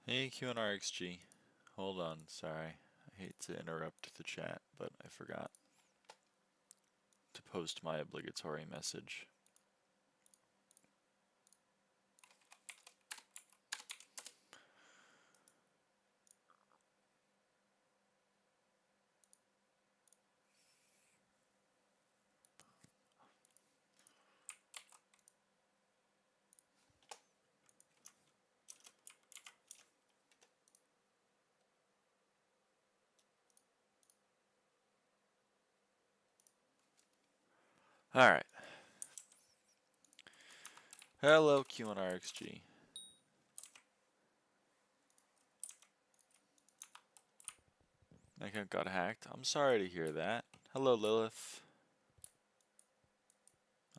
Hey QNRXG, hold on, sorry. I hate to interrupt the chat, but I forgot to post my obligatory message. Alright. Hello QNRXG. My account got hacked. I'm sorry to hear that. Hello Lilith.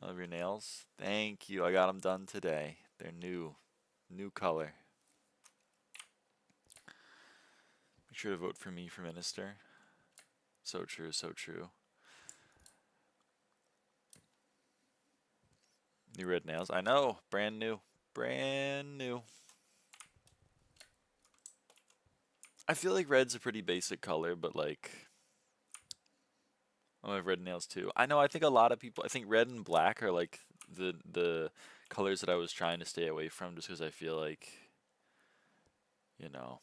I love your nails. Thank you, I got them done today. They're new color. Make sure to vote for me for minister. So true, so true. New red nails. I know, brand new. Brand new. I feel like red's a pretty basic color, but like, I have red nails too. I know, I think a lot of people, I think red and black are like the colors that I was trying to stay away from just because I feel like, you know,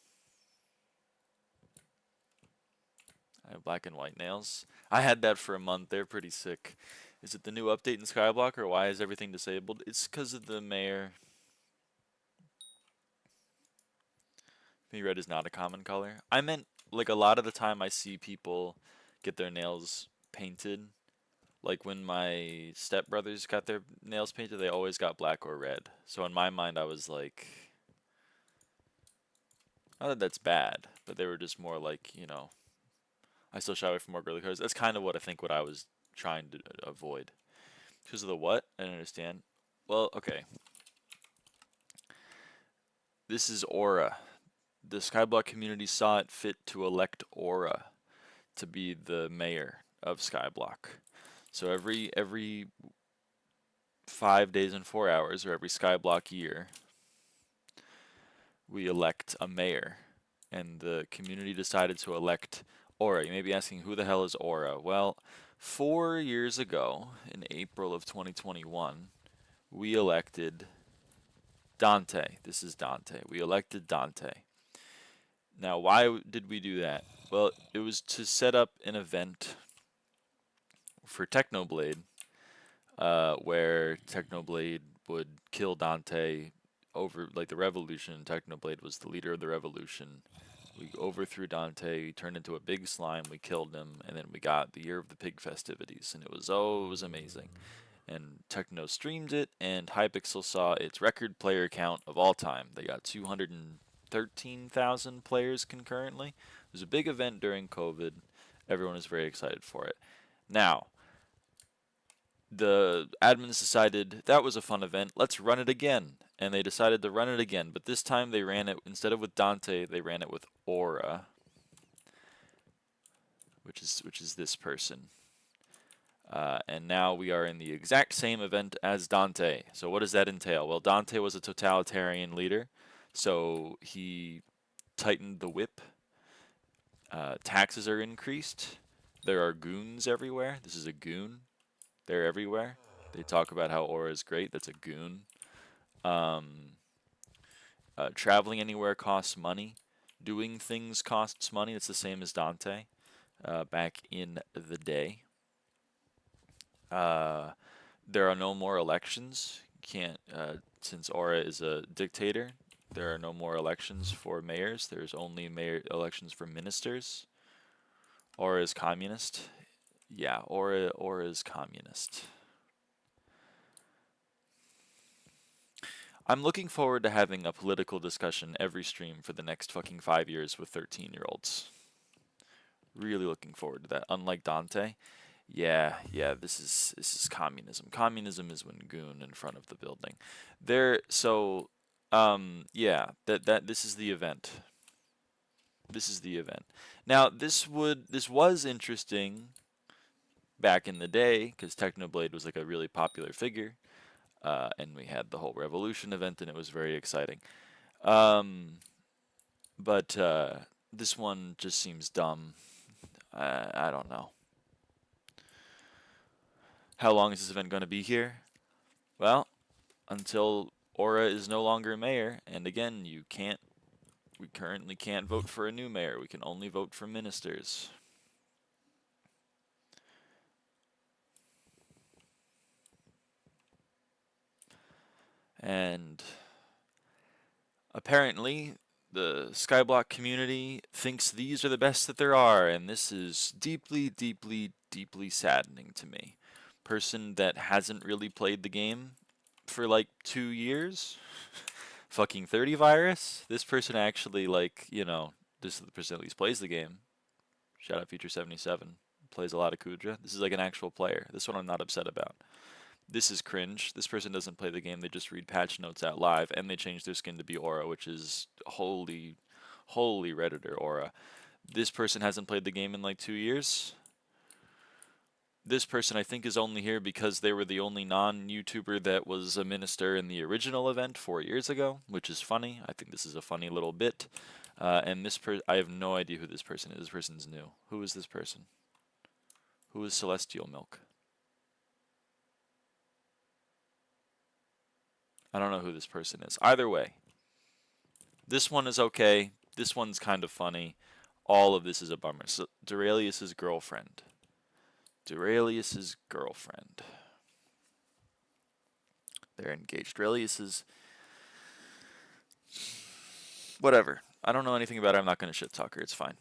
I have black and white nails. I had that for a month. They're pretty sick. Is it the new update in SkyBlock or why is everything disabled? It's because of the mayor. Maybe red is not a common color. I meant like a lot of the time I see people get their nails painted. Like when my stepbrothers got their nails painted, they always got black or red. So in my mind, I was like, not that that's bad, but they were just more like, you know, I still shy away from more girly colors. That's kind of what I think what I was trying to avoid. Because of the what? I don't understand. Well, okay. This is Aura. The SkyBlock community saw it fit to elect Aura to be the mayor of SkyBlock. So every 5 days and 4 hours, or every SkyBlock year, we elect a mayor, and the community decided to elect Aura. You may be asking, who the hell is Aura? Well, 4 years ago, in April of 2021, we elected Dante. This is Dante. We elected Dante. Now, why did we do that? Well, it was to set up an event for Technoblade, where Technoblade would kill Dante over, like, the revolution. Technoblade was the leader of the revolution. We overthrew Dante, he turned into a big slime, we killed him, and then we got the Year of the Pig festivities, and it was amazing. And Techno streamed it, and Hypixel saw its record player count of all time. They got 213,000 players concurrently. It was a big event during COVID. Everyone was very excited for it. Now, the admins decided that was a fun event, let's run it again. And they decided to run it again, but this time they ran it, instead of with Dante, they ran it with Aura, which is this person. And now we are in the exact same event as Dante. So what does that entail? Well, Dante was a totalitarian leader, so he tightened the whip. Taxes are increased. There are goons everywhere. This is a goon. They're everywhere. They talk about how Aura is great. That's a goon. Traveling anywhere costs money. Doing things costs money. It's the same as Dante back in the day. There are no more elections. Can't since Aura is a dictator. There are no more elections for mayors. There's only mayor elections for ministers. Aura is communist. Yeah, Aura is communist. I'm looking forward to having a political discussion every stream for the next fucking 5 years with 13-year-olds. Really looking forward to that. Unlike Dante, yeah, this is communism. Communism is when goon in front of the building. Yeah, that this is the event. This is the event. Now, this was interesting back in the day because Technoblade was like a really popular figure, and we had the whole Revolution event, and it was very exciting. Um, but this one just seems dumb. I don't know. How long is this event going to be here? Well, until Aura is no longer mayor, and again, we currently can't vote for a new mayor. We can only vote for ministers. And apparently, the SkyBlock community thinks these are the best that there are, and this is deeply, deeply, deeply saddening to me. Person that hasn't really played the game for like 2 years. Fucking 30 virus. This person actually, like, this is the person at least plays the game. Shout out Future 77. Plays a lot of Kudra. This is like an actual player. This one I'm not upset about. This is cringe. This person doesn't play the game. They just read patch notes out live, and they change their skin to be Aura, which is holy Redditor Aura. This person hasn't played the game in like 2 years. This person I think is only here because they were the only non-YouTuber that was a minister in the original event 4 years ago, which is funny. I think this is a funny little bit. And I have no idea who this person is. This person's new. Who is this person? Who is Celestial Milk? I don't know who this person is. Either way, this one is okay. This one's kind of funny. All of this is a bummer. So, Duralius's girlfriend. Duralius's girlfriend. They're engaged. Duralius is... Whatever. I don't know anything about her. I'm not going to shit talk her. It's fine.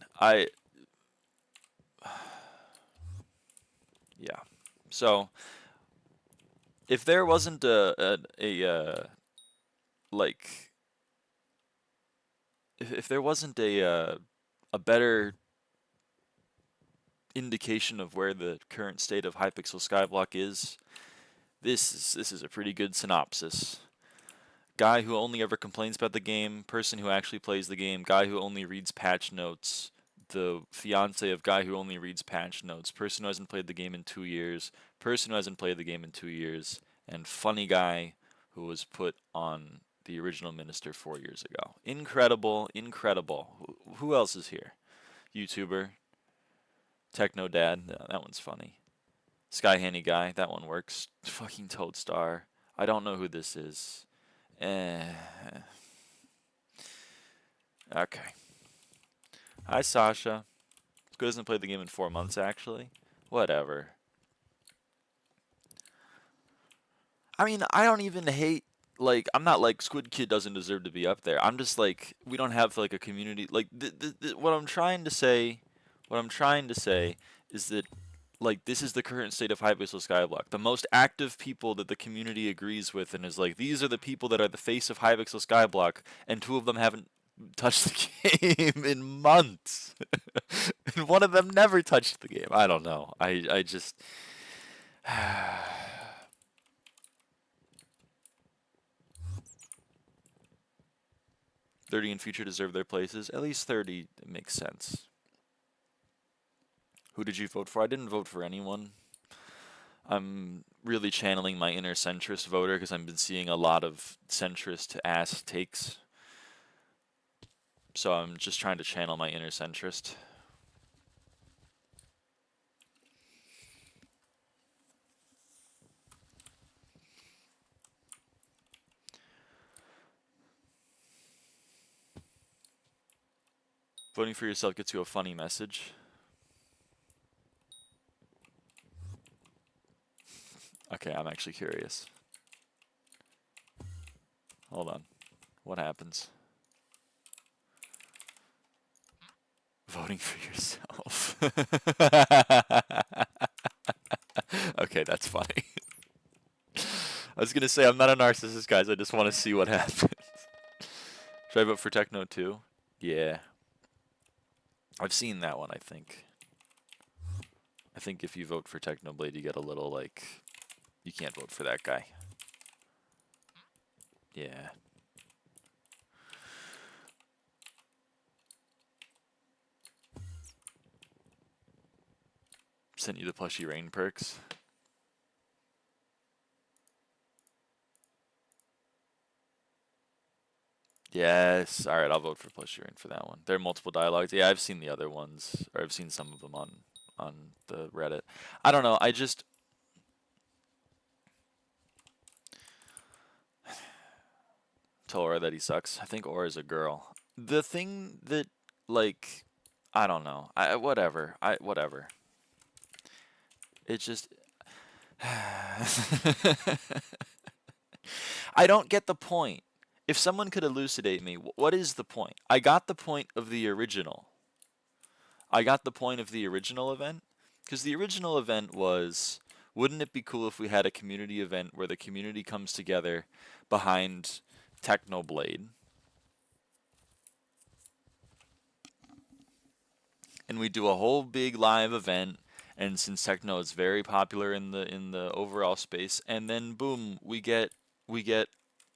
Yeah. So, if there wasn't like... If there wasn't a better indication of where the current state of Hypixel SkyBlock is, this is a pretty good synopsis. Guy who only ever complains about the game, person who actually plays the game, guy who only reads patch notes, the fiance of guy who only reads patch notes, person who hasn't played the game in 2 years, person who hasn't played the game in 2 years, and funny guy who was put on the original minister 4 years ago. Incredible, incredible. Who else is here? YouTuber. Techno Dad, that one's funny. SkyHanni guy, that one works. Fucking Toadstar. I don't know who this is. Okay. Hi, Sasha. Squid hasn't played the game in 4 months, actually. Whatever. I mean, I don't even hate, like, I'm not like Squid Kid doesn't deserve to be up there. I'm just like, we don't have, like, a community. Like, what I'm trying to say is that, like, this is the current state of Hypixel SkyBlock. The most active people that the community agrees with and is like, these are the people that are the face of Hypixel SkyBlock, and 2 of them haven't touched the game in months. And 1 of them never touched the game. I don't know. I just... 30 in future deserve their places. At least 30 makes sense. Who did you vote for? I didn't vote for anyone. I'm really channeling my inner centrist voter because I've been seeing a lot of centrist ass takes. So I'm just trying to channel my inner centrist. Voting for yourself gets you a funny message. Okay, I'm actually curious. Hold on. What happens? Voting for yourself. Okay, that's funny. I was gonna say I'm not a narcissist, guys. I just want to see what happens. Should I vote for Techno too? Yeah. I've seen that one, I think. I think if you vote for Technoblade, you get a little, like, you can't vote for that guy. Yeah. Sent you the plushie rain perks. Yes. All right, I'll vote for plushie rain for that one. There are multiple dialogues. Yeah, I've seen the other ones, or I've seen some of them on the Reddit. I don't know. I just tell Aura that he sucks. I think Aura's a girl. The thing that, like, I don't know. Whatever. Whatever. It just I don't get the point. If someone could elucidate me, what is the point? I got the point of the original. I got the point of the original event, because the original event was, wouldn't it be cool if we had a community event where the community comes together behind Technoblade, and we do a whole big live event, and since Techno is very popular in the overall space, and then boom, we get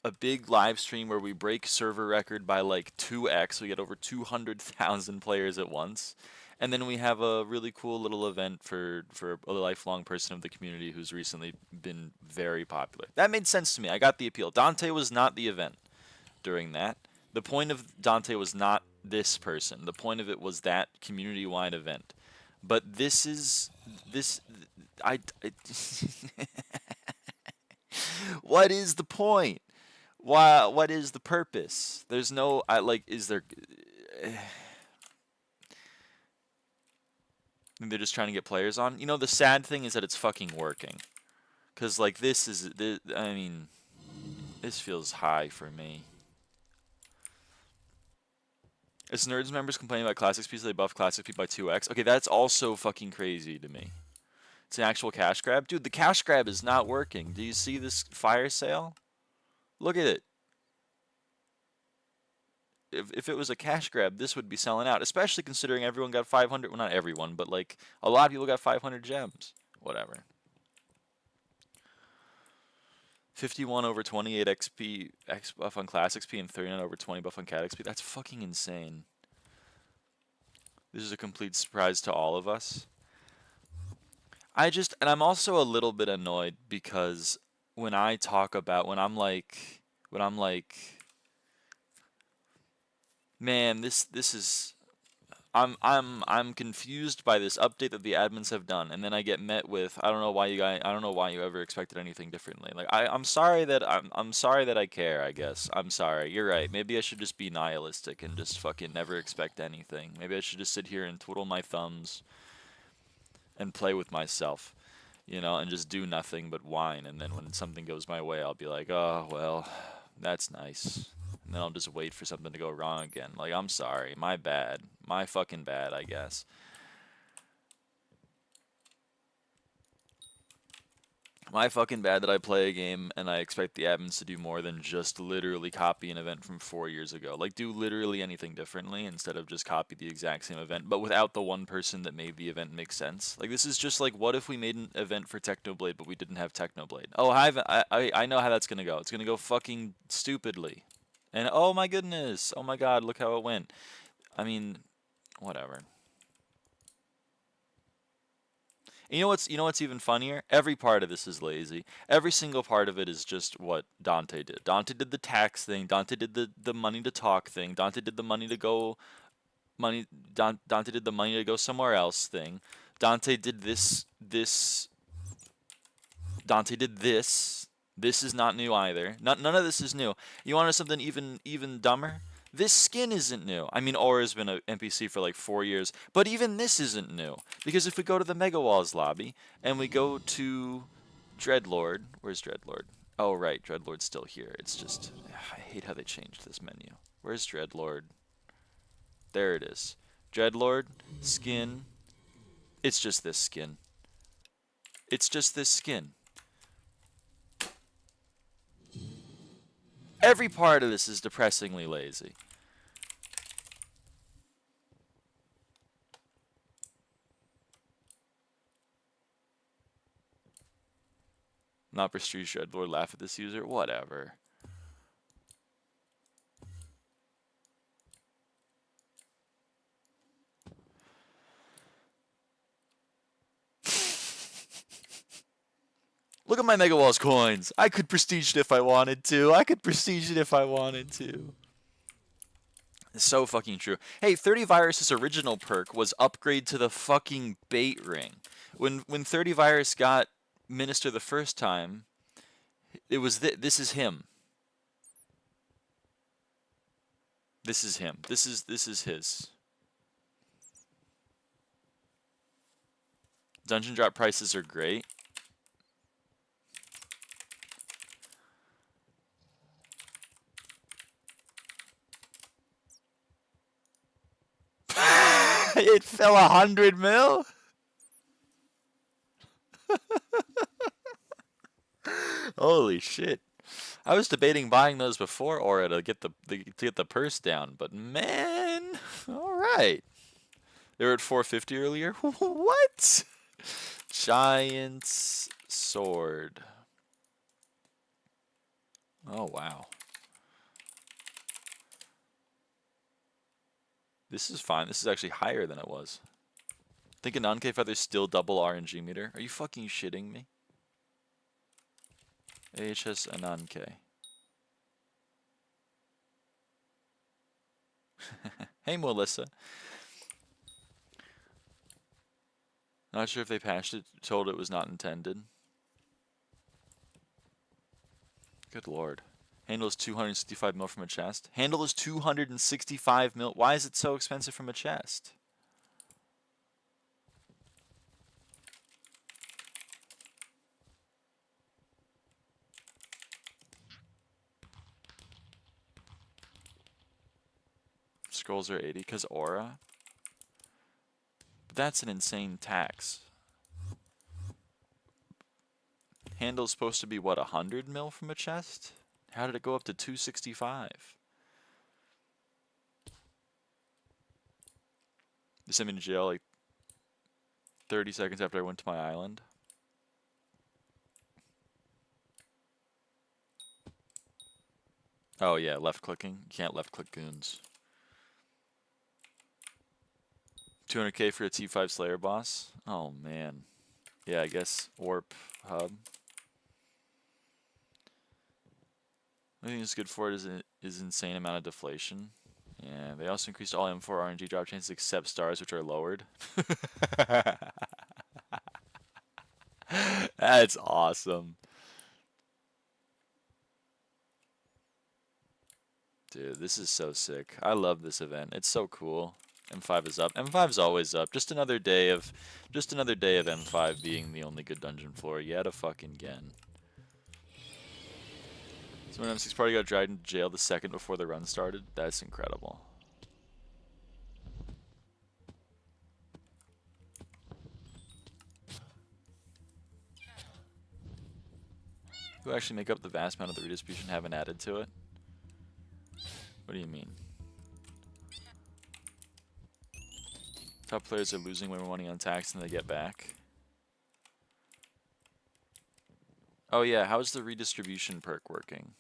a big live stream where we break server record by like 2x. We get over 200,000 players at once. And then we have a really cool little event for a lifelong person of the community who's recently been very popular. That made sense to me. I got the appeal. Dante was not the event during that. The point of Dante was not this person. The point of it was that community-wide event. But this is what is the point? Why? What is the purpose? There's no. Is there? They're just trying to get players on. You know, the sad thing is that it's fucking working. Cause like this is. I mean, this feels high for me. As Nerds members complaining about Classic Speed, so they buff Classic Speed by 2x. Okay, that's also fucking crazy to me. It's an actual cash grab, dude. The cash grab is not working. Do you see this fire sale? Look at it. If it was a cash grab, this would be selling out, especially considering everyone got 500. Well, not everyone, but like a lot of people got 500 gems. Whatever. 51 over 28 XP X buff on Class XP and 39 over 20 buff on Cat XP. That's fucking insane. This is a complete surprise to all of us. And I'm also a little bit annoyed because when I talk about, when I'm like, man, this is, I'm confused by this update that the admins have done, and then I get met with, I don't know why you ever expected anything differently. Like I'm sorry that I care, I guess. I'm sorry. You're right. Maybe I should just be nihilistic and just fucking never expect anything. Maybe I should just sit here and twiddle my thumbs and play with myself, you know, and just do nothing but whine, and then when something goes my way, I'll be like, "Oh, well, that's nice." And then I'll just wait for something to go wrong again. Like, I'm sorry. My bad. My fucking bad, I guess. My fucking bad that I play a game and I expect the admins to do more than just literally copy an event from 4 years ago. Like, do literally anything differently instead of just copy the exact same event, but without the one person that made the event make sense. Like, this is just like, what if we made an event for Technoblade, but we didn't have Technoblade? Oh, I know how that's gonna go. It's gonna go fucking stupidly. And oh my goodness, oh my god, look how it went. I mean, whatever. You know what's even funnier? Every part of this is lazy. Every single part of it is just what Dante did. Dante did the tax thing. Dante did the money to talk thing. Dante did the money to go Dante did the money to go somewhere else thing. Dante did this. Dante did this. This is not new either. None of this is new. You want something even dumber? This skin isn't new. I mean, Aura's been an NPC for like 4 years, but even this isn't new. Because if we go to the Mega Walls lobby, and we go to Dreadlord, where's Dreadlord? Oh, right, Dreadlord's still here. It's just, I hate how they changed this menu. Where's Dreadlord? There it is. Dreadlord, skin. It's just this skin. It's just this skin. Every part of this is depressingly lazy. Not prestige dreadlord, laugh at this user, whatever. Look at my Mega Walls coins. I could prestige it if I wanted to. I could prestige it if I wanted to. It's so fucking true. Hey, 30 Virus's original perk was upgrade to the fucking bait ring. When 30 Virus got Minister the first time, it was this is him. This is him. This is his. Dungeon drop prices are great. It fell 100 mil? Holy shit. I was debating buying those before Aura to get the purse down, but man, all right. They were at 450 earlier. What? Giant's sword. Oh wow. This is fine. This is actually higher than it was. Think a non-K feather's still double RNG meter? Are you fucking shitting me? AHS a non-K. Hey Melissa. Not sure if they patched it, told it was not intended. Good lord. Handle is 265 mil from a chest. Handle is 265 mil. Why is it so expensive from a chest? Scrolls are 80 because Aura. But that's an insane tax. Handle's supposed to be what, 100 mil from a chest? How did it go up to 265? They sent me to jail like 30 seconds after I went to my island. Oh yeah, left clicking. You can't left click goons. 200k for a T5 Slayer boss? Oh man. Yeah, I guess Warp Hub. I think it's good for it is insane amount of deflation. Yeah, they also increased all M4 RNG drop chances except stars, which are lowered. That's awesome. Dude, this is so sick. I love this event. It's so cool. M5 is up. M5's always up. Just another day of M5 being the only good dungeon floor yet fucking again. So when M6 party got dragged into jail the second before the run started, that's incredible. Who actually make up the vast amount of the redistribution haven't added to it? What do you mean? Top players are losing way more money on tax than they get back. Oh yeah, how's the redistribution perk working?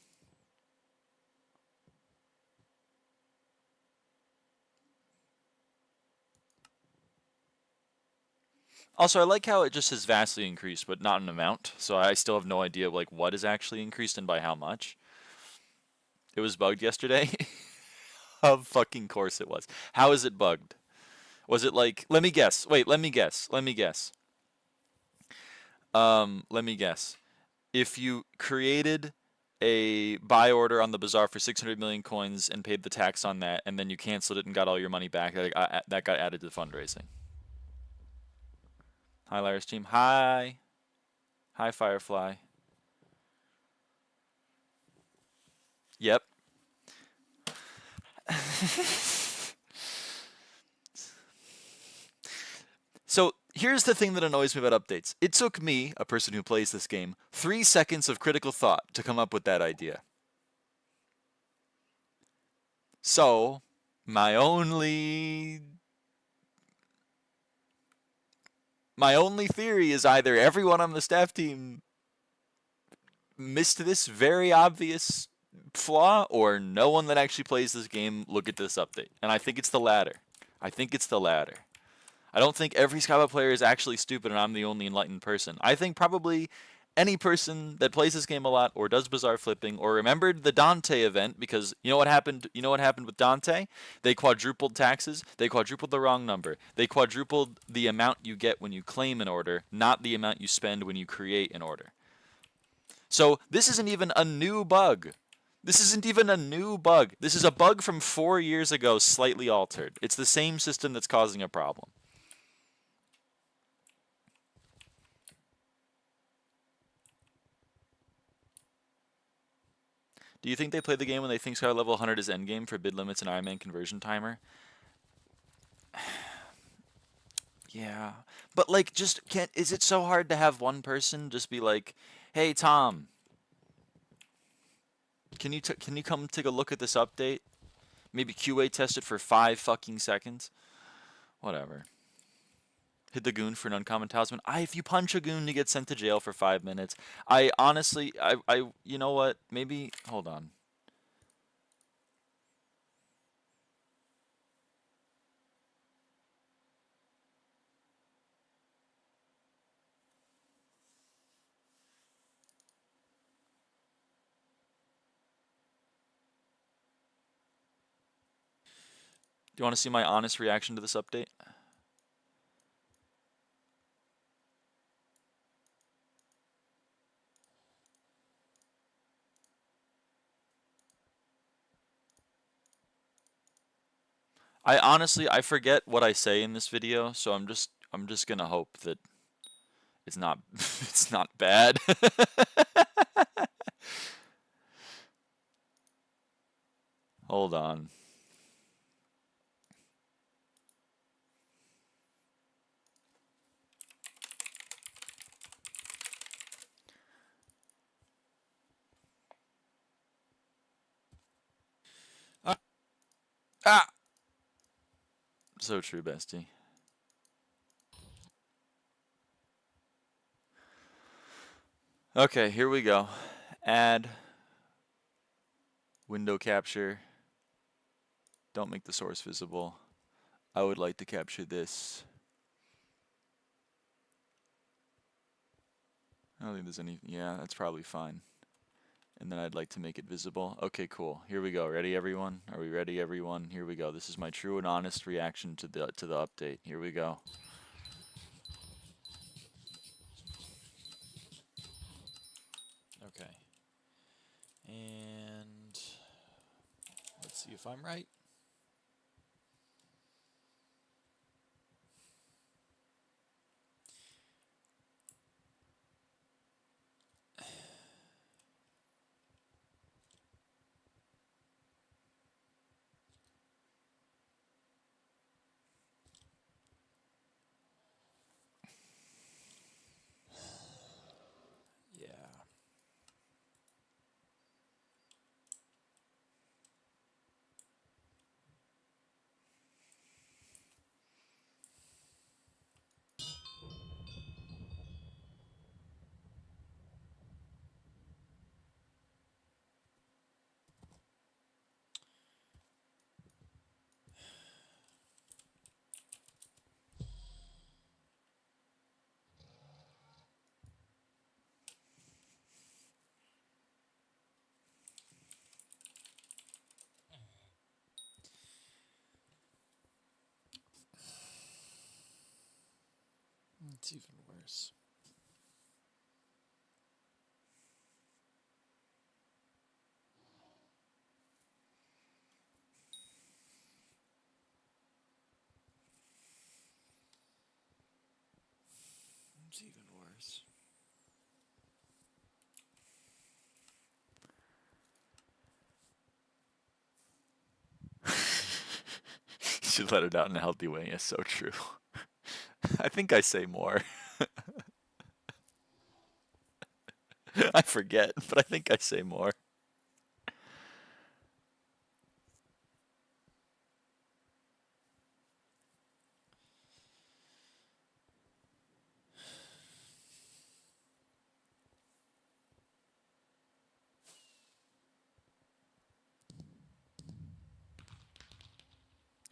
Also, I like how it just has vastly increased, but not an amount. So I still have no idea like what is actually increased and by how much. It was bugged yesterday. Of fucking course it was. How is it bugged? Was it like? Let me guess. Wait. Let me guess. Let me guess. Let me guess. If you created a buy order on the bazaar for 600 million coins and paid the tax on that, and then you canceled it and got all your money back, that got added to the fundraising. Hi, Lyra's team. Hi. Hi, Firefly. Yep. So here's the thing that annoys me about updates. It took me, a person who plays this game, 3 seconds of critical thought to come up with that idea. So, my only my only theory is either everyone on the staff team missed this very obvious flaw, or no one that actually plays this game look at this update. And I think it's the latter. I think it's the latter. I don't think every SkyBlock player is actually stupid and I'm the only enlightened person. I think probably any person that plays this game a lot or does bizarre flipping or remembered the Dante event, because you know what happened? You know what happened with Dante? They quadrupled taxes. They quadrupled the wrong number. They quadrupled the amount you get when you claim an order, not the amount you spend when you create an order. So this isn't even a new bug. This isn't even a new bug. This is a bug from 4 years ago, slightly altered. It's the same system that's causing a problem. Do you think they play the game when they think Sky level 100 is endgame for bid limits and Iron Man conversion timer? Yeah. But like, just can't, is it so hard to have one person just be like, hey Tom, can you come take a look at this update? Maybe QA test it for 5 fucking seconds? Whatever. Hit the goon for an uncommon talisman. If you punch a goon, you get sent to jail for 5 minutes. I honestly, you know what? Maybe, hold on. Do you want to see my honest reaction to this update? I forget what I say in this video, so I'm just gonna hope that it's not it's not bad. Hold on. Ah, ah! So true, bestie. Okay, here we go. Add window capture. Don't make the source visible. I would like to capture this. I don't think there's any, yeah, that's probably fine. And then I'd like to make it visible. Okay, cool. Here we go. Ready, everyone? Are we ready, everyone? Here we go. This is my true and honest reaction to the update. Here we go. Okay. And let's see if I'm right. Yeah. It's even worse. It's even worse. You should let it out in a healthy way. It's so true. I think I say more. I forget, but I think I say more.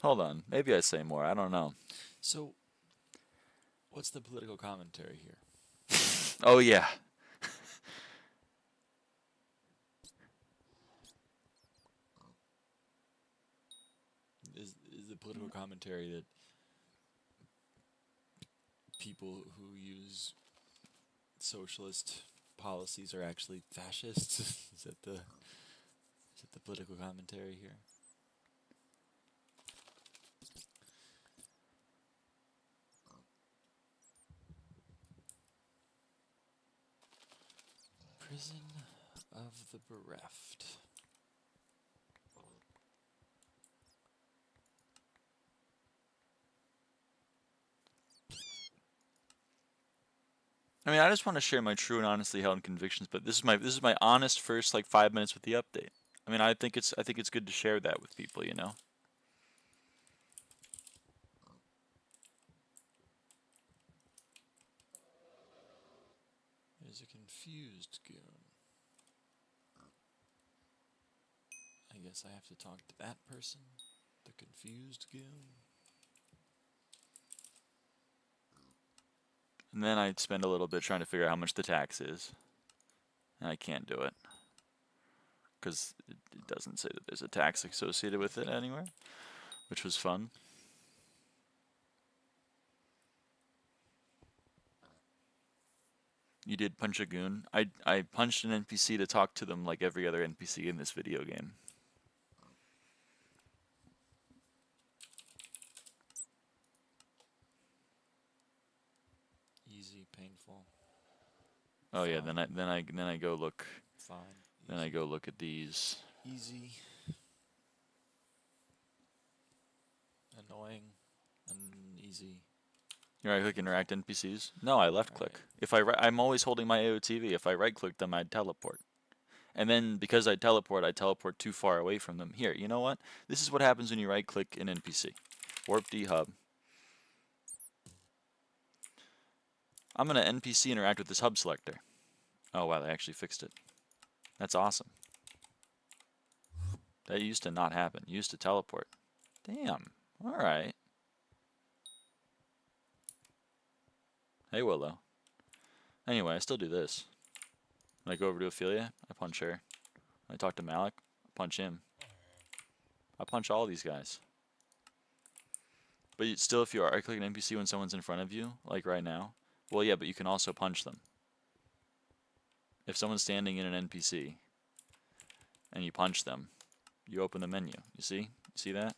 Hold on. Maybe I say more. I don't know. So, what's the political commentary here? Oh, yeah. Is the political commentary that people who use socialist policies are actually fascists? Is that the political commentary here? Prison of the bereft. I mean, I just want to share my true and honestly held convictions, but this is my honest first like 5 minutes with the update. I mean, I think it's good to share that with people, you know. There's a confused goon. I guess I have to talk to that person, the confused goon. And then I spend a little bit trying to figure out how much the tax is, and I can't do it because it doesn't say that there's a tax associated with it anywhere, which was fun. You did punch a goon. I punched an NPC to talk to them like every other NPC in this video game. Easy, painful. Oh yeah, then I go look. Fine. Then I go look at these. Easy. Annoying. Uneasy. You right click interact NPCs? No, I left click. If I'm always holding my AOTV. If I right click them, I'd teleport. And then because I teleport too far away from them. Here, you know what? This is what happens when you right click an NPC. Warp D hub. I'm gonna NPC interact with this hub selector. Oh wow, they actually fixed it. That's awesome. That used to not happen. You used to teleport. Damn. Alright. Hey Willow. Anyway, I still do this. When I go over to Ophelia, I punch her. When I talk to Malik, I punch him. I punch all these guys. But still, if you right click an NPC when someone's in front of you, like right now, well, yeah, but you can also punch them. If someone's standing in an NPC and you punch them, you open the menu. You see? You see that?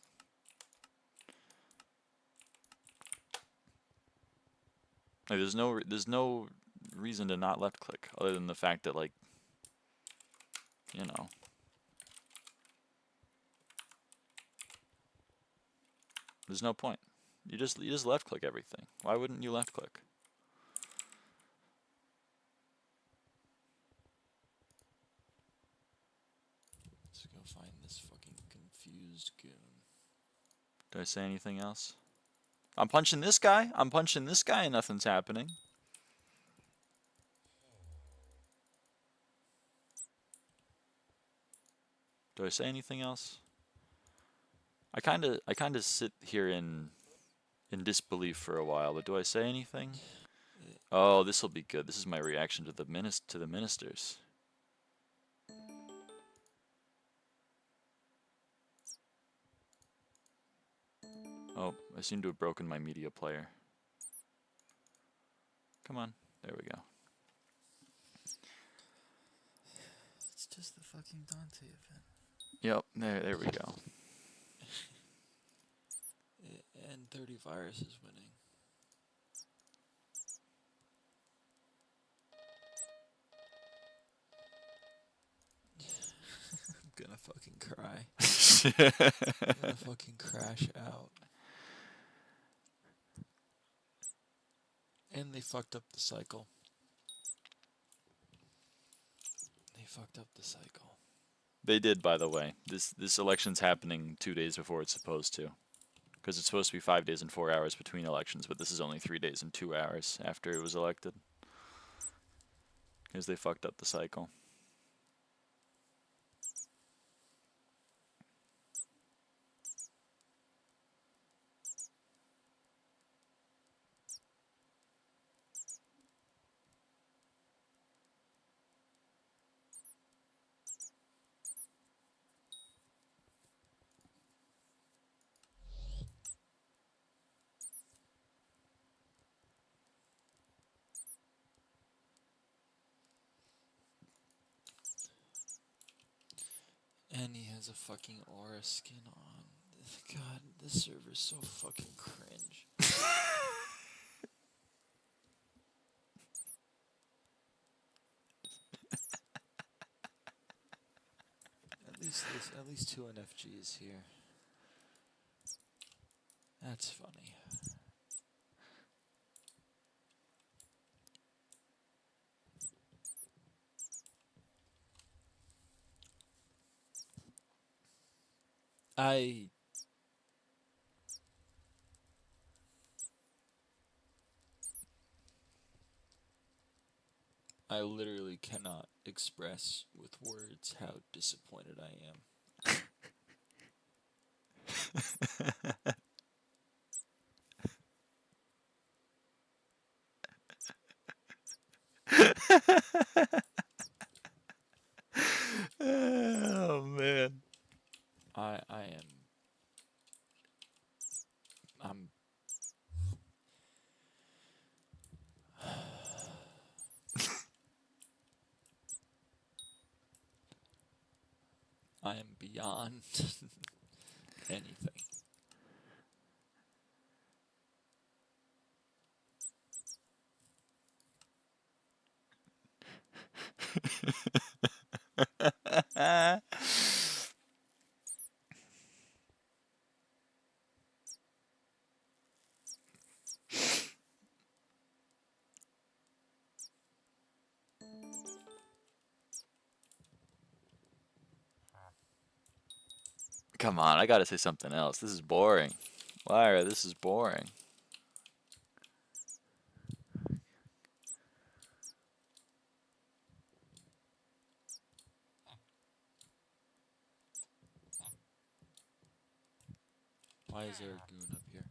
Like, there's no reason to not left click other than the fact that, like, you know. There's no point. You just left click everything. Why wouldn't you left click? Let's go find this fucking confused goon. Did I say anything else? I'm punching this guy. I'm punching this guy and nothing's happening. Do I say anything else? I kind of sit here in disbelief for a while, but do I say anything? Oh, this will be good. This is my reaction to the ministers. Oh, I seem to have broken my media player. Come on. There we go. It's just the fucking Dante event. Yep, there we go. And 30 Virus is winning. I'm gonna fucking cry. I'm gonna fucking crash out. And they fucked up the cycle. They fucked up the cycle. They did, by the way. This election's happening 2 days before it's supposed to. Because it's supposed to be 5 days and 4 hours between elections, but this is only 3 days and 2 hours after it was elected. Because they fucked up the cycle. And he has a fucking aura skin on. God, this server's so fucking cringe. At least two NFGs here. That's funny. I literally cannot express with words how disappointed I am. Oh man. I'm I am beyond anything. Come on, I gotta say something else. This is boring. Lyra, this is boring. Why is there a goon up here?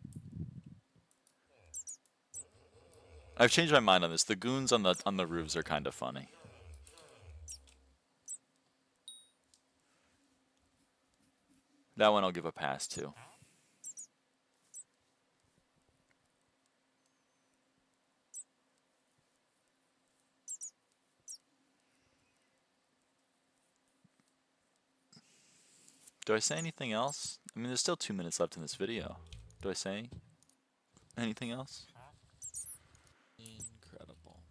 I've changed my mind on this. The goons on the roofs are kind of funny. That one I'll give a pass to. Do I say anything else? I mean, there's still 2 minutes left in this video. Do I say anything else? Incredible.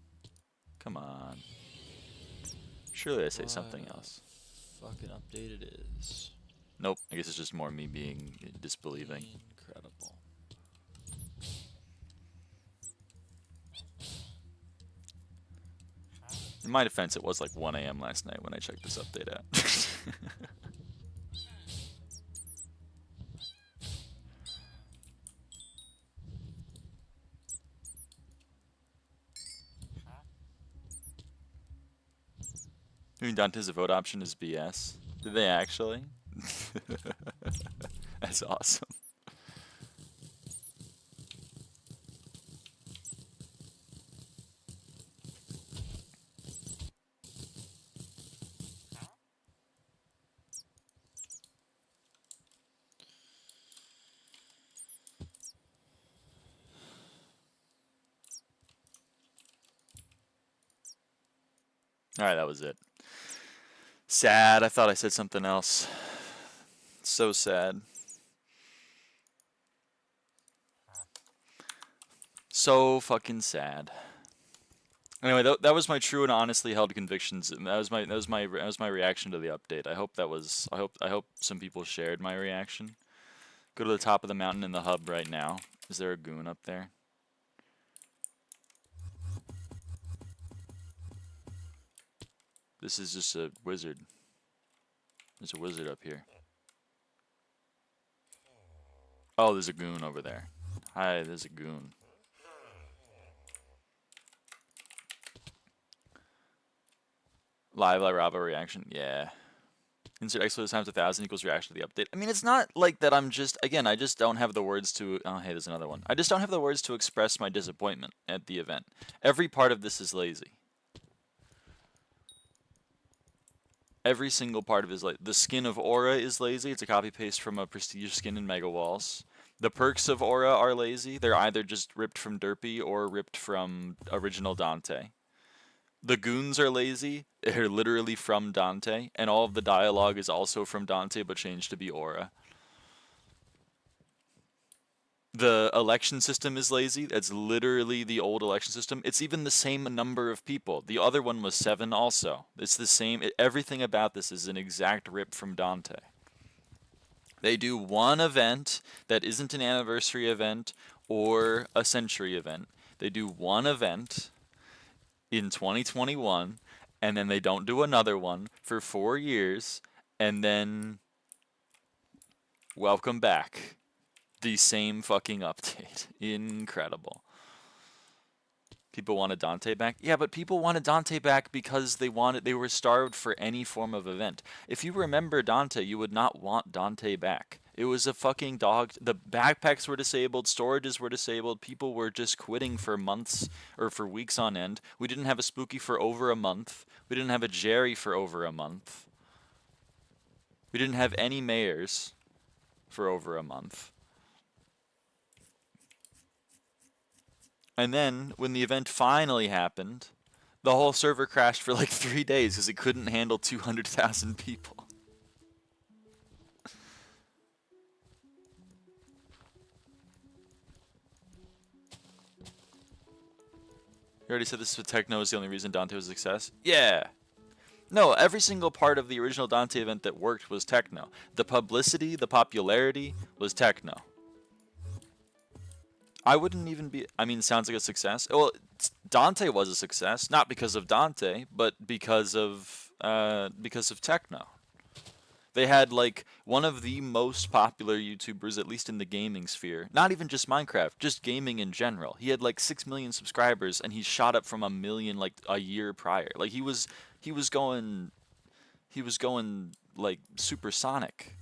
Come on. Surely I say something What else. fucking update it is. Nope, I guess it's just more me being disbelieving. Incredible. In my defense, it was like 1 a.m. last night when I checked this update out. I mean, Dante's vote option is BS. Did they actually? That's awesome. Alright, that was it. Sad. I thought I said something else. So sad. So fucking sad. Anyway, that was my true and honestly held convictions. That was my reaction to the update. I hope some people shared my reaction. Go to the top of the mountain in the hub right now. Is there a goon up there? This is just a wizard. There's a wizard up here. Oh, there's a goon over there. Hi, there's a goon. Live lyraava reaction, yeah. Insert exclamation times 1,000 equals reaction to the update. I mean, it's not like that I'm just, again, I just don't have the words to, oh, hey, there's another one. I just don't have the words to express my disappointment at the event. Every part of this is lazy. Every single part of it is lazy. The skin of Aura is lazy. It's a copy-paste from a prestige skin in Mega Walls. The perks of Aura are lazy. They're either just ripped from Derpy or ripped from original Dante. The goons are lazy. They're literally from Dante, and all of the dialogue is also from Dante but changed to be Aura. The election system is lazy. That's literally the old election system. It's even the same number of people. The other one was 7 also. It's the same. Everything about this is an exact rip from Dante. They do one event that isn't an anniversary event or a century event. They do one event in 2021, and then they don't do another one for 4 years, and then welcome back. The same fucking update. Incredible. People wanted Dante back? Yeah, but people wanted Dante back because they were starved for any form of event. If you remember Dante, you would not want Dante back. It was a fucking dog. The backpacks were disabled, storages were disabled, people were just quitting for months or for weeks on end. We didn't have a Spooky for over a month. We didn't have a Jerry for over a month. We didn't have any mayors for over a month. And then, when the event finally happened, the whole server crashed for like 3 days because it couldn't handle 200,000 people. You already said this with Techno is the only reason Dante was a success? Yeah. No, every single part of the original Dante event that worked was Techno. The publicity, the popularity was Techno. I wouldn't even be. I mean, sounds like a success. Well, Dante was a success, not because of Dante, but because of Techno. They had like one of the most popular YouTubers, at least in the gaming sphere. Not even just Minecraft, just gaming in general. He had like 6 million subscribers, and he shot up from 1 million like a year prior. Like he was going like supersonic.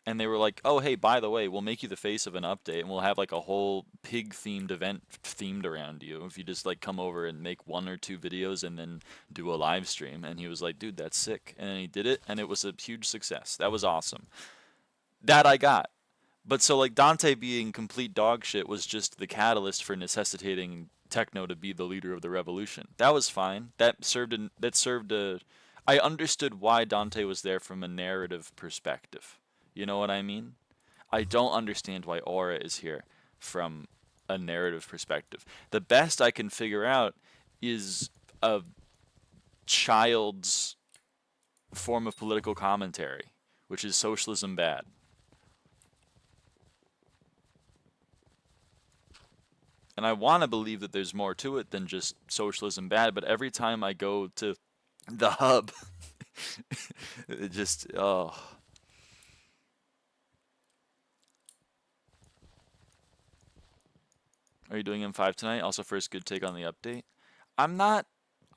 And they were like, oh, hey, by the way, we'll make you the face of an update, and we'll have like a whole pig-themed event themed around you if you just like come over and make 1 or 2 videos and then do a live stream. And he was like, dude, that's sick. And then he did it, and it was a huge success. That was awesome. That I got. But so like Dante being complete dog shit was just the catalyst for necessitating Techno to be the leader of the revolution. That was fine. That served a. I understood why Dante was there from a narrative perspective. You know what I mean? I don't understand why Aura is here from a narrative perspective. The best I can figure out is a child's form of political commentary, which is socialism bad. And I want to believe that there's more to it than just socialism bad, but every time I go to the hub, it just, oh. Are you doing M5 tonight? Also, first good take on the update. I'm not.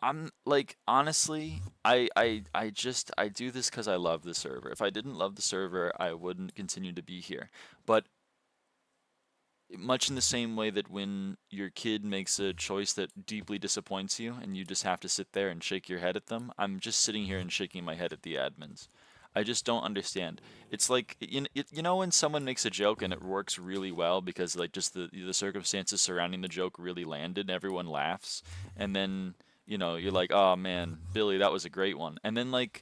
I'm like honestly, I do this because I love the server. If I didn't love the server, I wouldn't continue to be here. But much in the same way that when your kid makes a choice that deeply disappoints you and you just have to sit there and shake your head at them, I'm just sitting here and shaking my head at the admins. I just don't understand. It's like you know when someone makes a joke and it works really well because like just the circumstances surrounding the joke really landed and everyone laughs, and then you're like, oh man, Billy, that was a great one, and then like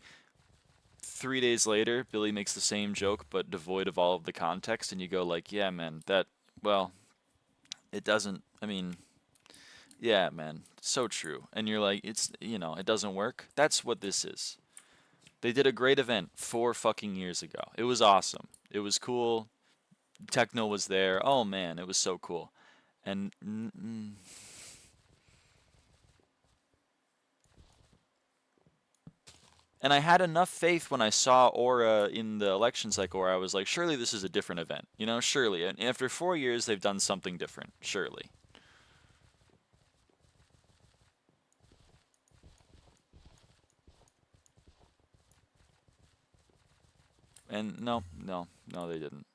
3 days later Billy makes the same joke but devoid of all of the context, and you go like, yeah man, that, well, it doesn't, I mean, yeah man, so true, and you're like, it's, it doesn't work. That's what this is. They did a great event 4 fucking years ago. It was awesome. It was cool. Techno was there. Oh man, it was so cool. And and I had enough faith when I saw Aura in the election cycle where I was like, surely this is a different event. Surely. And after 4 years, they've done something different. Surely. And no, they didn't.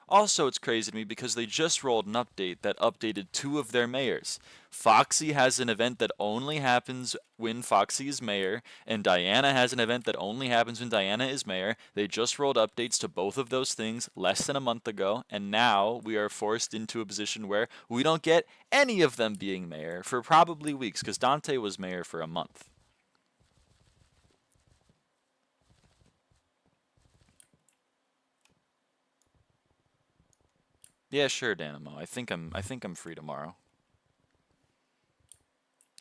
Also, it's crazy to me because they just rolled an update that updated two of their mayors. Foxy has an event that only happens when Foxy is mayor, and Diana has an event that only happens when Diana is mayor. They just rolled updates to both of those things less than a month ago, and now we are forced into a position where we don't get any of them being mayor for probably weeks, because Dante was mayor for a month. Yeah, sure, Danimo. I think I'm free tomorrow.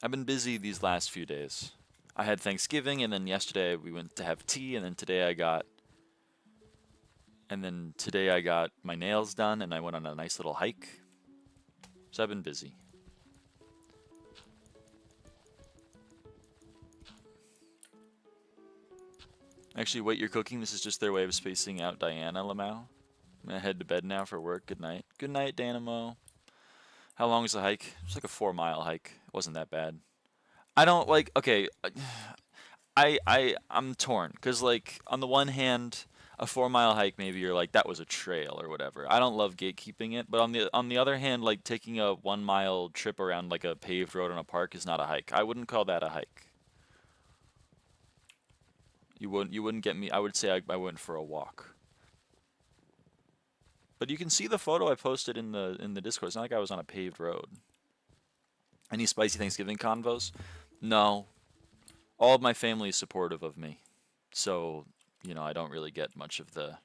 I've been busy these last few days. I had Thanksgiving, and then yesterday we went to have tea, and then today I got my nails done, and I went on a nice little hike. So I've been busy. Actually, wait, you're cooking? This is just their way of spacing out Diana Lamau. I'm gonna head to bed now for work. Good night. Good night, Danimo. How long is the hike? It's like a 4 mile hike. It wasn't that bad. I don't like. Okay, I'm torn because like on the one hand, a 4 mile hike maybe you're like that was a trail or whatever. I don't love gatekeeping it, but on the other hand, like taking a 1 mile trip around like a paved road in a park is not a hike. I wouldn't call that a hike. You wouldn't get me. I would say I went for a walk. But you can see the photo I posted in the Discord. It's not like I was on a paved road. Any spicy Thanksgiving convos? No. All of my family is supportive of me. So, I don't really get much of the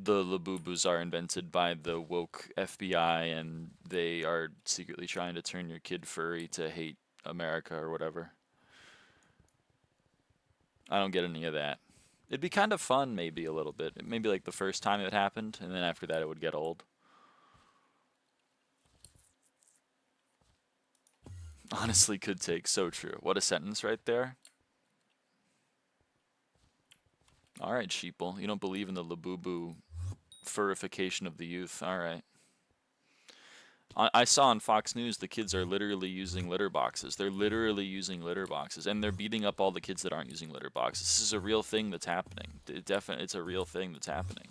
Labubus are invented by the woke FBI and they are secretly trying to turn your kid furry to hate America or whatever. I don't get any of that. It'd be kind of fun, maybe a little bit. Maybe like the first time it happened, and then after that it would get old. Honestly, could take. So true. What a sentence right there. All right, sheeple. You don't believe in the Labubu furification of the youth. All right. I saw on Fox News the kids are literally using litter boxes. They're literally using litter boxes, and they're beating up all the kids that aren't using litter boxes. This is a real thing that's happening. It's a real thing that's happening.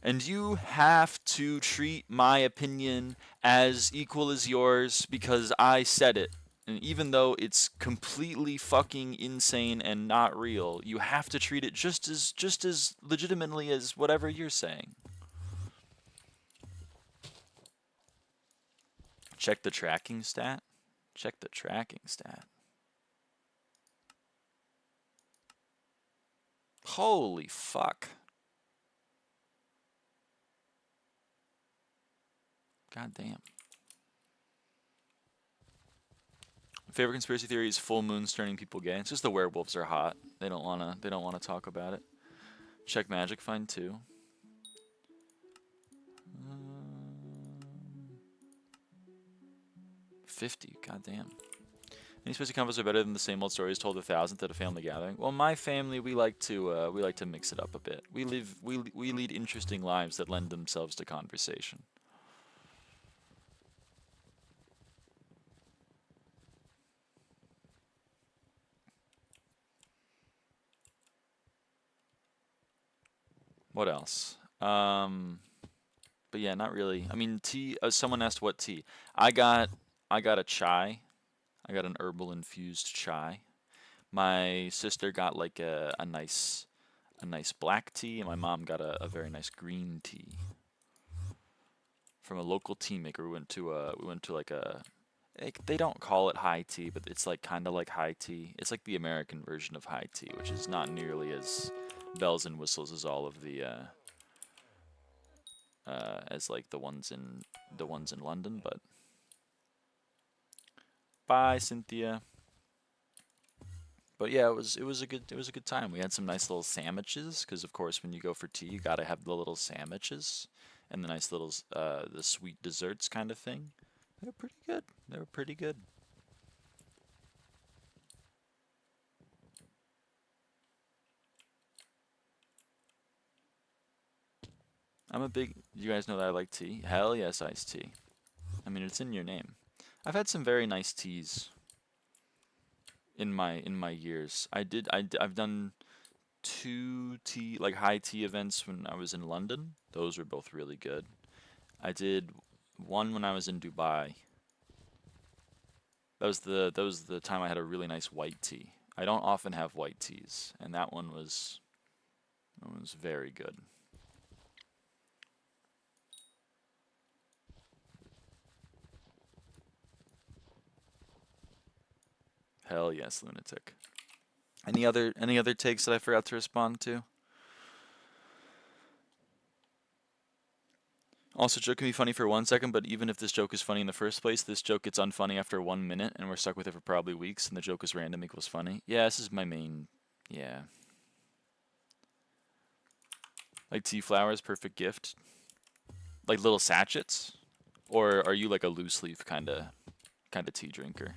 And you have to treat my opinion as equal as yours because I said it. And even though it's completely fucking insane and not real, you have to treat it just as legitimately as whatever you're saying. Check the tracking stat. Check the tracking stat. Holy fuck. God damn. Favorite conspiracy theory is full moons turning people gay. It's just the werewolves are hot. They don't wanna talk about it. Check magic find too. 50. God damn. Any spicy combos are better than the same old stories told 1,000th at a family gathering. Well, my family we like to mix it up a bit. We lead interesting lives that lend themselves to conversation. What else? But yeah, not really. I mean, tea. Someone asked what tea. I got I got a chai. I got an herbal infused chai. My sister got like a nice black tea, and my mom got a very nice green tea from a local tea maker. We went to like they don't call it high tea, but it's like kind of like high tea. It's like the American version of high tea, which is not nearly as bells and whistles as all of the as like the ones in London. But bye, Cynthia. But yeah, it was a good time. We had some nice little sandwiches because of course when you go for tea, you gotta have the little sandwiches and the nice little the sweet desserts kind of thing. They were pretty good. They were pretty good. You guys know that I like tea. Hell yes, iced tea. I mean, it's in your name. I've had some very nice teas in my years. I've done two T like high T events when I was in London. Those were both really good. I did one when I was in Dubai. That was the time I had a really nice white tea. I don't often have white teas, and that one was very good. Hell yes, lunatic. Any other takes that I forgot to respond to? Also, joke can be funny for 1 second, but even if this joke is funny in the first place, this joke gets unfunny after 1 minute, and we're stuck with it for probably weeks, and the joke is random equals funny. Yeah, this is my main, yeah. Like tea flowers, perfect gift. Like little sachets? Or are you like a loose leaf kinda tea drinker?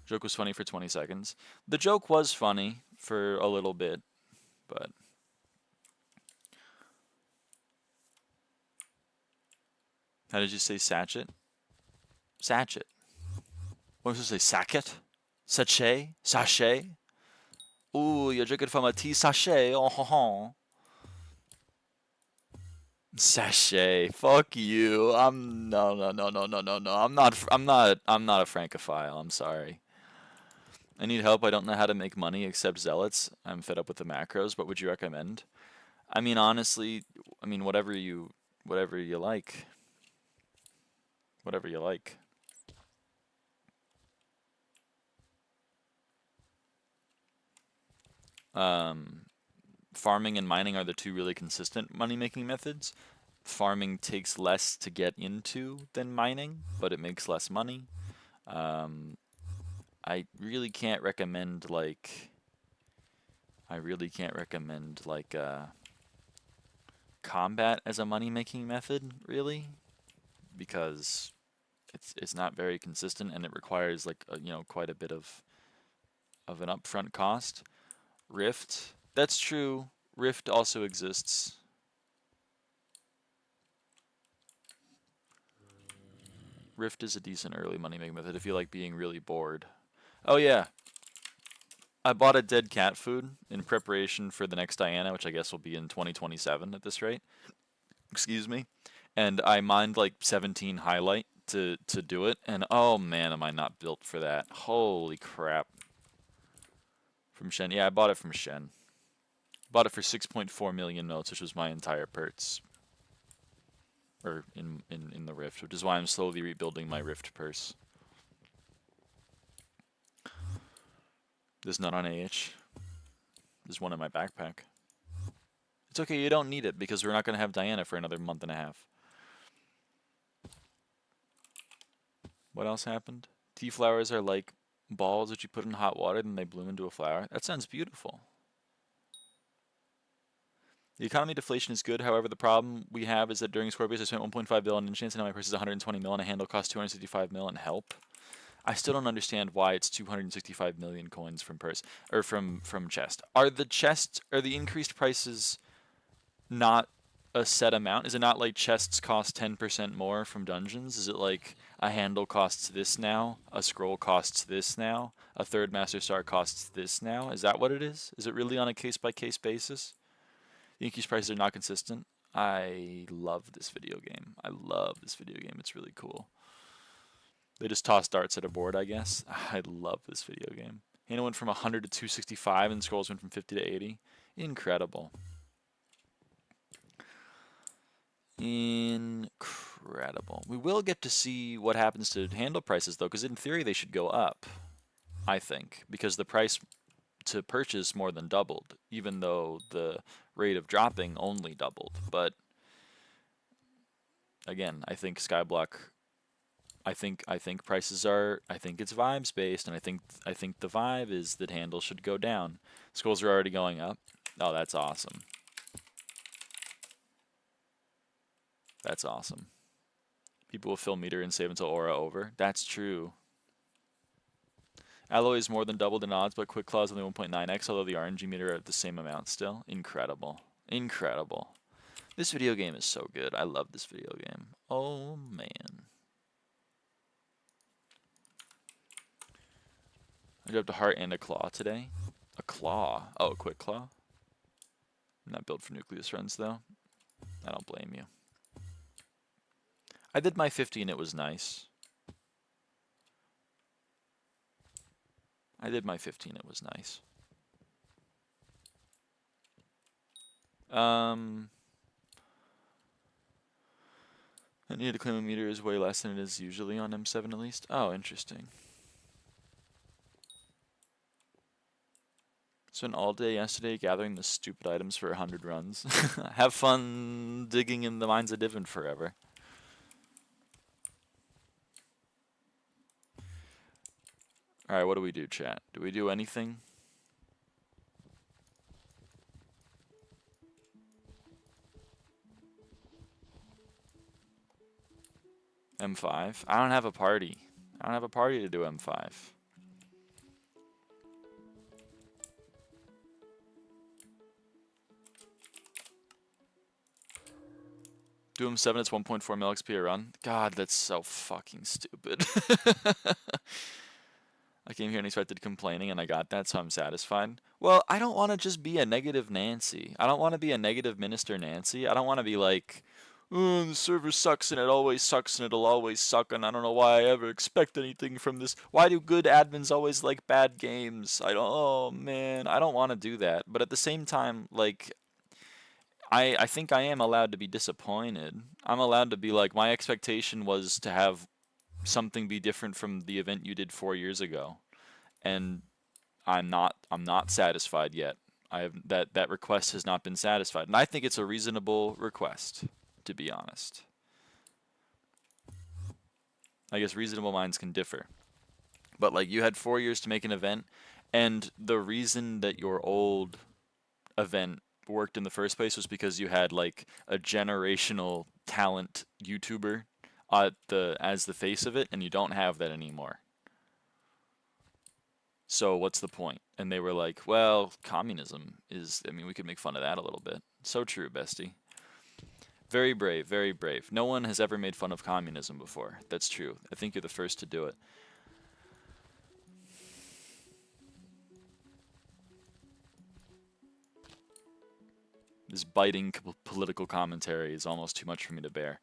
Joke was funny for 20 seconds. The joke was funny for a little bit, but how did you say sachet? Sachet. What was I say? Sacket? Sachet? Sachet? Ooh, you're drinking from a tea sachet. Oh, ho, ho. Sachet. Fuck you. I'm no, no, no, no, no, no, no. I'm not a francophile. I'm sorry. I need help. I don't know how to make money except zealots. I'm fed up with the macros. What would you recommend? I mean, honestly, I mean, whatever you like. Whatever you like. Um, Farming and mining are the two really consistent money-making methods. Farming takes less to get into than mining, but it makes less money. Um, I really can't recommend combat as a money-making method, really, because it's not very consistent and it requires quite a bit of an upfront cost. Rift, that's true. Rift also exists. Rift is a decent early money making method if you like being really bored. Oh yeah, I bought a dead cat food in preparation for the next Diana, which I guess will be in 2027 at this rate. Excuse me. And I mined like 17 highlight to do it, and oh man, am I not built for that. Holy crap. From Shen. Yeah, I bought it from Shen. Bought it for 6.4 million notes, which was my entire purse. Or in the Rift, which is why I'm slowly rebuilding my Rift purse. There's none on AH. There's one in my backpack. It's okay, you don't need it because we're not going to have Diana for another month and a half. What else happened? Tea flowers are like balls that you put in hot water and they bloom into a flower. That sounds beautiful. The economy deflation is good, however, the problem we have is that during Scoreboard I spent 1.5 billion in enchants and now my purse is 120 mil and a handle costs 265 mil and help. I still don't understand why it's 265 million coins from purse or from chest. Are the increased prices not a set amount? Is it not like chests cost 10% more from dungeons? Is it like a handle costs this now, a scroll costs this now, a third master star costs this now? Is that what it is? Is it really on a case by case basis? The increased prices are not consistent. I love this video game. I love this video game. It's really cool. They just toss darts at a board, I guess. I love this video game. Hannah went from 100 to 265 and scrolls went from 50 to 80. Incredible. Incredible. We will get to see what happens to handle prices, though, because in theory they should go up, I think, because the price to purchase more than doubled, even though the rate of dropping only doubled. But again, I think SkyBlock. I think prices are. I think it's vibes based, and I think the vibe is that handle should go down. Scrolls are already going up. Oh, that's awesome. That's awesome. People will fill meter and save until aura over. That's true. Alloy is more than doubled in odds, but Quick Claw is only 1.9x, although the RNG meter are at the same amount still. Incredible. Incredible. This video game is so good. I love this video game. Oh, man. I dropped a heart and a claw today. A claw? Oh, a quick claw? Not built for nucleus runs, though. I don't blame you. I did my 50 and it was nice. I did my 15, it was nice. I need to claim a meter is way less than it is usually on M7 at least. Oh, interesting. Spent all day yesterday gathering the stupid items for 100 runs. Have fun digging in the mines of Divin forever. Alright, what do we do, chat? Do we do anything? M5? I don't have a party. I don't have a party to do M5. Do M7, it's 1.4 mil XP a run. God, that's so fucking stupid. I came here and expected complaining, and I got that, so I'm satisfied. Well, I don't want to just be a negative Nancy. I don't want to be a negative Minister Nancy. I don't want to be like, oh, the server sucks and it always sucks and it'll always suck, and I don't know why I ever expect anything from this. Why do good admins always like bad games? Oh man, I don't want to do that. But at the same time, like, I think I am allowed to be disappointed. I'm allowed to be like, my expectation was to have something be different from the event you did 4 years ago, and I'm not satisfied yet. I have that request has not been satisfied, and I think it's a reasonable request, to be honest. I guess reasonable minds can differ, but like, you had 4 years to make an event, and the reason that your old event worked in the first place was because you had like a generational talent YouTuber as the face of it, and you don't have that anymore. So what's the point? And they were like, well, communism is, I mean, we could make fun of that a little bit. So true, bestie. Very brave, very brave. No one has ever made fun of communism before. That's true. I think you're the first to do it. This biting political commentary is almost too much for me to bear.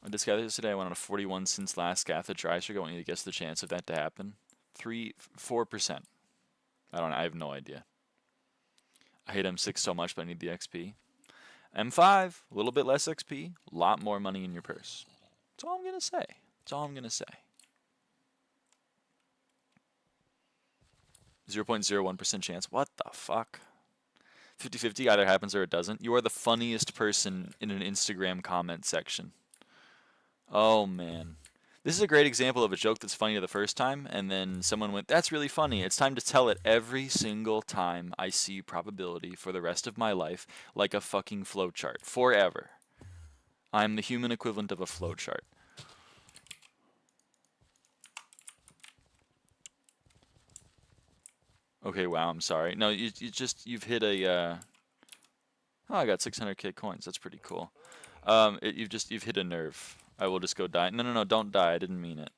I discovered yesterday I went on a 41 since last Gatha try sugar. I want you to guess the chance of that to happen. 4%. I have no idea. I hate M6 so much, but I need the XP. M5, a little bit less XP, a lot more money in your purse. That's all I'm going to say. That's all I'm going to say. 0.01% chance. What the fuck? 50-50, either happens or it doesn't. You are the funniest person in an Instagram comment section. Oh, man. This is a great example of a joke that's funny the first time, and then someone went, that's really funny. It's time to tell it every single time I see probability for the rest of my life, like a fucking flowchart. Forever. I'm the human equivalent of a flowchart. Okay, wow, I'm sorry. No, you've hit a, oh, I got 600k coins. That's pretty cool. You've hit a nerve. I will just go die. No, don't die. I didn't mean it.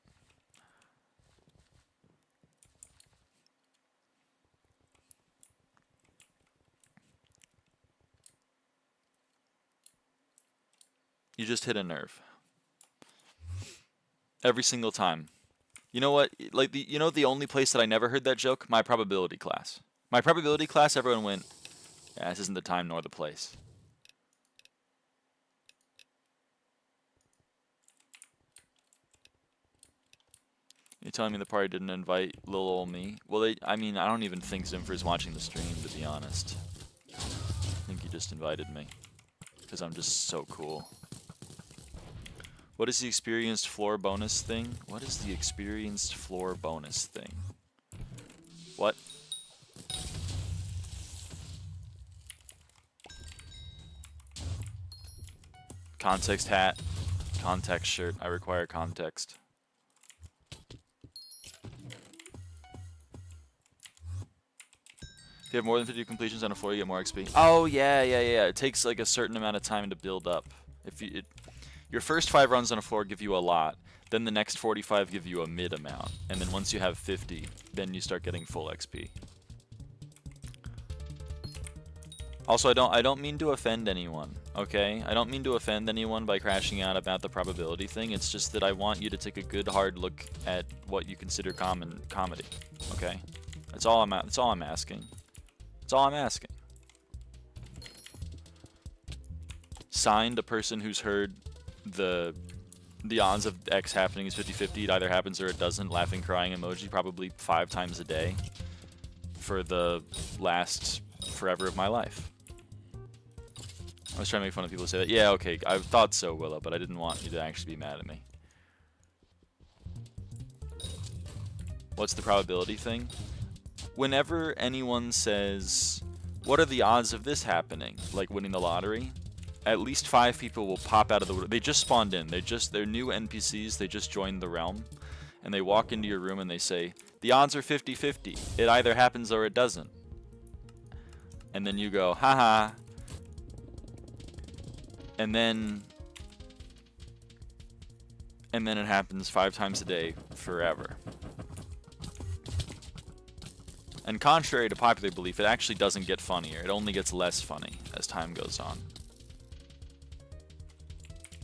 You just hit a nerve. Every single time. You know what? Like, the only place that I never heard that joke? My probability class. My probability class, everyone went, yeah, this isn't the time nor the place. You're telling me the party didn't invite Lil Ol Me? Well, I mean, I don't even think Zimfer's watching the stream, to be honest. I think he just invited me. Because I'm just so cool. What is the experienced floor bonus thing? What is the experienced floor bonus thing? What? Context hat. Context shirt. I require context. If you have more than 50 completions on a floor, you get more XP. Oh, yeah. It takes like a certain amount of time to build up. Your first 5 runs on a floor give you a lot, then the next 45 give you a mid amount, and then once you have 50, then you start getting full XP. Also, I don't mean to offend anyone, okay? I don't mean to offend anyone by crashing out about the probability thing. It's just that I want you to take a good hard look at what you consider comedy, okay? That's all I'm asking. That's all I'm asking. Signed, a person who's heard the odds of X happening is 50-50. It either happens or it doesn't. Laughing, crying emoji probably 5 times a day for the last forever of my life. I was trying to make fun of people who say that. Yeah, okay, I thought so, Willow, but I didn't want you to actually be mad at me. What's the probability thing? Whenever anyone says, what are the odds of this happening, like winning the lottery, at least 5 people will pop out of the... They just spawned in. They're new NPCs. They just joined the realm. And they walk into your room and they say, the odds are 50-50. It either happens or it doesn't. And then you go, haha. And then it happens 5 times a day forever. And contrary to popular belief, it actually doesn't get funnier. It only gets less funny as time goes on.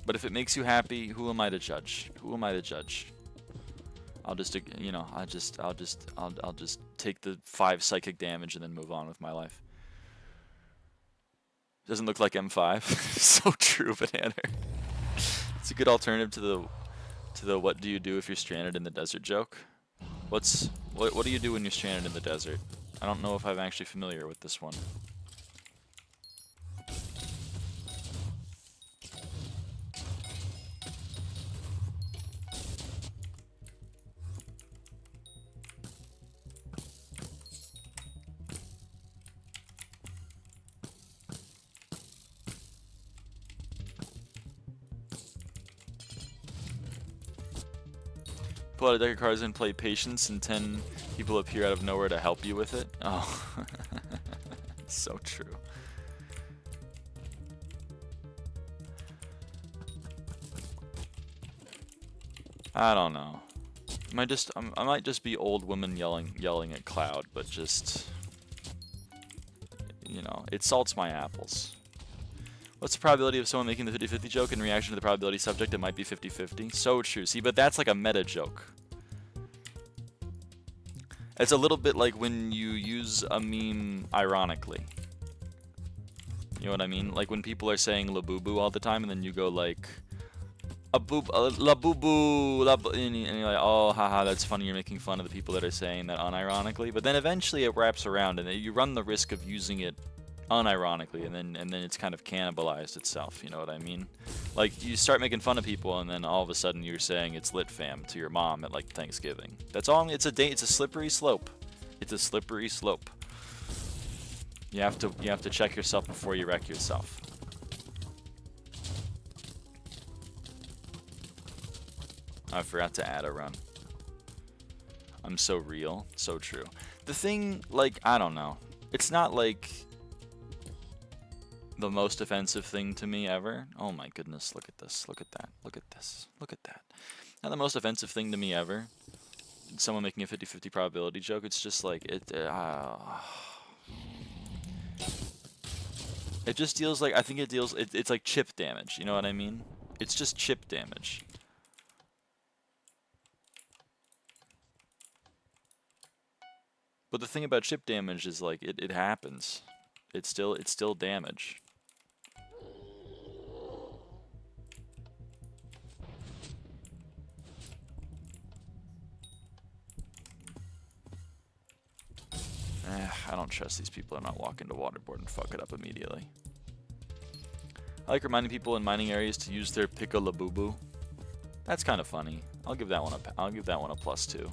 But if it makes you happy, who am I to judge? Who am I to judge? I'll just, you know, I'll just take the 5 psychic damage and then move on with my life. Doesn't look like M5. So true, Banana. It's a good alternative to the what do you do if you're stranded in the desert joke. What do you do when you're stranded in the desert? I don't know if I'm actually familiar with this one. Pull out a deck of cards and play Patience, and 10 people appear out of nowhere to help you with it. Oh, so true. I don't know. I might just be old women yelling at Cloud, but just, you know, it salts my apples. What's the probability of someone making the 50-50 joke in reaction to the probability subject? It might be 50-50. So true. See, but that's like a meta joke. It's a little bit like when you use a meme ironically. You know what I mean? Like when people are saying la boo boo all the time and then you go like la boo boo, and you're like, oh haha, that's funny, you're making fun of the people that are saying that unironically. But then eventually it wraps around and you run the risk of using it unironically, and then it's kind of cannibalized itself, you know what I mean? Like you start making fun of people and then all of a sudden you're saying it's lit fam to your mom at like Thanksgiving. That's all. It's a slippery slope. It's a slippery slope. You have to check yourself before you wreck yourself. I forgot to add a run. I'm so real, so true. The thing, like, I don't know. It's not like the most offensive thing to me ever. Oh my goodness, look at this, look at that, look at this, look at that. Not the most offensive thing to me ever. Someone making a 50-50 probability joke, it's just like, it just deals like, I think it deals, it's like chip damage, you know what I mean? It's just chip damage. But the thing about chip damage is like, it happens. It's still damage. I don't trust these people. I'm not walking to Waterboard and fuck it up immediately. I like reminding people in mining areas to use their pick-a-la-boo-boo. That's kind of funny. I'll give that one a +2.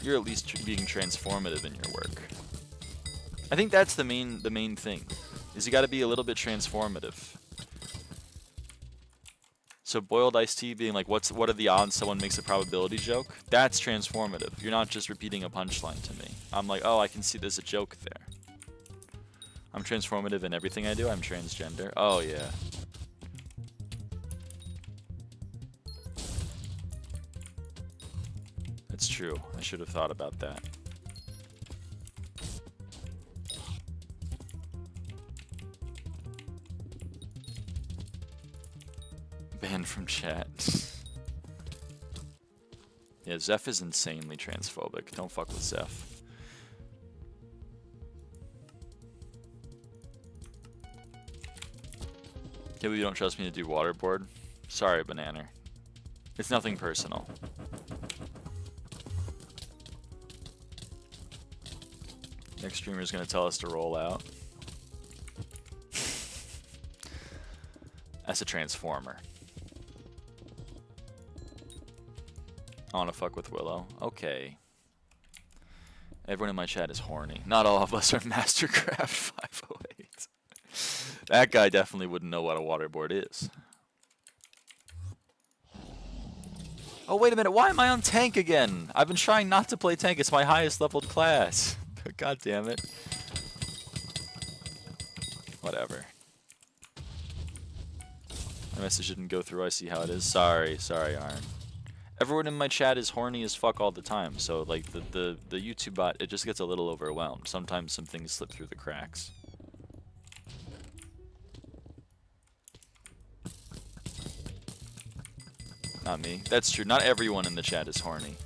You're at least being transformative in your work. I think that's the main thing, is you got to be a little bit transformative. So boiled iced tea being like, what are the odds someone makes a probability joke? That's transformative. You're not just repeating a punchline to me. I'm like, oh, I can see there's a joke there. I'm transformative in everything I do. I'm transgender. Oh yeah. That's true. I should have thought about that. Banned from chat. Yeah, Zeph is insanely transphobic. Don't fuck with Zeph. Can't believe you don't trust me to do waterboard? Sorry, Banana. It's nothing personal. Next streamer is going to tell us to roll out. That's a transformer. I want to fuck with Willow. Okay. Everyone in my chat is horny. Not all of us are Mastercraft 508. That guy definitely wouldn't know what a waterboard is. Oh, wait a minute. Why am I on tank again? I've been trying not to play tank. It's my highest leveled class. God damn it. Whatever. My message didn't go through. I see how it is. Sorry, Arn. Everyone in my chat is horny as fuck all the time, so like the YouTube bot, it just gets a little overwhelmed. Sometimes some things slip through the cracks. Not me. That's true. Not everyone in the chat is horny.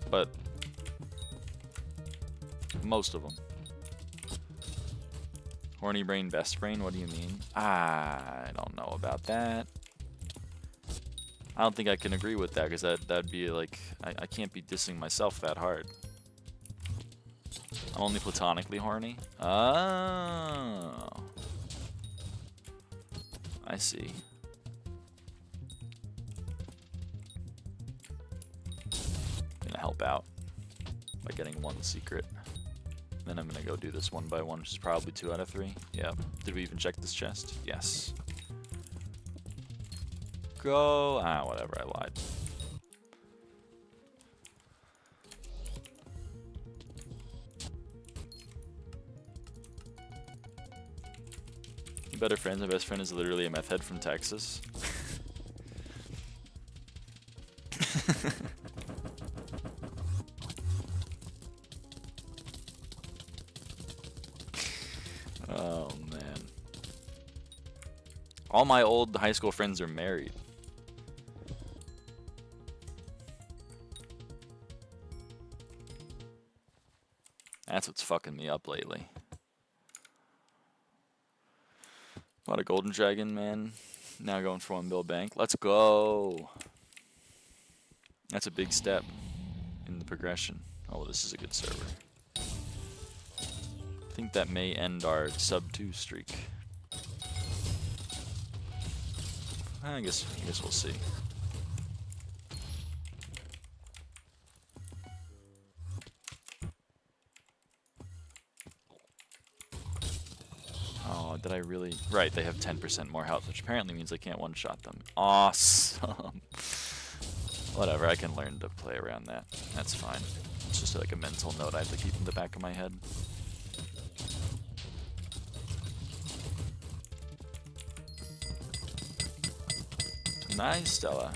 But most of them. Horny brain, best brain? What do you mean? I don't know about that. I don't think I can agree with that, because that'd be like, I can't be dissing myself that hard. I'm only platonically horny? Oh. I see. Gonna help out by getting one secret. Then I'm gonna go do this one by one, which is probably 2 out of 3. Yep. Did we even check this chest? Yes. Go. Ah, whatever, I lied. Better friends. My best friend is literally a meth head from Texas. Oh man. All my old high school friends are married. That's what's fucking me up lately. A lot of golden dragon, man. Now going for 1 bill bank. Let's go. That's a big step in the progression. Oh, this is a good server. I think that may end our sub 2 streak. I guess we'll see. Oh, did I really? Right, they have 10% more health, which apparently means I can't one-shot them. Awesome. Whatever, I can learn to play around that. That's fine. It's just like a mental note I have to keep in the back of my head. Nice, Stella.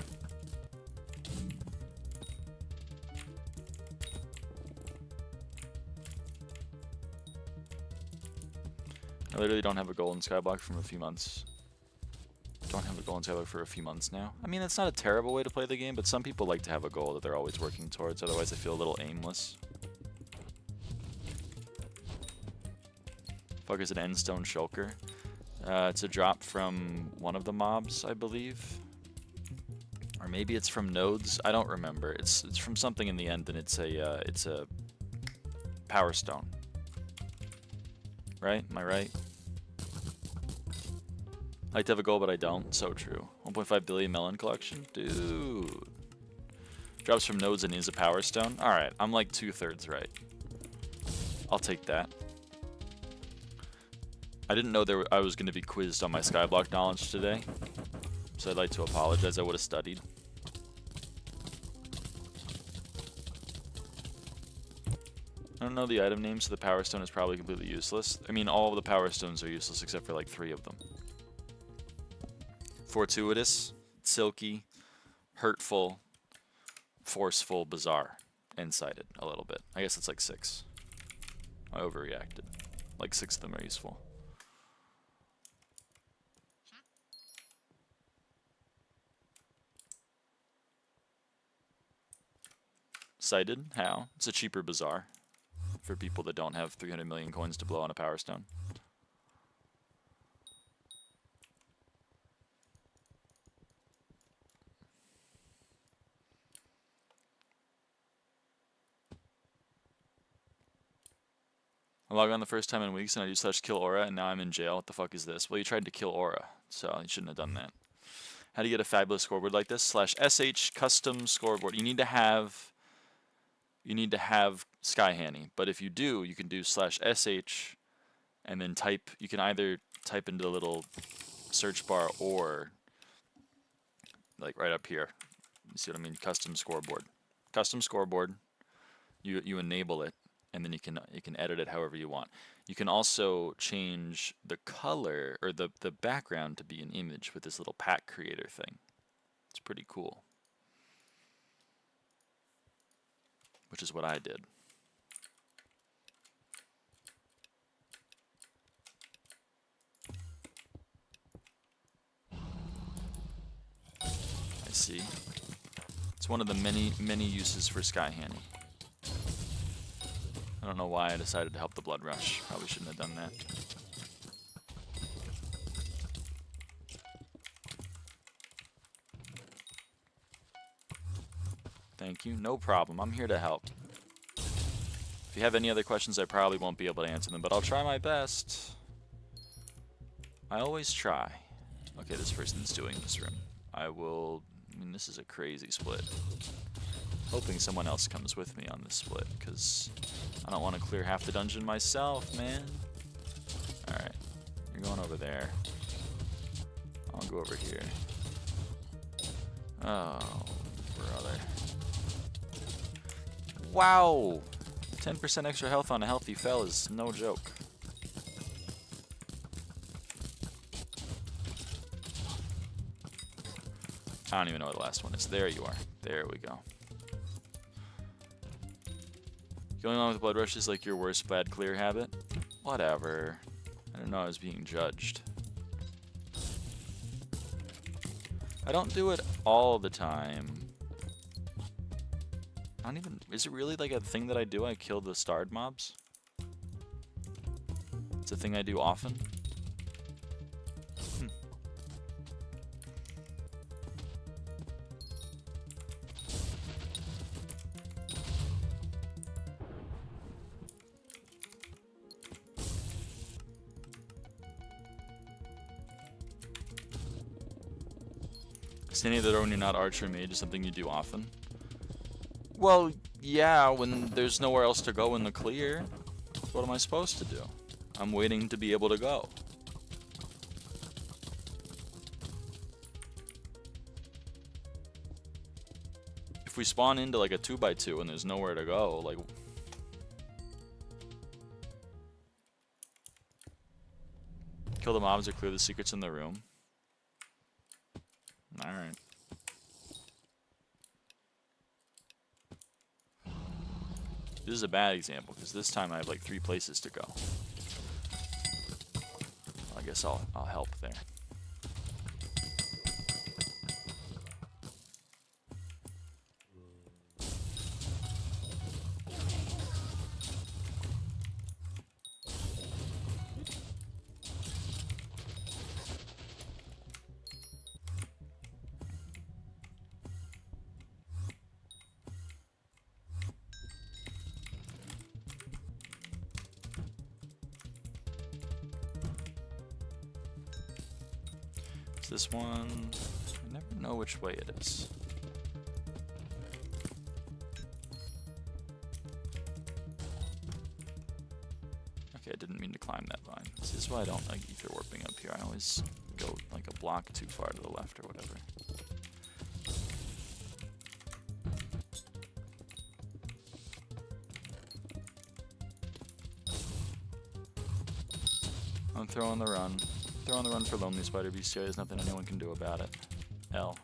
I literally don't have a goal in SkyBlock from a few months. Don't have a goal in SkyBlock for a few months now. I mean, it's not a terrible way to play the game, but some people like to have a goal that they're always working towards, otherwise they feel a little aimless. Fuck is an endstone shulker? It's a drop from one of the mobs, I believe. Or maybe it's from nodes. I don't remember. It's from something in the end, and it's a power stone. Right? Am I right? I like to have a goal, but I don't. So true. 1.5 billion melon collection? Dude. Drops from nodes and is a power stone? Alright, I'm like 2/3 right. I'll take that. I didn't know I was going to be quizzed on my SkyBlock knowledge today. So I'd like to apologize. I would have studied. I don't know the item name, so the power stone is probably completely useless. I mean, all of the power stones are useless except for like 3 of them. Fortuitous, silky, hurtful, forceful, bizarre, and cited a little bit. I guess it's like 6. I overreacted. Like 6 of them are useful. Cited? How? It's a cheaper bizarre for people that don't have 300 million coins to blow on a power stone. I logged on the first time in weeks and I do /kill aura and now I'm in jail. What the fuck is this? Well, you tried to kill aura, so you shouldn't have done that. How do you get a fabulous scoreboard like this? /sh custom scoreboard. You need to have SkyHanni, but if you do, you can do /sh and then type. You can either type into the little search bar or like right up here. You see what I mean? Custom scoreboard. Custom scoreboard. You enable it, and then you can edit it however you want. You can also change the color or the background to be an image with this little pack creator thing. It's pretty cool. Which is what I did. I see. It's one of the many uses for SkyHanni. I don't know why I decided to help the blood rush. Probably shouldn't have done that. Thank you. No problem. I'm here to help. If you have any other questions, I probably won't be able to answer them, but I'll try my best. I always try. Okay, this person's doing this room. I mean, this is a crazy split. Hoping someone else comes with me on this split, because I don't want to clear half the dungeon myself, man. Alright, you're going over there. I'll go over here. Oh, brother. Wow! 10% extra health on a healthy fell is no joke. I don't even know what the last one is. There you are. There we go. Going along with blood rush is like your worst bad clear habit? Whatever. I didn't know I was being judged. I don't do it all the time. I don't even... Is it really like a thing that I do? I kill the starred mobs? It's a thing I do often? Standing at the door when you're not archer or mage is something you do often? Well, yeah, when there's nowhere else to go in the clear. What am I supposed to do? I'm waiting to be able to go. If we spawn into like a 2x2 and there's nowhere to go, like... Kill the mobs or clear the secrets in the room. Alright. This is a bad example, because this time I have like 3 places to go. I guess I'll help there. This one, I never know which way it is. Okay, I didn't mean to climb that vine. This is why I don't like ether warping up here. I always go like a block too far to the left or whatever. I'm throwing the run. They're on the run for lonely spider bestiary. There's nothing anyone can do about it. L.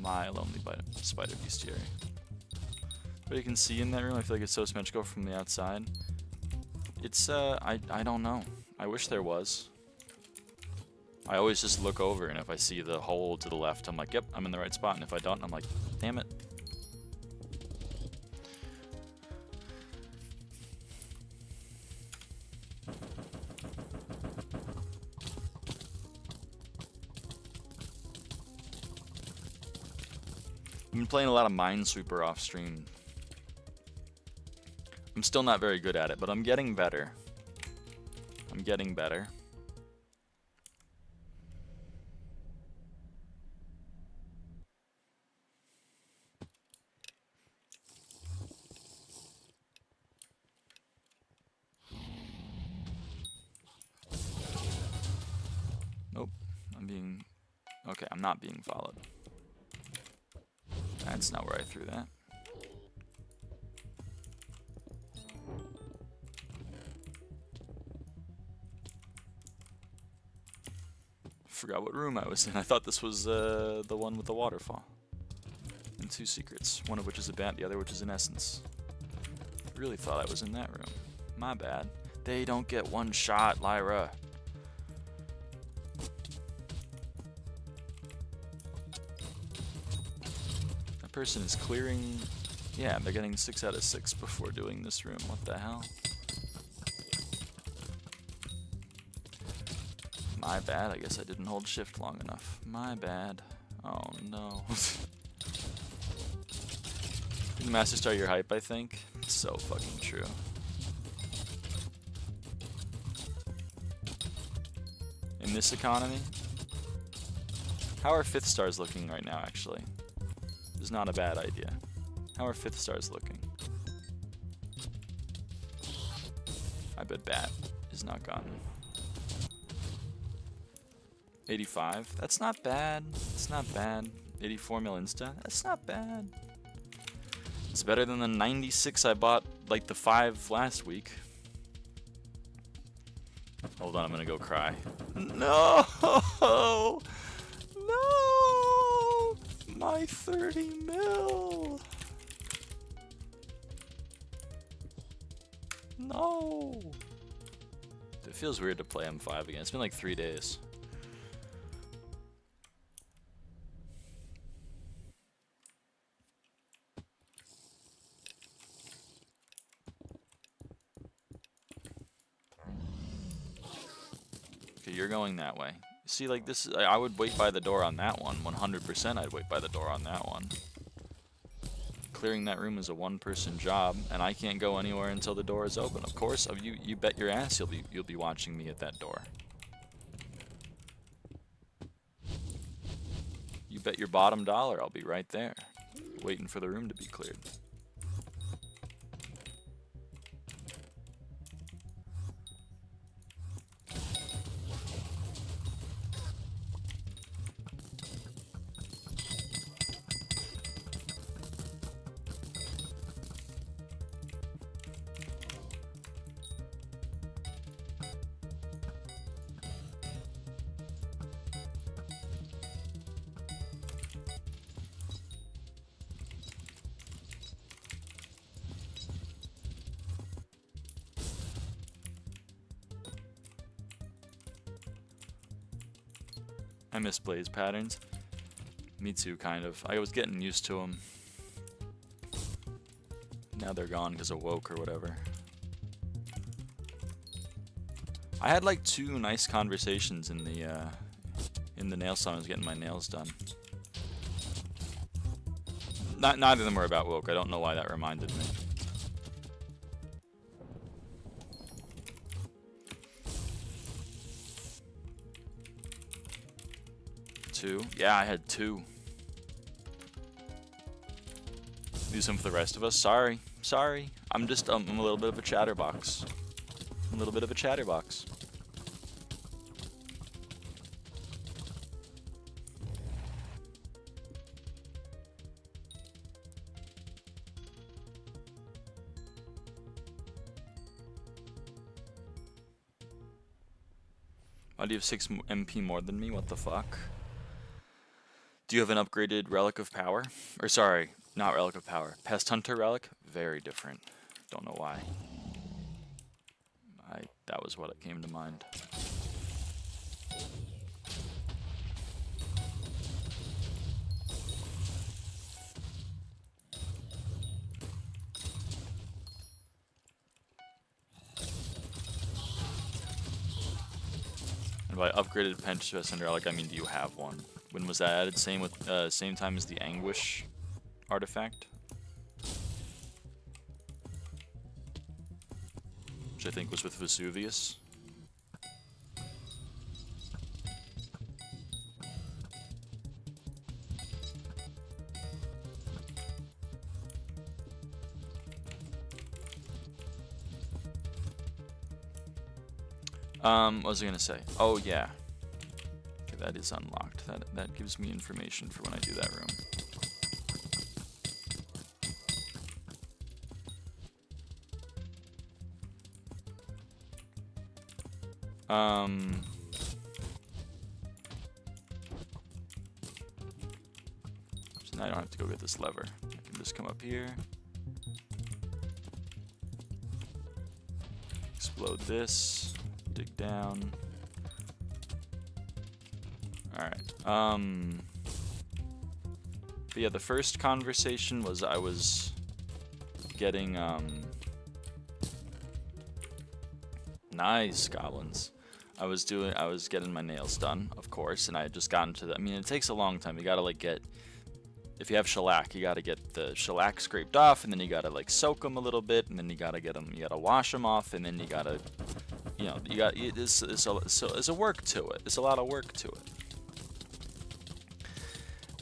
My lonely spider bestiary. But you can see in that room, I feel like it's so symmetrical from the outside. It's, I don't know. I wish there was. I always just look over, and if I see the hole to the left, I'm like, yep, I'm in the right spot. And if I don't, I'm like, damn it. I've been playing a lot of Minesweeper off stream. I'm still not very good at it, but I'm getting better. I'm getting better. Nope. Okay, I'm not being followed. That's not where I threw that. Forgot what room I was in. I thought this was the one with the waterfall. And 2 secrets, one of which is a bat, the other which is an essence. Really thought I was in that room. My bad. They don't get one shot, Lyra. That person is clearing... Yeah, they're getting 6 out of 6 before doing this room. What the hell? My bad, I guess I didn't hold shift long enough. My bad. Oh no. The Master Star your hype, I think. It's so fucking true. In this economy? How are 5th stars looking right now, actually? It's not a bad idea. How are 5th stars looking? I bet Bat is not gone. 85? That's not bad. It's not bad. 84 mil insta? That's not bad. It's better than the 96 I bought like the 5 last week. Hold on, I'm gonna go cry. No! No! My 30 mil! No! It feels weird to play M5 again. It's been like 3 days. Okay, you're going that way. See, like this, I would wait by the door on that one. 100% I'd wait by the door on that one. Clearing that room is a one-person job, and I can't go anywhere until the door is open. Of course, you bet your ass you'll be watching me at that door. You bet your bottom dollar I'll be right there, waiting for the room to be cleared. I miss blaze patterns. Me too, kind of. I was getting used to them. Now they're gone because of woke or whatever. I had like 2 nice conversations in the nail salon. I was getting my nails done. Neither of them were about woke. I don't know why that reminded me. Yeah, I had 2. Do some for the rest of us. Sorry. I'm just I'm a little bit of a chatterbox. I'm a little bit of a chatterbox. Why do you have 6 MP more than me? What the fuck? Do you have an upgraded Relic of Power? Or sorry, not Relic of Power. Pest Hunter Relic? Very different. Don't know why. That was what came to mind. And by upgraded Pest Hunter Relic, I mean, do you have one? When was that added? Same time as the Anguish artifact? Which I think was with Vesuvius. What was I gonna say? Oh yeah. Okay, that is unlocked. That gives me information for when I do that room. So now I don't have to go get this lever. I can just come up here. Explode this. Dig down. Alright. But yeah, the first conversation was I was getting, nice goblins. I was getting my nails done, of course, and I had just gotten to the, I mean, it takes a long time. You gotta, like, if you have shellac, you gotta get the shellac scraped off, and then you gotta, like, soak them a little bit, and then you gotta wash them off, and then you gotta, there's a work to it. There's a lot of work to it.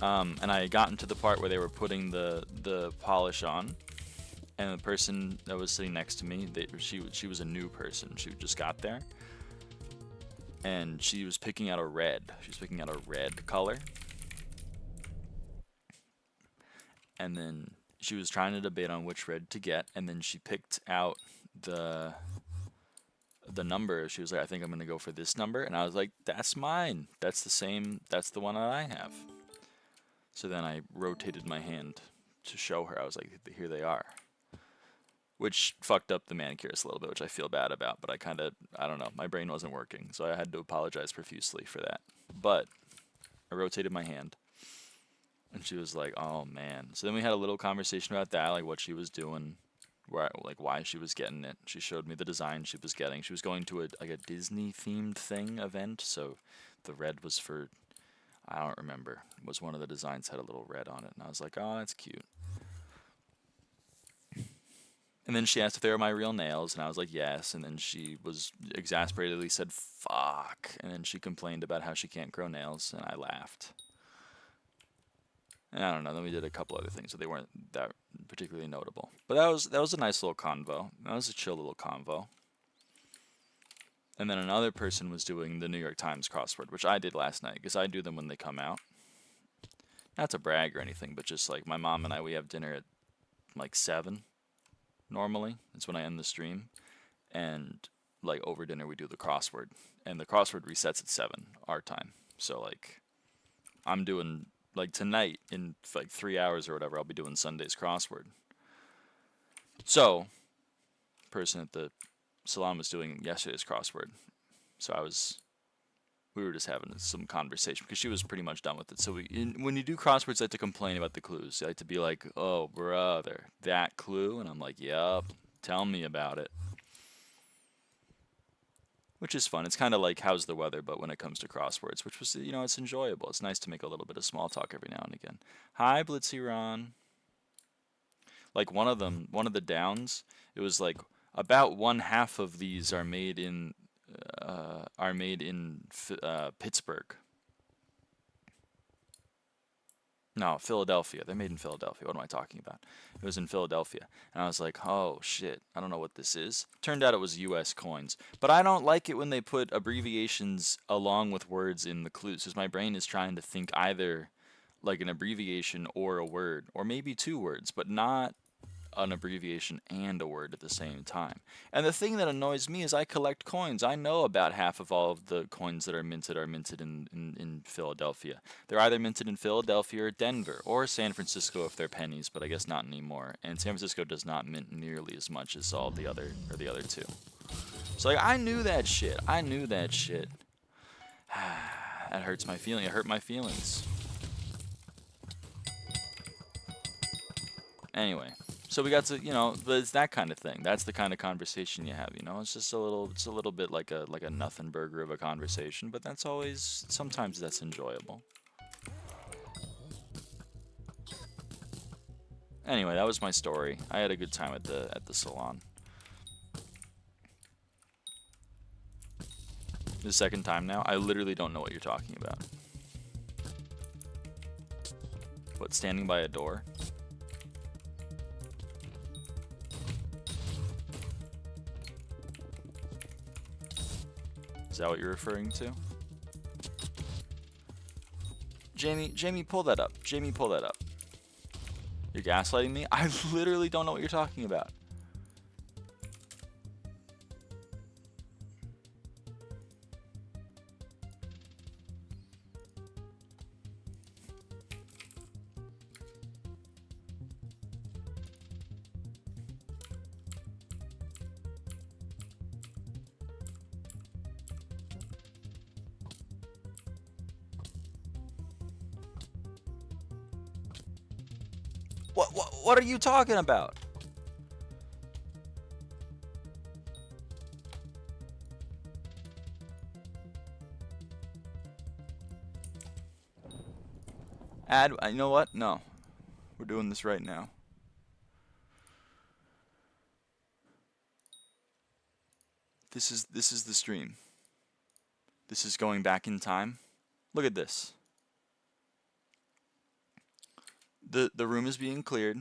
And I had gotten to the part where they were putting the polish on, and the person that was sitting next to me, she was a new person. She just got there, and she was picking out a red. She was picking out a red color, and then she was trying to debate on which red to get, and then she picked out the number. She was like, I think I'm gonna go for this number, and I was like, that's mine. That's the one that I have. So then I rotated my hand to show her. I was like, here they are. Which fucked up the manicurist a little bit, which I feel bad about, but I don't know, my brain wasn't working, so I had to apologize profusely for that. But I rotated my hand, and she was like, oh man. So then we had a little conversation about that, like what she was doing, why she was getting it. She showed me the design she was getting. She was going to a Disney themed event, so the red was for, I don't remember, was one of the designs had a little red on it, and I was like, oh, that's cute. And then she asked if they were my real nails, and I was like, yes. And then she was exasperatedly said, fuck. And then she complained about how she can't grow nails, and I laughed. And I don't know, then we did a couple other things, so they weren't that particularly notable. But that was a nice little convo. That was a chill little convo. And then another person was doing the New York Times crossword, which I did last night, because I do them when they come out. Not to brag or anything, but just like my mom and I, we have dinner at like 7. Normally, that's when I end the stream, and like over dinner we do the crossword, and the crossword resets at 7 our time. So like, I'm doing like tonight in like 3 hours or whatever. I'll be doing Sunday's crossword. So, person at the salon was doing yesterday's crossword, so we were just having some conversation because she was pretty much done with it. So when you do crosswords, I like to complain about the clues. I like to be like, oh, brother, that clue? And I'm like, yup, tell me about it. Which is fun. It's kind of like how's the weather, but when it comes to crosswords, which was, it's enjoyable. It's nice to make a little bit of small talk every now and again. Hi, Blitzy Ron. Like one of the downs, it was like about 1/2 of these are made in Pittsburgh. No, Philadelphia. They're made in Philadelphia. What am I talking about? It was in Philadelphia. And I was like, oh shit, I don't know what this is. Turned out it was US coins. But I don't like it when they put abbreviations along with words in the clues, because my brain is trying to think either like an abbreviation or a word, or maybe 2 words, but not an abbreviation and a word at the same time. And the thing that annoys me is I collect coins. I know about half of all of the coins that are minted in Philadelphia. They're either minted in Philadelphia or Denver or San Francisco if they're pennies, but I guess not anymore. And San Francisco does not mint nearly as much as all the other two. So like I knew that shit. I knew that shit. That hurts my feeling. It hurt my feelings. Anyway, so we got to, you know, it's that kind of thing. That's the kind of conversation you have, you know. It's just it's a little bit like a nothing burger of a conversation, but that's always, sometimes that's enjoyable. Anyway, that was my story. I had a good time at the salon. The second time now, I literally don't know what you're talking about. What, standing by a door? Is that what you're referring to? Jamie, pull that up. Jamie, pull that up. You're gaslighting me? I literally don't know what you're talking about. What are you talking about? You know what? No. We're doing this right now. This is the stream. This is going back in time. Look at this. The room is being cleared.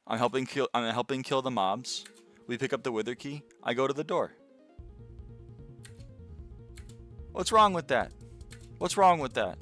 I'm helping kill the mobs. We pick up the wither key. I go to the door. What's wrong with that? What's wrong with that?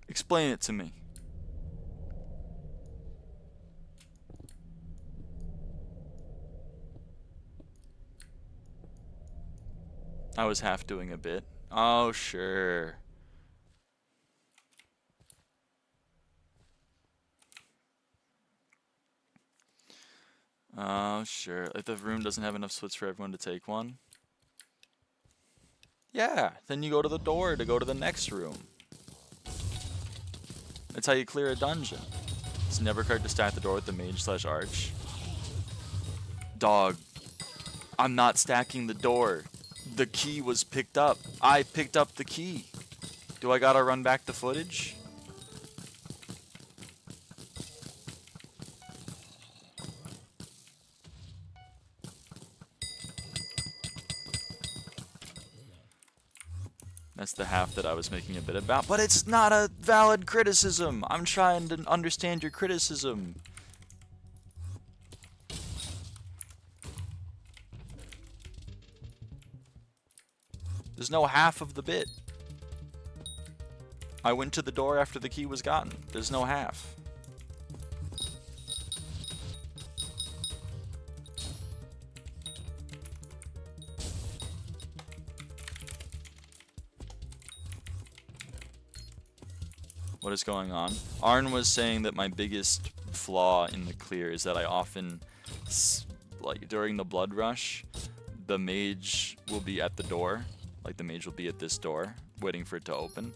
Explain it to me. I was half doing a bit. Oh, sure. Oh, sure. If the room doesn't have enough splits for everyone to take one. Yeah, then you go to the door to go to the next room. That's how you clear a dungeon. It's never correct to stack the door with the mage/arch. Dog, I'm not stacking the door. The key was picked up. I picked up the key. Do I gotta run back the footage? That's the half that I was making a bit about. But it's not a valid criticism. I'm trying to understand your criticism. There's no half of the bit. I went to the door after the key was gotten. There's no half. What is going on? Arn was saying that my biggest flaw in the clear is that I often, like during the blood rush, the mage will be at the door. Like the mage will be at this door, waiting for it to open,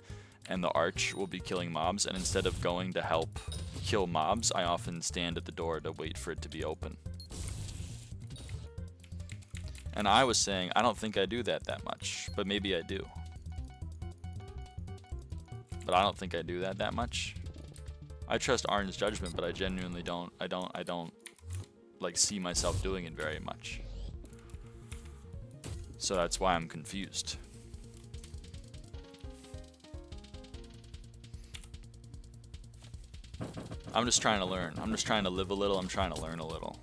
and the arch will be killing mobs, and instead of going to help kill mobs, I often stand at the door to wait for it to be open. And I was saying, I don't think I do that much, but maybe I do. But I don't think I do that much. I trust Arn's judgment, but I genuinely don't, like see myself doing it very much. So that's why I'm confused. I'm just trying to learn. I'm just trying to live a little. I'm trying to learn a little.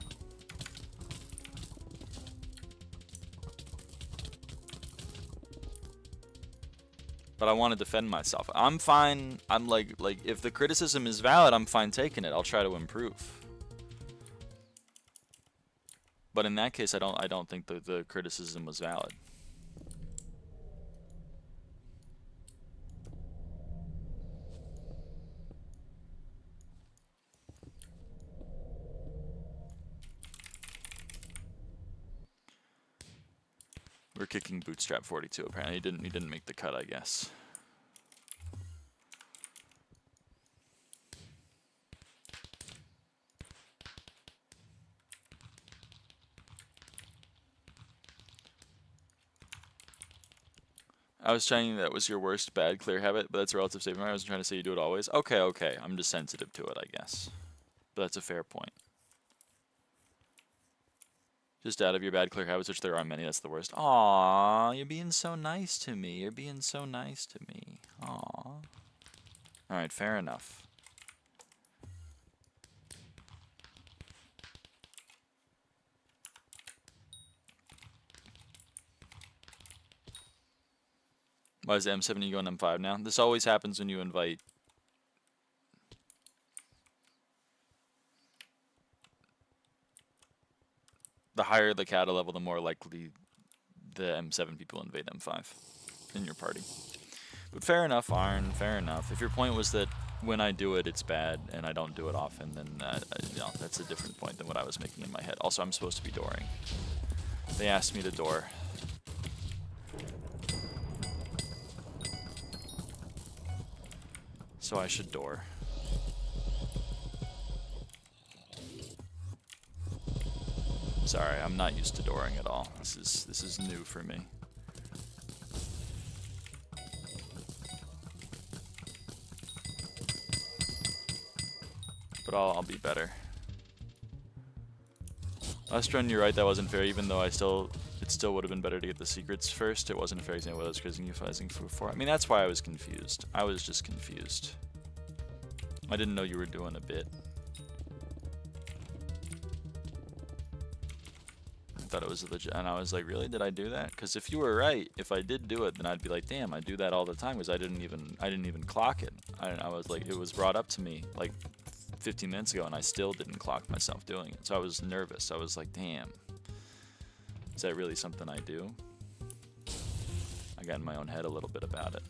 But I want to defend myself. I'm fine. I'm like if the criticism is valid, I'm fine taking it. I'll try to improve. But in that case, I don't think the criticism was valid. We're kicking Bootstrap 42 apparently. He didn't make the cut, I guess. I was saying that was your worst bad clear habit, but that's a relative statement. I wasn't trying to say you do it always. Okay. I'm just sensitive to it, I guess. But that's a fair point. Just out of your bad clear habits, which there are many, that's the worst. Aww, you're being so nice to me. You're being so nice to me. Aww. Alright, fair enough. Why is the M7 going M5 now? This always happens when you invite the higher the kata level, the more likely the M7 people invade M5 in your party. But fair enough, Arn, fair enough. If your point was that when I do it, it's bad, and I don't do it often, then you know, that's a different point than what I was making in my head. Also, I'm supposed to be dooring. They asked me to door. So I should door. Sorry, I'm not used to dooring at all. This is new for me. But I'll be better. Lestron, you're right, that wasn't fair, even though it still would have been better to get the secrets first. It wasn't a fair example. I was criticizing for. I mean, that's why I was confused. I was just confused. I didn't know you were doing a bit. I thought it was legit, and I was like, really? Did I do that? Because if you were right, if I did do it, then I'd be like, damn, I do that all the time because I didn't even clock it. I was like, it was brought up to me like 15 minutes ago, and I still didn't clock myself doing it. So I was nervous. I was like, damn, is that really something I do? I got in my own head a little bit about it.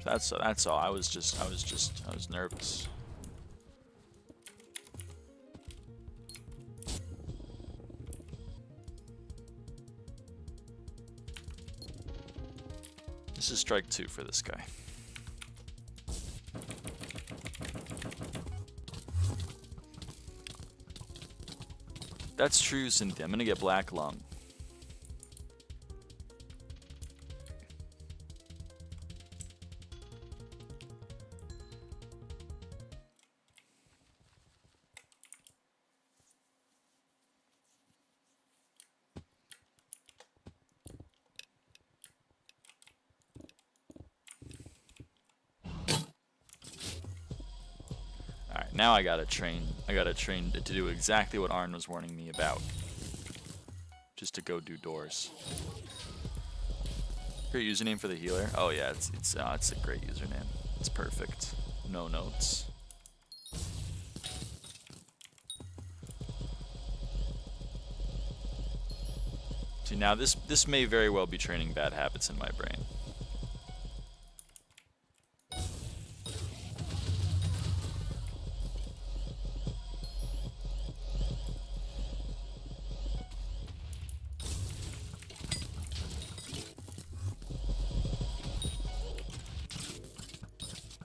That's all. I was nervous. This is strike 2 for this guy. That's true, Cynthia. I'm gonna get black lung. Now I gotta train to do exactly what Arn was warning me about. Just to go do doors. Great username for the healer. Oh yeah, it's a great username. It's perfect. No notes. See, now this may very well be training bad habits in my brain.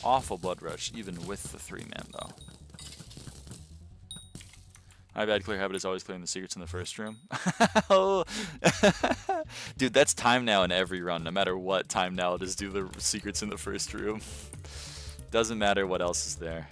Awful blood rush, even with the 3-man though. My bad clear habit is always clearing the secrets in the first room. Oh. Dude, that's time now in every run. No matter what, time now just do the secrets in the first room. Doesn't matter what else is there.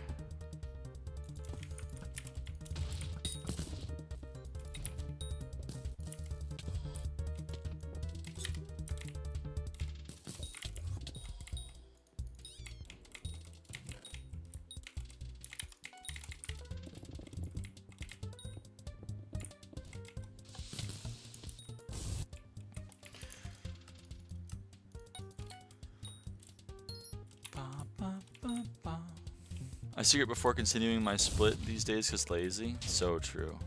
I secret before continuing my split these days because lazy. So true.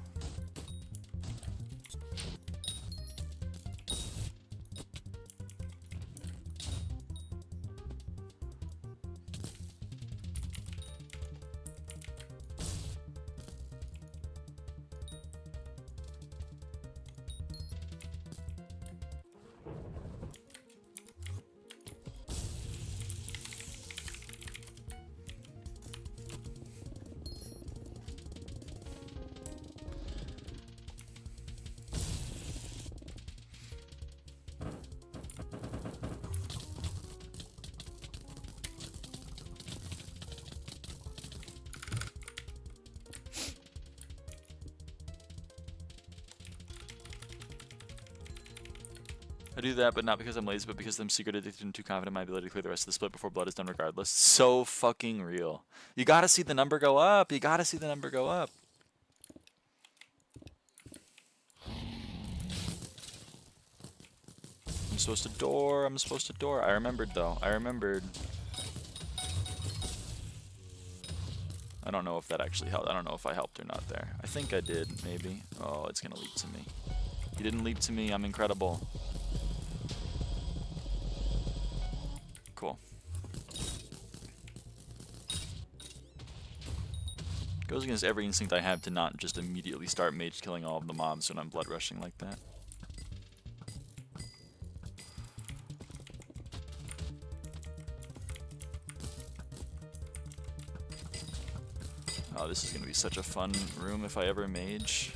I do that, but not because I'm lazy, but because I'm secret addicted and too confident in my ability to clear the rest of the split before blood is done regardless. So fucking real. You gotta see the number go up. You gotta see the number go up. I'm supposed to door. I'm supposed to door. I remembered, though. I remembered. I don't know if that actually helped. I don't know if I helped or not there. I think I did, maybe. Oh, it's gonna leap to me. He didn't leap to me. I'm incredible. Cool. Goes against every instinct I have to not just immediately start mage killing all of the mobs when I'm blood rushing like that. Oh, this is going to be such a fun room if I ever mage.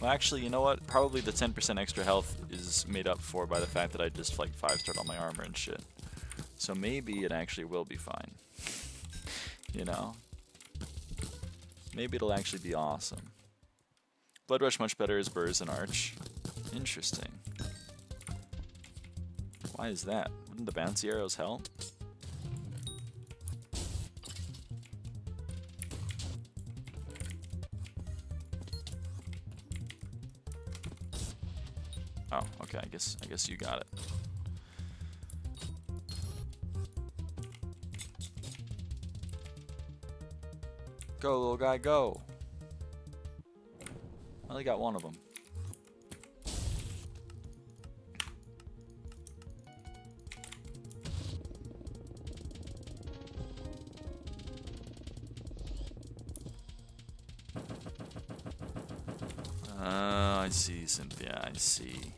Well, actually, you know what? Probably the 10% extra health is made up for by the fact that I just like 5-starred all my armor and shit. So maybe it actually will be fine. You know? Maybe it'll actually be awesome. Blood Rush much better as Burrs and Arch. Interesting. Why is that? Wouldn't the bouncy arrows help? Oh, okay, I guess you got it. Go, little guy, go. I only got one of them. I see, Cynthia, I see.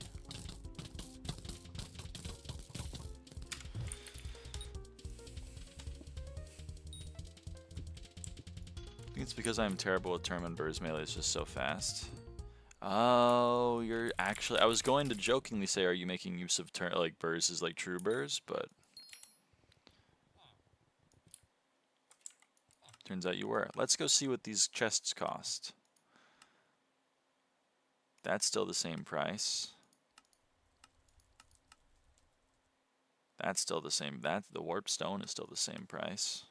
I think it's because I'm terrible with Term and Burrs melee, it's just so fast. Oh, you're actually... I was going to jokingly say, are you making use of like Burrs as like true Burrs, but... turns out you were. Let's go see what these chests cost. That's still the same price. That's still the same. The warp stone is still the same price.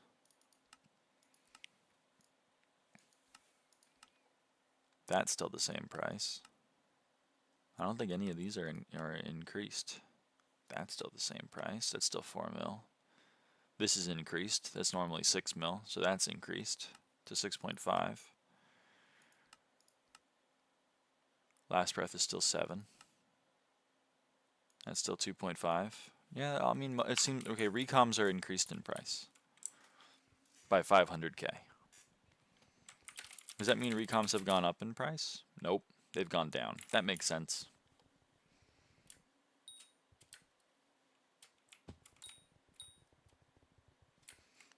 That's still the same price. I don't think any of these are increased. That's still the same price. That's still 4 mil. This is increased. That's normally 6 mil, so that's increased to 6.5. Last Breath is still 7. That's still 2.5. Yeah, I mean, it seems... okay, recoms are increased in price. By 500k. Does that mean recoms have gone up in price? Nope, they've gone down. That makes sense.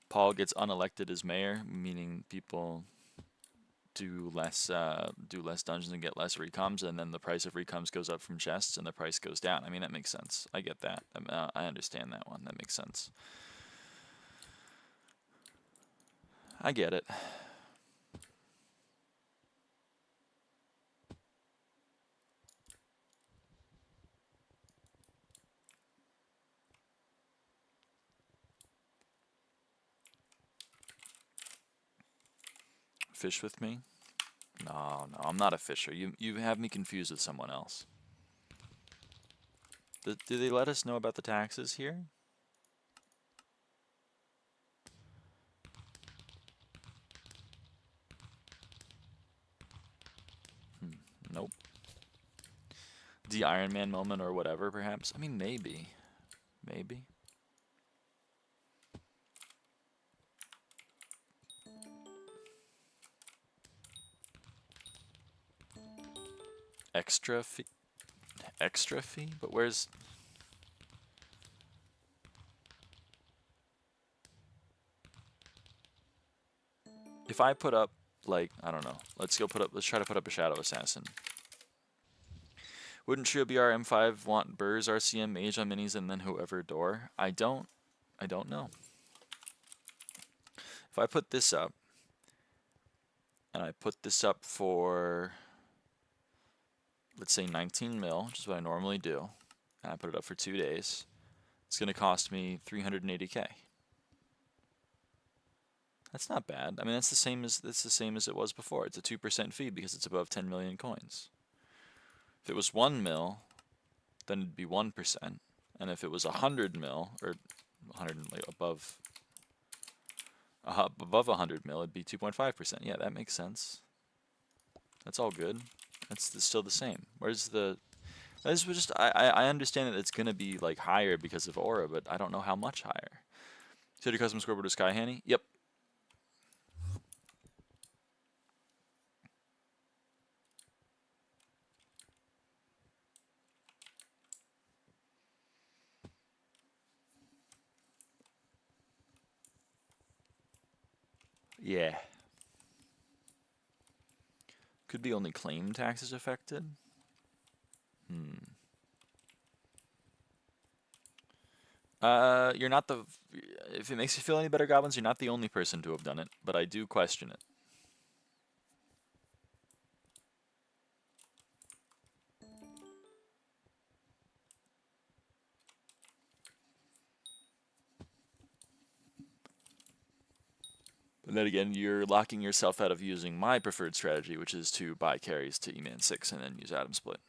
Paul gets unelected as mayor, meaning people do less dungeons and get less recoms, and then the price of recoms goes up from chests and the price goes down. I mean, that makes sense. I get that. I understand that one. That makes sense. I get it. Fish with me? No, I'm not a fisher. You have me confused with someone else. Do they let us know about the taxes here? Nope. The Iron Man moment or whatever, perhaps? I mean, maybe. Maybe. Extra fee? Extra fee? But where's... If I put up, like, I don't know. Let's try to put up a Shadow Assassin. Wouldn't Trio BR M5 want Burrs, RCM, Mage on minis, and then whoever door? I don't know. If I put this up, and I put this up for, let's say 19 mil, which is what I normally do, and I put it up for 2 days, it's going to cost me 380k. That's not bad. I mean, that's the same as it was before. It's a 2% fee because it's above 10 million coins. If it was 1 mil, then it'd be 1%, and if it was 100 mil or 100 like above 100 mil, it'd be 2.5%. Yeah, that makes sense. That's all good. That's still the same. Where's the... I understand that it's going to be like higher because of Aura, but I don't know how much higher. Set your custom scoreboard to SkyHanni? Yep. Yeah. Could be only claim taxes affected. You're not the... If it makes you feel any better, Goblins, you're not the only person to have done it, but I do question it. But then again, you're locking yourself out of using my preferred strategy, which is to buy carries to E-Man 6 and then use Atom Split.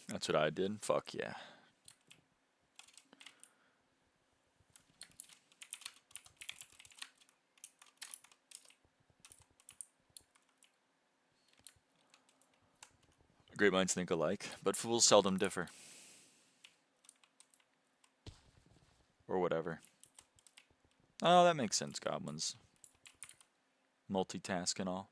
That's what I did. Fuck yeah. Great minds think alike, but fools seldom differ. Or whatever. Oh, that makes sense, Goblins. Multitask and all.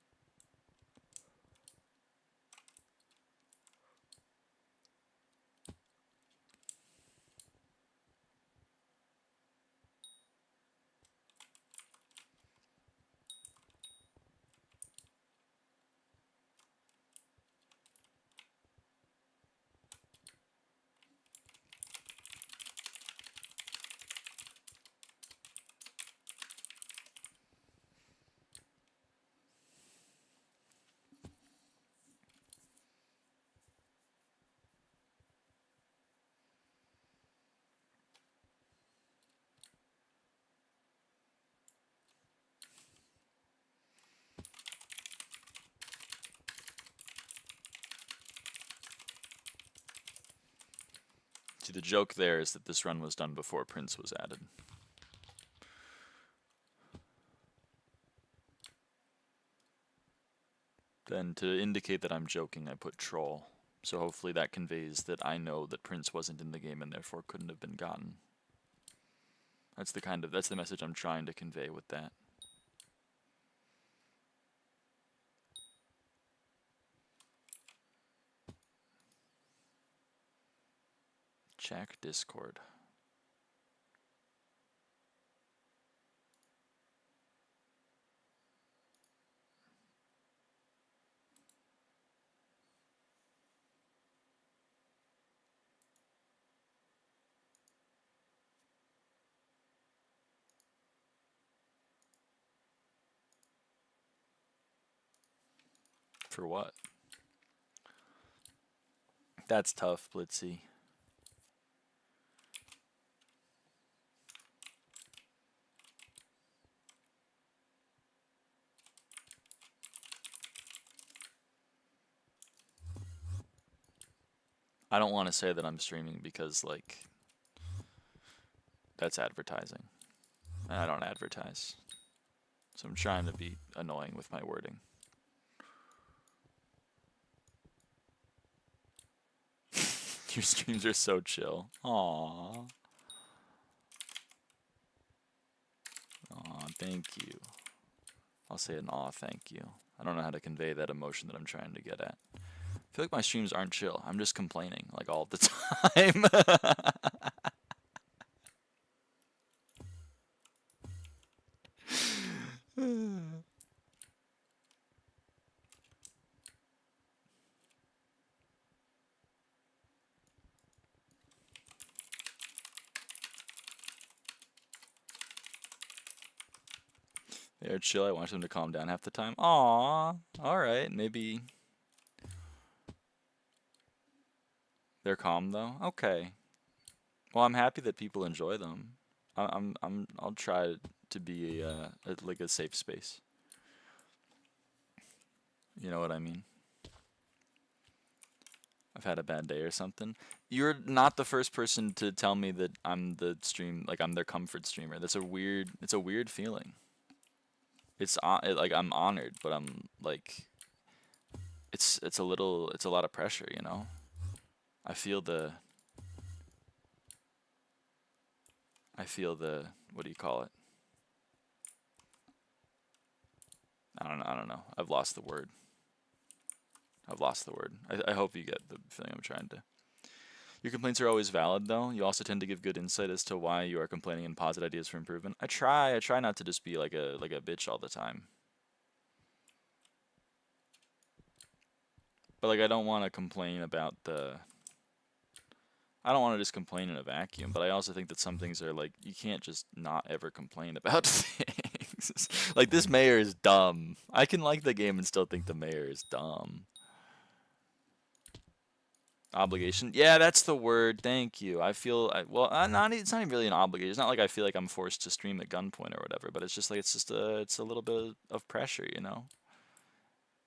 See, the joke there is that this run was done before Prince was added. Then to indicate that I'm joking, I put troll. So hopefully that conveys that I know that Prince wasn't in the game and therefore couldn't have been gotten. That's the message I'm trying to convey with that. Check Discord. For what? That's tough, Blitzy. I don't want to say that I'm streaming because, like, that's advertising. And I don't advertise. So I'm trying to be annoying with my wording. Your streams are so chill. Aww. Aw, thank you. I'll say an aw, thank you. I don't know how to convey that emotion that I'm trying to get at. I feel like my streams aren't chill. I'm just complaining, like, all the time. They're chill. I want them to calm down half the time. Aw, alright, maybe they're calm though. Okay. Well, I'm happy that people enjoy them. I'll try to be like a safe space. You know what I mean? I've had a bad day or something. You're not the first person to tell me that I'm the stream, like I'm their comfort streamer. It's a weird feeling. Like I'm honored, but I'm like, it's a lot of pressure, you know? I feel the, what do you call it? I don't know. I've lost the word. I hope you get the feeling I'm trying to. Your complaints are always valid, though. You also tend to give good insight as to why you are complaining and posit ideas for improvement. I try not to just be like a bitch all the time. But like I don't want to complain about the. I don't want to just complain in a vacuum, but I also think that some things are like you can't just not ever complain about things. Like this mayor is dumb. I can like the game and still think the mayor is dumb. Obligation. Yeah, that's the word. Thank you. I feel well. Not. It's not even really an obligation. It's not like I feel like I'm forced to stream at gunpoint or whatever. But it's just like it's a little bit of pressure, you know.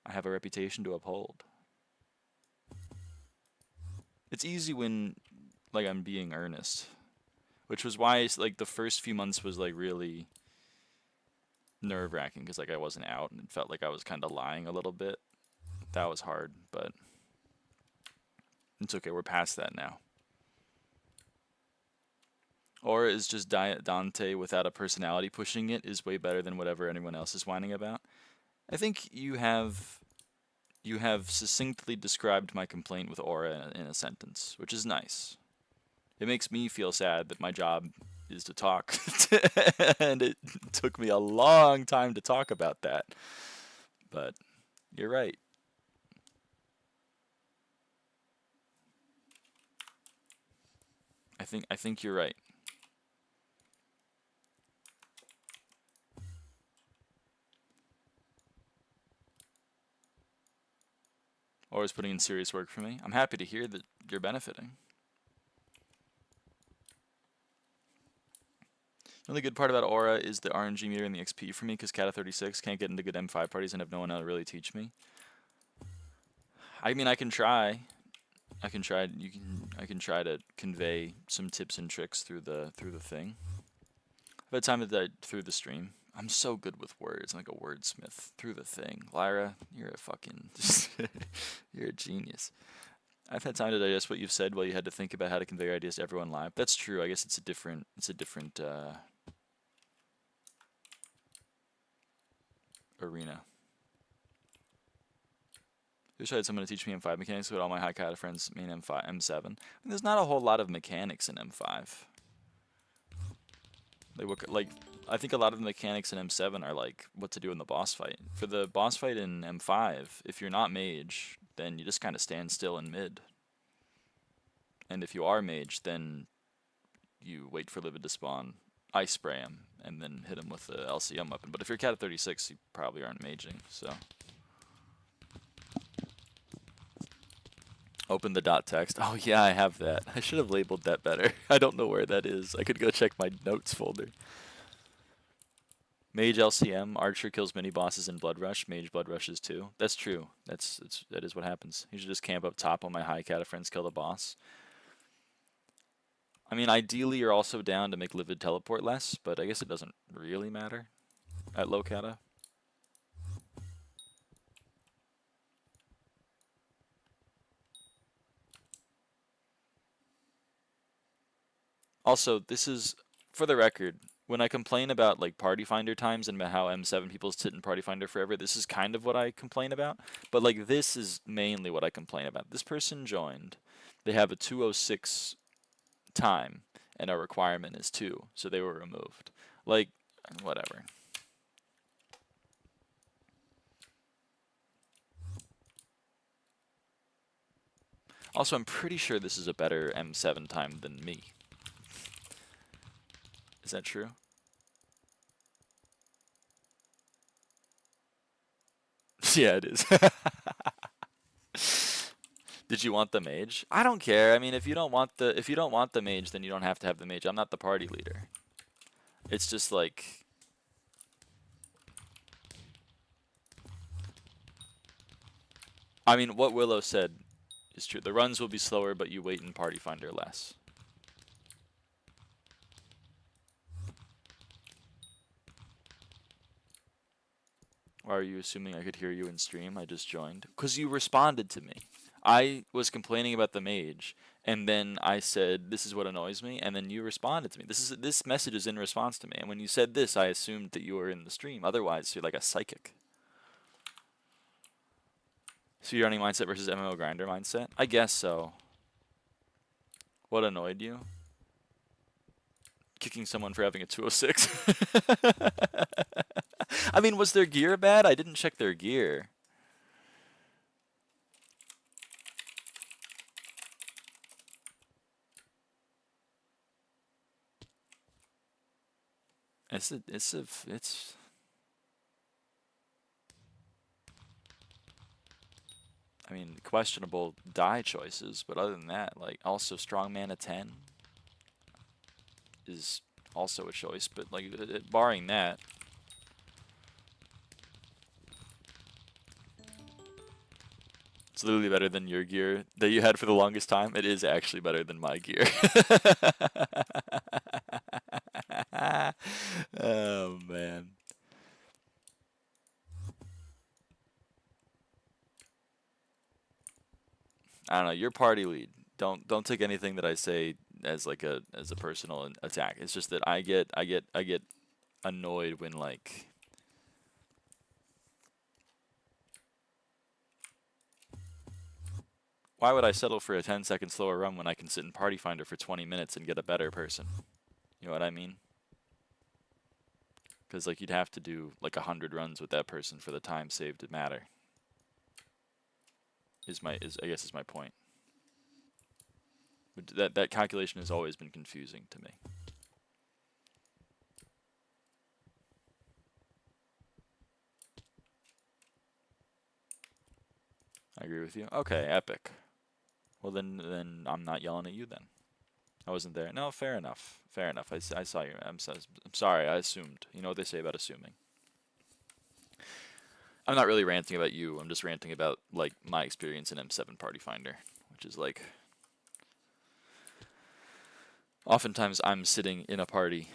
I have a reputation to uphold. It's easy when like I'm being earnest, which was why like the first few months was like really nerve-wracking because like I wasn't out and it felt like I was kind of lying a little bit. That was hard, but it's okay. We're past that now. Or is just Dante without a personality pushing it is way better than whatever anyone else is whining about. I think you have succinctly described my complaint with Aura in a sentence, which is nice. It makes me feel sad that my job is to talk, and it took me a long time to talk about that. But you're right. I think you're right. Aura's putting in serious work for me. I'm happy to hear that you're benefiting. The only good part about Aura is the RNG meter and the XP for me, because Kata 36 can't get into good M5 parties and have no one to really teach me. I mean, I can try. I can try. I can try to convey some tips and tricks through the thing. I've had time to do that through the stream. I'm so good with words. I'm like a wordsmith through the thing. Lyra, you're a fucking, you're a genius. I've had time to digest what you've said while you had to think about how to convey your ideas to everyone live. That's true. I guess it's a different arena. Wish I had someone to teach me M5 mechanics, but all my high kata friends mean M5, M7. I mean, there's not a whole lot of mechanics in M5. Like, I think a lot of the mechanics in M7 are like what to do in the boss fight. For the boss fight in M5, if you're not mage, then you just kind of stand still in mid. And if you are mage, then you wait for Livid to spawn, ice spray him, and then hit him with the LCM weapon. But if you're Cat 36, you probably aren't maging, so. Open the dot text. Oh yeah, I have that. I should have labeled that better. I don't know where that is. I could go check my notes folder. Mage LCM, Archer kills mini bosses in Blood Rush. Mage Blood Rushes too. That's true. That is what happens. You should just camp up top while my high kata friends kill the boss. I mean, ideally you're also down to make Livid teleport less, but I guess it doesn't really matter at low kata. Also, this is, for the record, when I complain about like Party Finder times and how M7 people sit in Party Finder forever, this is kind of what I complain about. But like this is mainly what I complain about. This person joined. They have a 2:06 time, and our requirement is 2, so they were removed. Like, whatever. Also, I'm pretty sure this is a better M7 time than me. Is that true? Yeah, it is. Did you want the mage? I don't care. I mean, if you don't want the mage, then you don't have to have the mage. I'm not the party leader. It's just like I mean, what Willow said is true. The runs will be slower, but you wait in Party Finder less. Why are you assuming I could hear you in stream? I just joined. Because you responded to me. I was complaining about the mage, and then I said, this is what annoys me, and then you responded to me. This message is in response to me, and when you said this, I assumed that you were in the stream. Otherwise, you're like a psychic. Speedrunning mindset versus MMO grinder mindset? I guess so. What annoyed you? Kicking someone for having a 206. I mean, was their gear bad? I didn't check their gear. I mean, questionable die choices, but other than that, like, also strong mana 10 is also a choice, but like, barring that, it's literally better than your gear that you had for the longest time. It is actually better than my gear. Oh man. I don't know. You're party lead. Don't take anything that I say as like a personal attack. It's just that I get annoyed when like why would I settle for a 10-second slower run when I can sit in Party Finder for 20 minutes and get a better person? You know what I mean? Because like you'd have to do like 100 runs with that person for the time saved to matter. I guess is my point. But that calculation has always been confusing to me. I agree with you. Okay, epic. Well then I'm not yelling at you then. I wasn't there. No, fair enough. Fair enough. I saw you. I'm sorry. I assumed. You know what they say about assuming. I'm not really ranting about you. I'm just ranting about like my experience in M7 Party Finder, which is like oftentimes I'm sitting in a party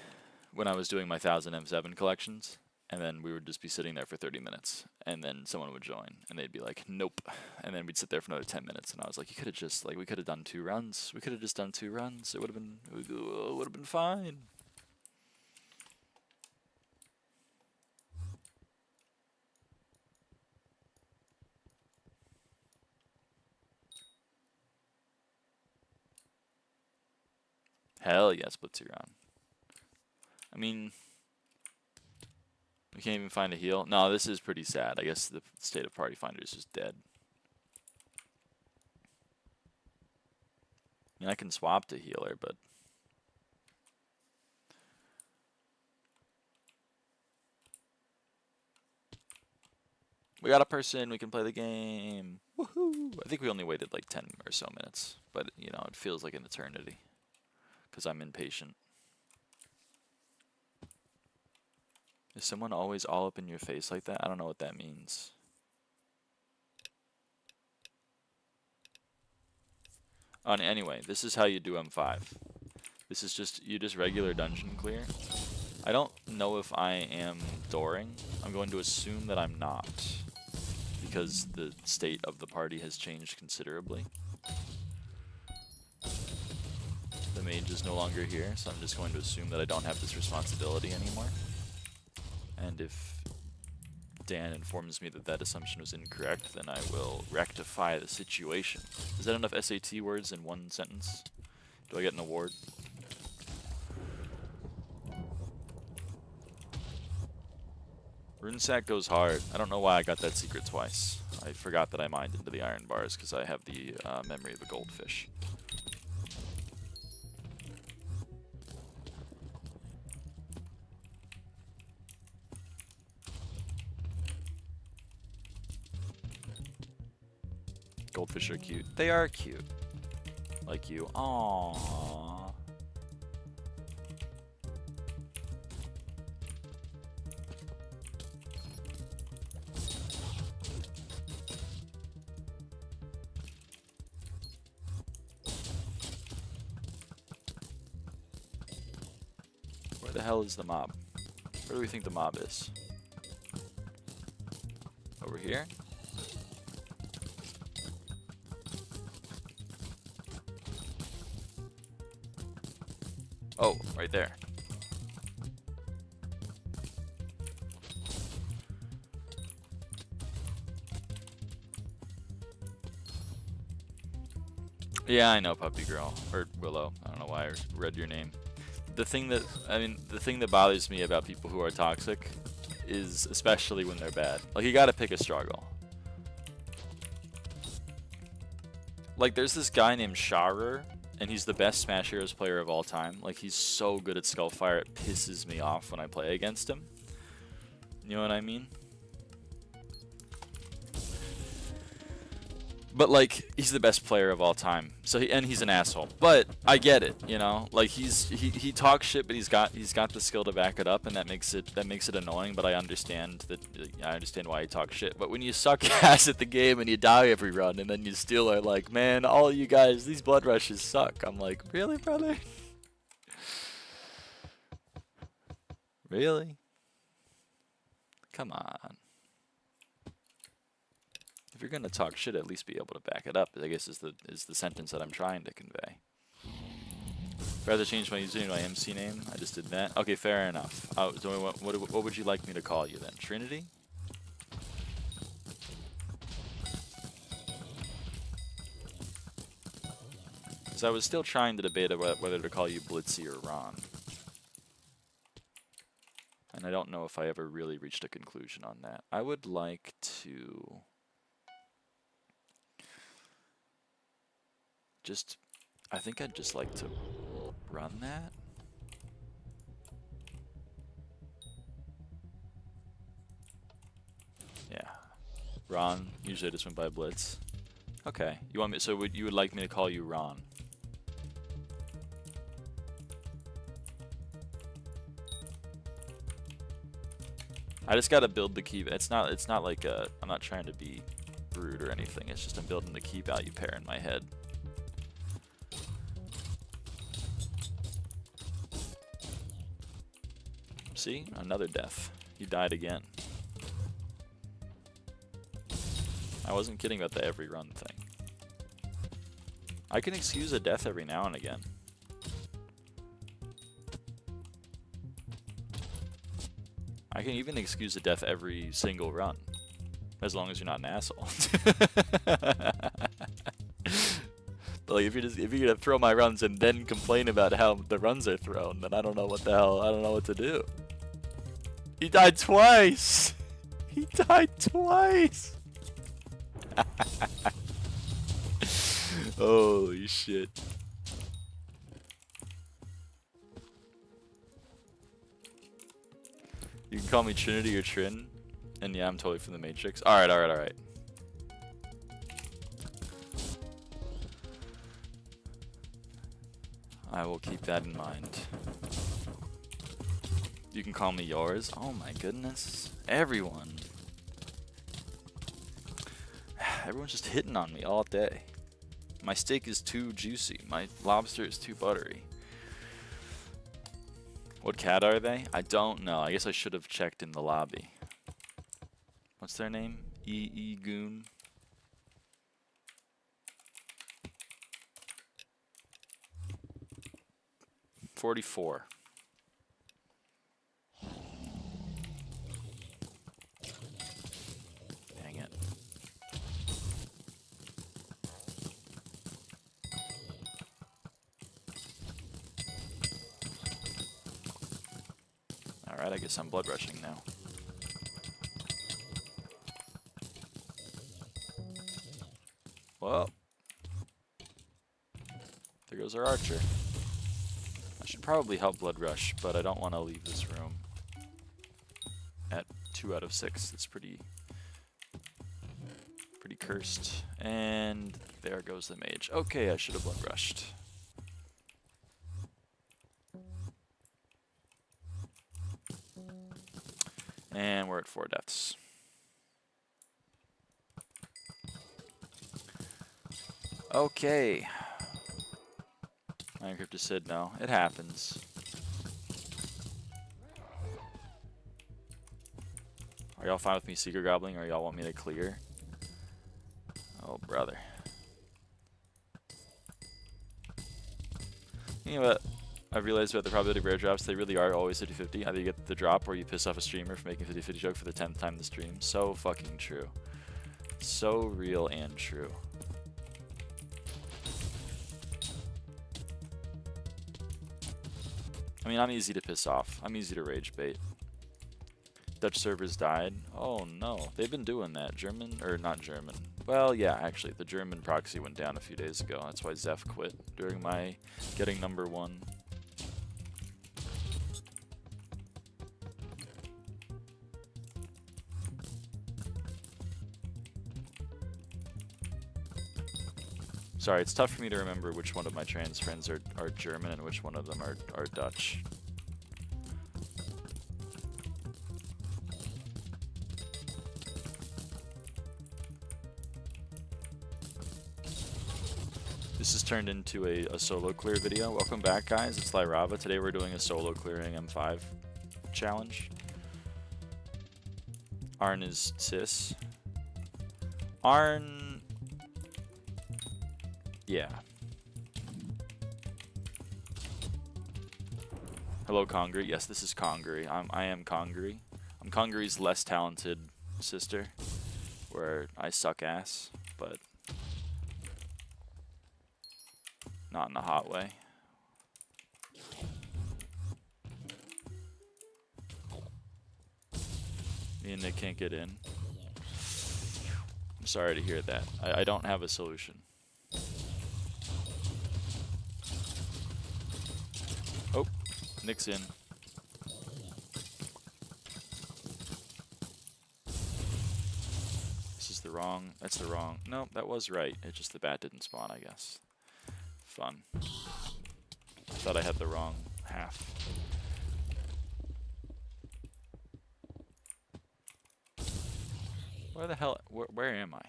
when I was doing my 1000 M7 collections, and then we would just be sitting there for 30 minutes, and then someone would join, and they'd be like, nope, and then we'd sit there for another 10 minutes, and I was like, you could have just, like, we could have done 2 runs. We could have just done 2 runs. It would have been fine. Hell yes, Blitzeron. I mean, we can't even find a heal. No, this is pretty sad. I guess the state of Party Finder is just dead. I mean, I can swap to healer, but we got a person. We can play the game. Woohoo! I think we only waited like 10 or so minutes, but you know, it feels like an eternity because I'm impatient. Is someone always all up in your face like that? I don't know what that means. Anyway, this is how you do M5. This is just, you just regular dungeon clear. I don't know if I am dooring. I'm going to assume that I'm not, because the state of the party has changed considerably. The mage is no longer here, so I'm just going to assume that I don't have this responsibility anymore. And if Dan informs me that that assumption was incorrect, then I will rectify the situation. Is that enough SAT words in one sentence? Do I get an award? Runesack goes hard. I don't know why I got that secret twice. I forgot that I mined into the iron bars because I have the memory of a goldfish. Goldfish are cute. They are cute. Like you. Aww. Where the hell is the mob? Where do we think the mob is? Over here? Oh, right there. Yeah, I know, Puppy Girl. Or Willow. I don't know why I read your name. The thing that bothers me about people who are toxic is, especially when they're bad, like, you gotta pick a struggle. Like, there's this guy named Sharer, and he's the best Smash Heroes player of all time. Like, he's so good at Skullfire, it pisses me off when I play against him. You know what I mean? But, like, he's the best player of all time. So and he's an asshole. But I get it, you know? Like, he talks shit, but he's got the skill to back it up, and that makes it annoying, but I understand why he talks shit. But when you suck ass at the game and you die every run, and then you still are like, man, all you guys, these blood rushes suck. I'm like, really, brother? Really? Come on. If you're gonna talk shit, at least be able to back it up, I guess is the sentence that I'm trying to convey. If I have to change my username to my MC name, I just did that. Okay, fair enough. What would you like me to call you then? Trinity? Because I was still trying to debate whether to call you Blitzy or Ron. And I don't know if I ever really reached a conclusion on that. I would like to I think I'd just like to run that. Yeah. Ron, usually I just went by Blitz. Okay. You want me, so you would like me to call you Ron? I just gotta build the key. It's not like I'm not trying to be rude or anything. It's just I'm building the key value pair in my head. See? Another death. He died again. I wasn't kidding about the every run thing. I can excuse a death every now and again. I can even excuse a death every single run. As long as you're not an asshole. Like if you're gonna throw my runs and then complain about how the runs are thrown, then I don't know what the hell. I don't know what to do. He died twice. He died twice. Holy shit. You can call me Trinity or Trin. And yeah, I'm totally from the Matrix. Alright, alright, alright. I will keep that in mind. You can call me yours. Oh my goodness. Everyone. Everyone's just hitting on me all day. My steak is too juicy. My lobster is too buttery. What cat are they? I don't know. I guess I should have checked in the lobby. What's their name? E Goon. $44. Dang it. Alright, I guess I'm blood rushing now. Well, there goes our archer. I should probably help blood rush, but I don't want to leave this room at 2 out of 6. It's pretty cursed. And there goes the mage. Okay, I should have blood rushed. And we're at 4 deaths. Okay. Minecraft just said no. It happens. Are y'all fine with me secret gobbling, or y'all want me to clear? Oh, brother. You know what I've realized about the probability of rare drops? They really are always 50-50. Either you get the drop or you piss off a streamer for making 50-50 joke for the 10th time this stream. So fucking true. So real and true. I mean, I'm easy to piss off. I'm easy to rage bait. Dutch servers died. Oh no, they've been doing that. German, or not German. Well, yeah, actually, the German proxy went down a few days ago. That's why Zeph quit during my getting #1. Sorry, it's tough for me to remember which one of my trans friends are German and which one of them are Dutch. This has turned into a solo clear video. Welcome back, guys. It's lyraava. Today we're doing a solo clearing M5 challenge. Arn is cis. Arn... yeah. Hello, Congri. Yes, this is Congri. I am Congri. I'm Congri's less talented sister, where I suck ass, but not in a hot way. Me and Nick can't get in. I'm sorry to hear that. I don't have a solution. Oh, Nick's in. This is the wrong, that's the wrong, no, that was right. It's just the bat didn't spawn, I guess. Fun. I thought I had the wrong half. Where the hell, where am I?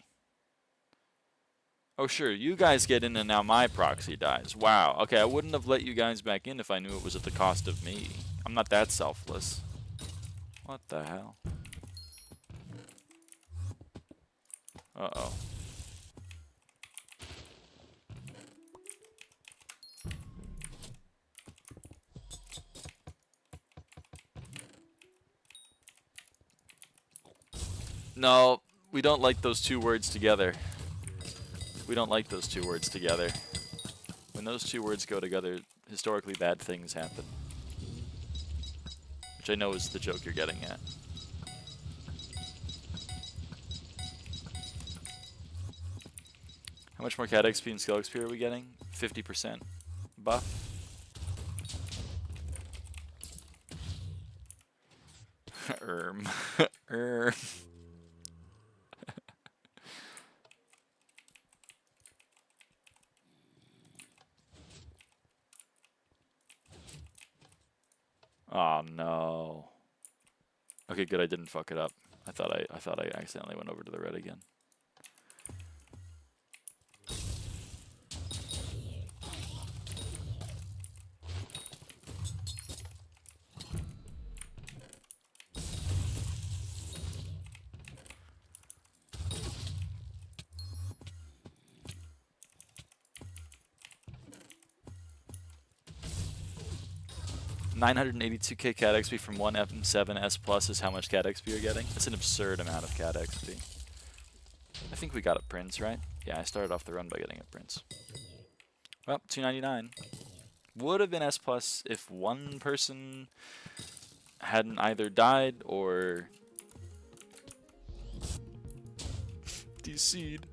Oh sure, you guys get in and now my proxy dies. Wow, okay, I wouldn't have let you guys back in if I knew it was at the cost of me. I'm not that selfless. What the hell? Uh-oh. No, we don't like those two words together. We don't like those two words together. When those two words go together, historically bad things happen. Which I know is the joke you're getting at. How much more cat XP and skill XP are we getting? 50% buff. Oh no. Okay, good. I didn't fuck it up. I thought I accidentally went over to the red again. $982k cat XP from one M7 S Plus is how much cat XP you're getting. That's an absurd amount of cat XP. I think we got a Prince, right? Yeah, I started off the run by getting a Prince. Well, 299. Would have been S Plus if one person hadn't either died or DC'd.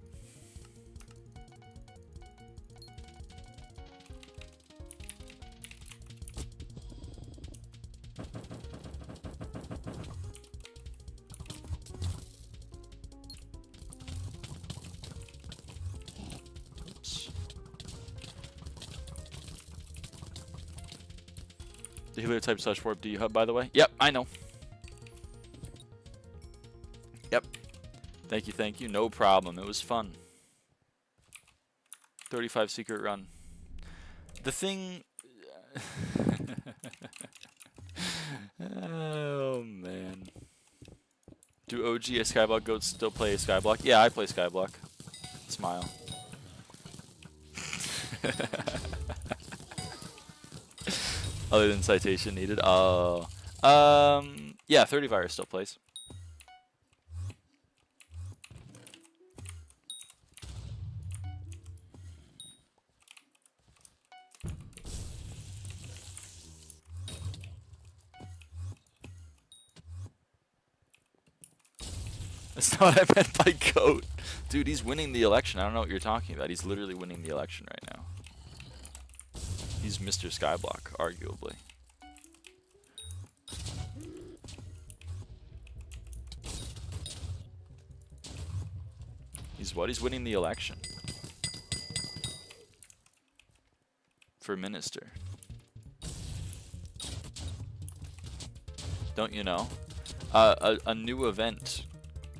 The healer type / warp D hub, by the way. Yep, I know. Yep. Thank you. No problem. It was fun. 35 secret run. The thing... Oh, man. Do OG SkyBlock goats still play SkyBlock? Yeah, I play SkyBlock. Smile. Other than citation needed. Oh. Yeah, 30 virus still plays. That's not what I meant by goat. Dude, he's winning the election. I don't know what you're talking about. He's literally winning the election right now. He's Mr. SkyBlock, arguably. He's what? He's winning the election. For minister. Don't you know? A new event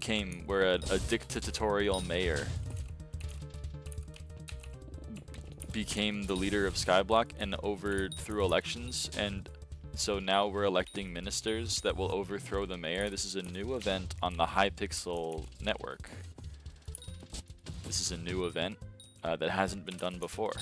came where a dictatorial mayor became the leader of SkyBlock and overthrew elections, and so now we're electing ministers that will overthrow the mayor. This is a new event on the Hypixel network. This is a new event that hasn't been done before.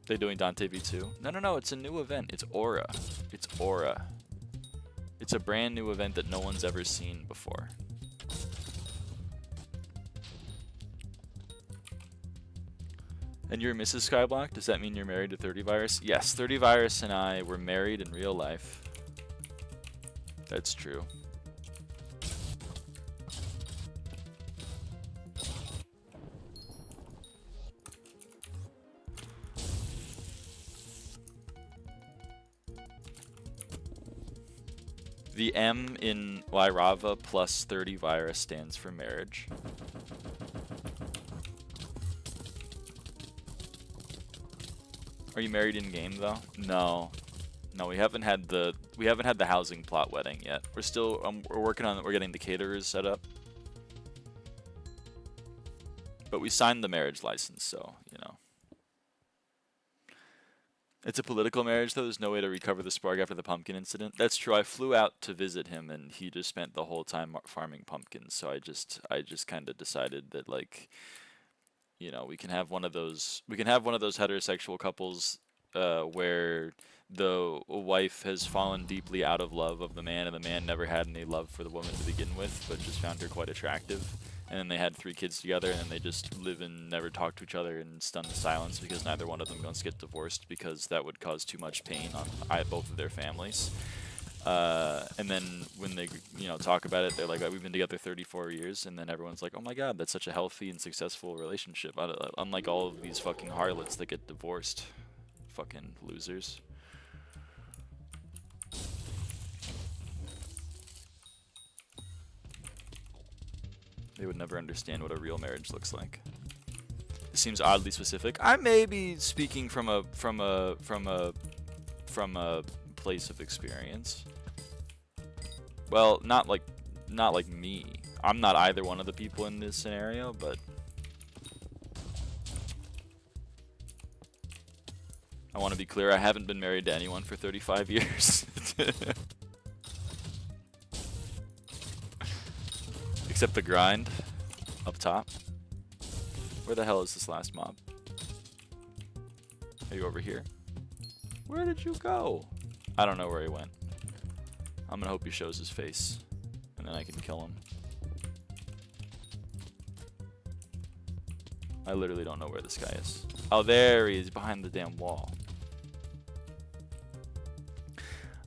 They doing Dante V2? No, it's a new event. It's Aura. It's Aura. It's a brand new event that no one's ever seen before. And you're Mrs. SkyBlock? Does that mean you're married to 30 Virus? Yes, 30 Virus and I were married in real life. That's true. The M in lyraava plus 30 virus stands for marriage. Are you married in game though? No. No, we haven't had the housing plot wedding yet. We're still we're working on it. We're getting the caterers set up. But we signed the marriage license, so, you know. It's a political marriage, though. There's no way to recover the spark after the pumpkin incident. That's true. I flew out to visit him, and he just spent the whole time farming pumpkins. So I just kind of decided that, like, you know, we can have one of those heterosexual couples where the wife has fallen deeply out of love of the man, and the man never had any love for the woman to begin with, but just found her quite attractive. And then they had 3 kids together, and then they just live and never talk to each other in stunned silence because neither one of them wants to get divorced because that would cause too much pain on both of their families. And then when they, talk about it, they're like, "Oh, we've been together 34 years," and then everyone's like, "Oh my God, that's such a healthy and successful relationship." Unlike all of these fucking harlots that get divorced, fucking losers. They would never understand what a real marriage looks like. It seems oddly specific. I may be speaking from a place of experience. Well, not like me. I'm not either one of the people in this scenario, but I want to be clear, I haven't been married to anyone for 35 years. Except the grind up top. Where the hell is this last mob? Are you over here? Where did you go? I don't know where he went. I'm gonna hope he shows his face, and then I can kill him. I literally don't know where this guy is. Oh, there he is, behind the damn wall.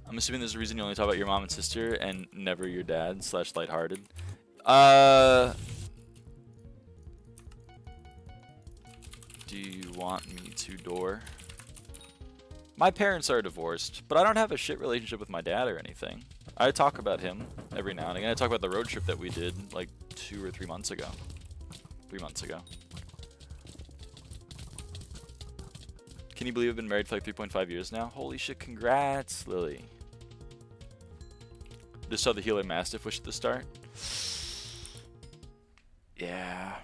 I'm assuming there's a reason you only talk about your mom and sister and never your dad / lighthearted. Do you want me to door? My parents are divorced, but I don't have a shit relationship with my dad or anything. I talk about him every now and again. I talk about the road trip that we did like 2 or 3 months ago. 3 months ago. Can you believe I've been married for like 3.5 years now? Holy shit, congrats, Lily. Just saw the Healer Mastiff wish at the start. Yeah.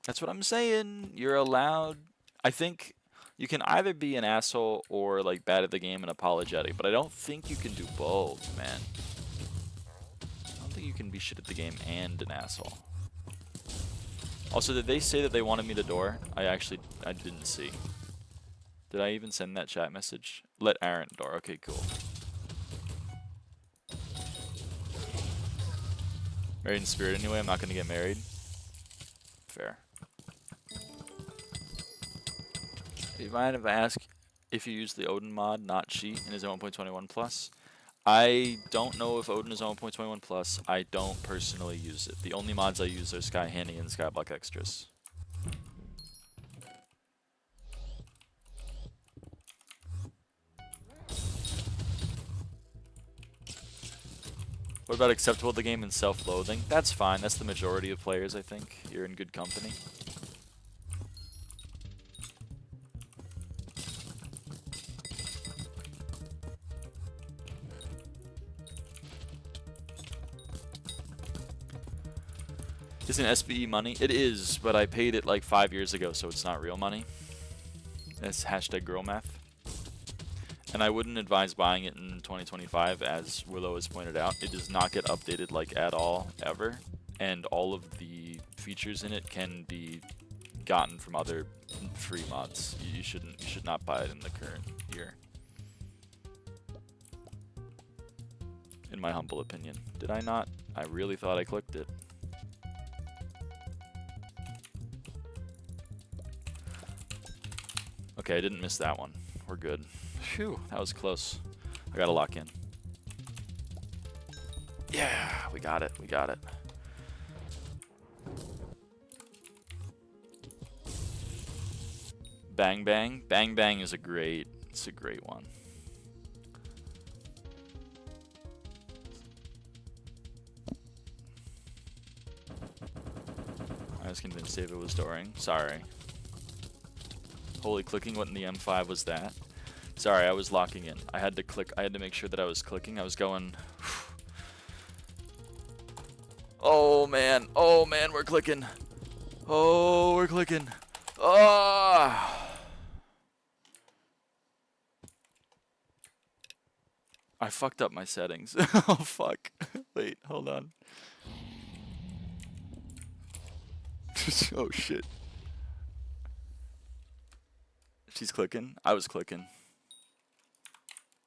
That's what I'm saying. You're allowed. I think you can either be an asshole or like bad at the game and apologetic, but I don't think you can do both, man. I don't think you can be shit at the game and an asshole. Also, did they say that they wanted me to door? I didn't see. Did I even send that chat message? Let Aaron door. Okay, cool. Married in spirit anyway. I'm not going to get married. Fair. Do you mind if I ask if you use the Odin mod, not cheat, and is 1.21 plus? I don't know if Odin is 1.21 plus. I don't personally use it. The only mods I use are SkyHanni and SkyBlock Extras. What about acceptable to the game and self-loathing? That's fine. That's the majority of players, I think. You're in good company. Isn't SBE money? It is, but I paid it like 5 years ago, so it's not real money. That's hashtag girl math. And I wouldn't advise buying it in 2025, as Willow has pointed out. It does not get updated like at all, ever. And all of the features in it can be gotten from other free mods. You should not buy it in the current year. In my humble opinion. Did I not? I really thought I clicked it. Okay, I didn't miss that one. We're good. Phew, that was close. I gotta lock in. Yeah, we got it. We got it. Bang Bang. Bang Bang is it's a great one. I was convinced David was dooring. Sorry. Holy clicking, what in the M5 was that? Sorry, I was locking in. I had to click, I had to make sure that I was clicking. I was going... Oh man, we're clicking. Oh, we're clicking. Oh! I fucked up my settings. Oh fuck. Wait, hold on. Oh shit. She's clicking. I was clicking.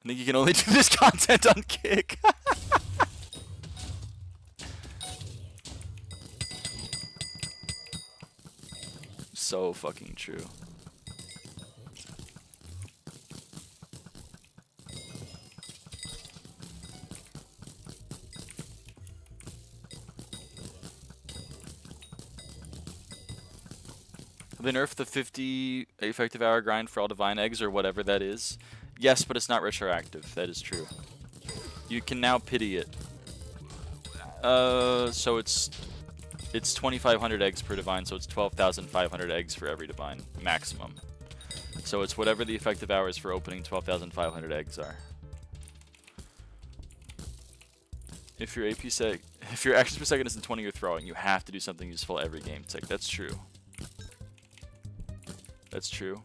I think you can only do this content on Kick. So fucking true. They nerfed the 50 effective hour grind for all divine eggs or whatever that is. Yes, but it's not retroactive. That is true. You can now pity it. So it's 2,500 eggs per divine, so it's 12,500 eggs for every divine maximum. So it's whatever the effective hours for opening 12,500 eggs are. If your actions per second isn't 20 you're throwing, you have to do something useful every game tick. That's true. That's true.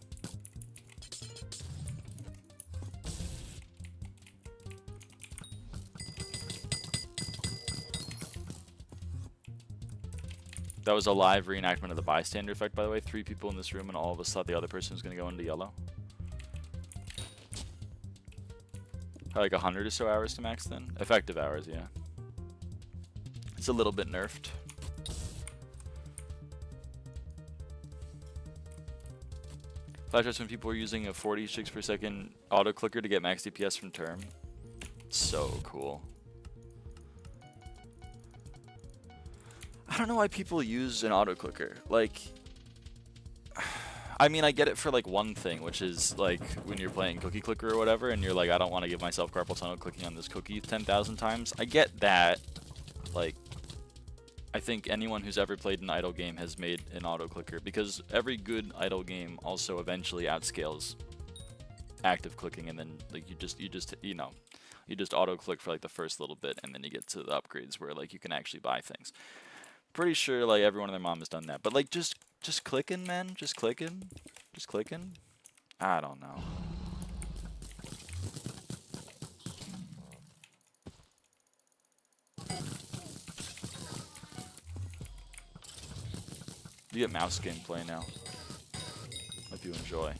That was a live reenactment of the bystander effect, by the way. 3 people in this room and all of us thought the other person was going to go into yellow. Probably like 100 or so hours to max then. Effective hours, yeah. It's a little bit nerfed. Flashbacks when people were using a 40 shigs per second auto clicker to get max DPS from term. So cool. I don't know why people use an auto clicker. Like, I mean, I get it for like one thing, which is like when you're playing cookie clicker or whatever, and you're like, I don't want to give myself carpal tunnel clicking on this cookie 10,000 times. I get that. Like, I think anyone who's ever played an idle game has made an auto clicker, because every good idle game also eventually outscales active clicking, and then like you just auto click for like the first little bit, and then you get to the upgrades where like you can actually buy things. Pretty sure like everyone and their mom has done that, but like just clicking, man, just clicking. I don't know. You get mouse gameplay now. Hope you enjoy.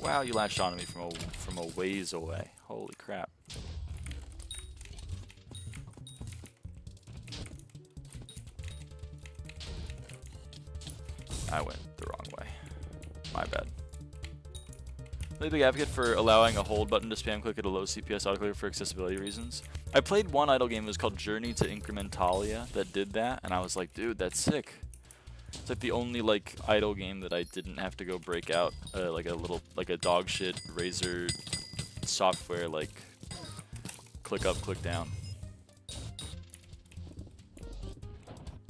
Wow, you latched onto me from a ways away. Holy crap. I went the wrong way. My bad. Really big advocate for allowing a hold button to spam click at a low CPS autoclicker for accessibility reasons. I played one idle game, it was called Journey to Incrementalia, that did that, and I was like, dude, that's sick. It's like the only like idle game that I didn't have to go break out like a dog shit Razer software like click up, click down.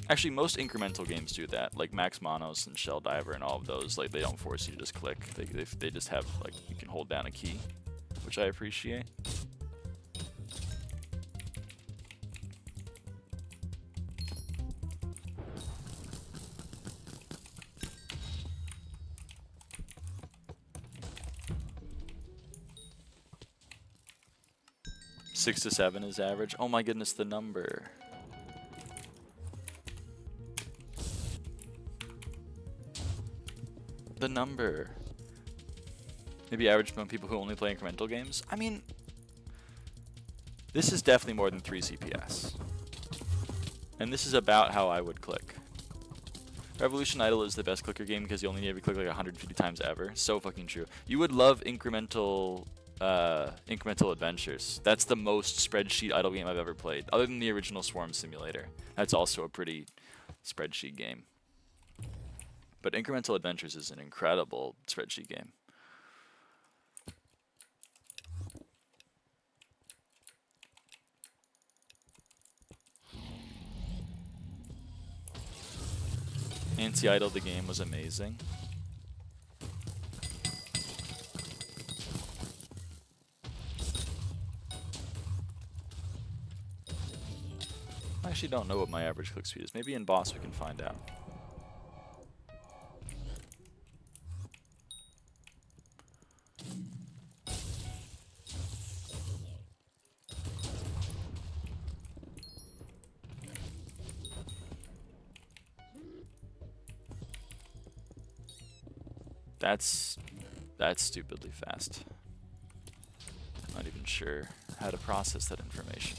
Actually, most incremental games do that, like Max Monos and Shell Diver and all of those. Like, they don't force you to just click. They just have, like, you can hold down a key, which I appreciate. Six to 7 is average. Oh my goodness, the number. The number. Maybe average among people who only play incremental games. I mean, this is definitely more than 3 CPS. And this is about how I would click. Revolution Idol is the best clicker game because you only need to click like 150 times ever. So fucking true. You would love incremental adventures. That's the most spreadsheet idle game I've ever played, other than the original Swarm Simulator. That's also a pretty spreadsheet game. But Incremental Adventures is an incredible spreadsheet game. Anti-Idol, the game was amazing. I actually don't know what my average click speed is. Maybe in boss we can find out. That's stupidly fast. I'm not even sure how to process that information.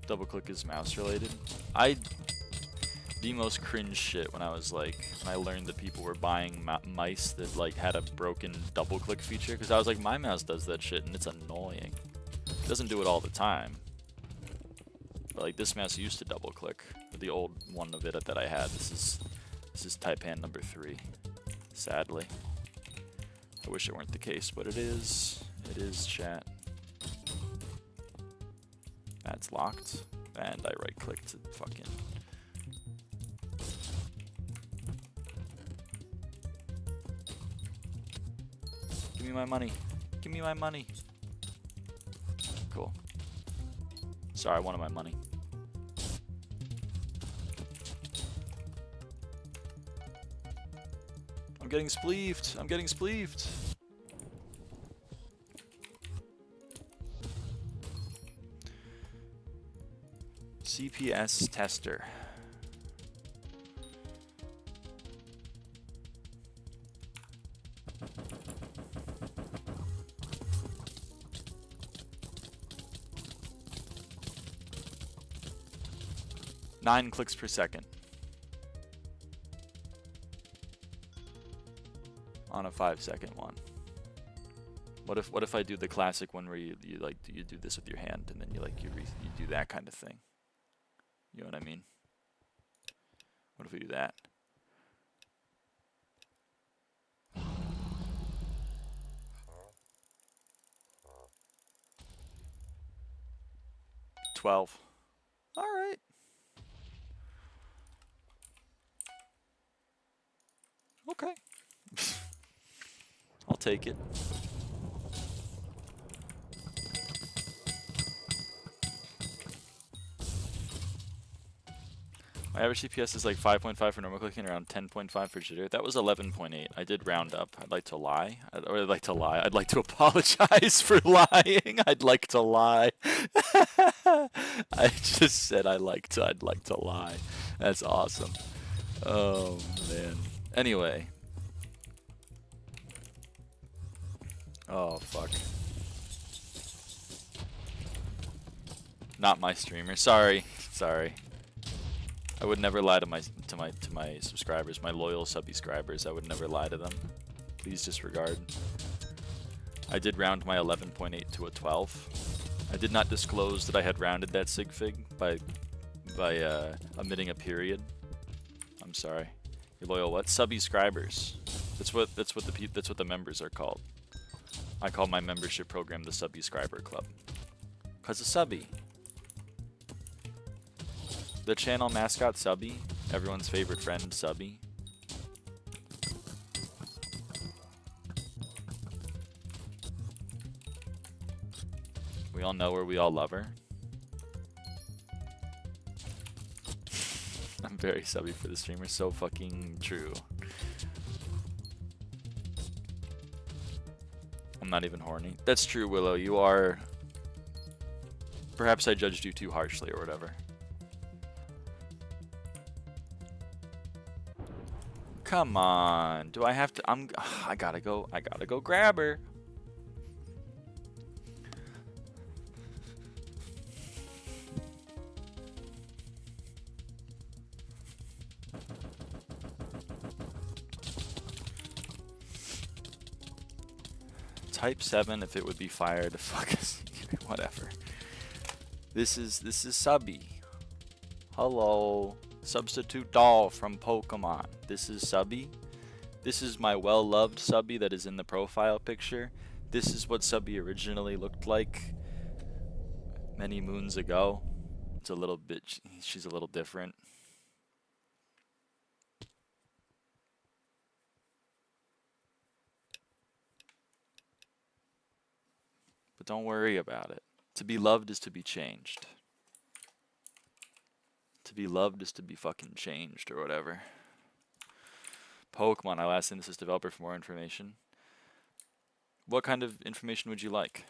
Double click is mouse related. The most cringe shit when I was like, when I learned that people were buying mice that like had a broken double click feature, because I was like, my mouse does that shit and it's annoying. It doesn't do it all the time. But like this mouse used to double click. With the old one of it that I had. This is Taipan number 3. Sadly. I wish it weren't the case, but it is. It is, chat. That's locked. And I right click to fucking... Give me my money. Give me my money. Cool. Sorry, I wanted my money. I'm getting spleeved. I'm getting spleeved. CPS tester. Nine clicks per second. On a 5-second one. What if I do the classic one where you do this with your hand and then you do that kind of thing? You know what I mean? What if we do that? $12. All right. Okay. I'll take it. My average CPS is like 5.5 for normal clicking, around 10.5 for jitter. That was 11.8. I did round up. I'd like to lie. I'd like to apologize for lying. I'd like to lie. I just said I'd like to lie. That's awesome. Oh man. Anyway. Oh fuck. Not my streamer. Sorry. I would never lie to my subscribers, my loyal subscribers. I would never lie to them. Please disregard. I did round my 11.8 to a 12. I did not disclose that I had rounded that sig fig by omitting a period. I'm sorry. Your loyal what? Subscribers. That's what the members are called. I call my membership program the Subscriber Club. 'Cause of Subby. The channel mascot Subby, everyone's favorite friend Subby. We all know her, we all love her. I'm very subby for the streamer, so fucking true. I'm not even horny. That's true, Willow, you are... Perhaps I judged you too harshly or whatever. Come on, do I have to? I gotta go grab her. Type 7 if it would be fire to fuck us. Whatever. This is Subby. Hello. Substitute doll from Pokemon. This is Subby. This is my well-loved Subby that is in the profile picture. This is what Subby originally looked like many moons ago. It's a little bit, she's a little different. But Don't worry about it. To be loved is to be changed. To be loved is to be fucking changed or whatever. Pokemon, I'll ask Synthesis developer for more information. What kind of information would you like?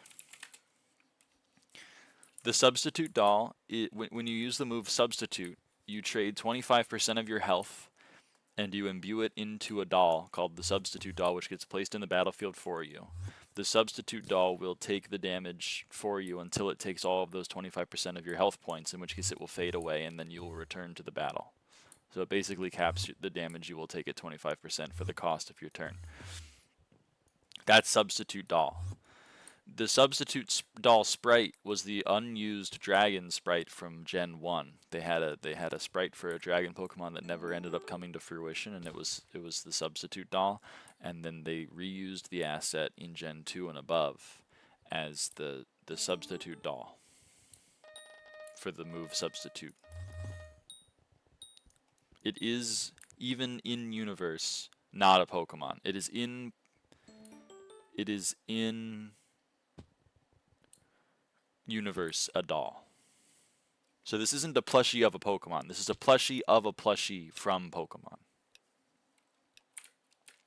The substitute doll, when you use the move substitute, you trade 25% of your health and you imbue it into a doll called the substitute doll, which gets placed in the battlefield for you. The substitute doll will take the damage for you until it takes all of those 25% of your health points, in which case it will fade away and then you will return to the battle. So it basically caps the damage you will take at 25% for the cost of your turn. That's substitute doll. The substitute doll sprite was the unused dragon sprite from Gen 1. They had a sprite for a dragon Pokemon that never ended up coming to fruition, and it was the substitute doll. And then they reused the asset in Gen 2 and above as the substitute doll for the move substitute. It is, even in universe, not a Pokemon. It is in universe a doll. So this isn't a plushie of a Pokemon. This is a plushie of a plushie from Pokemon.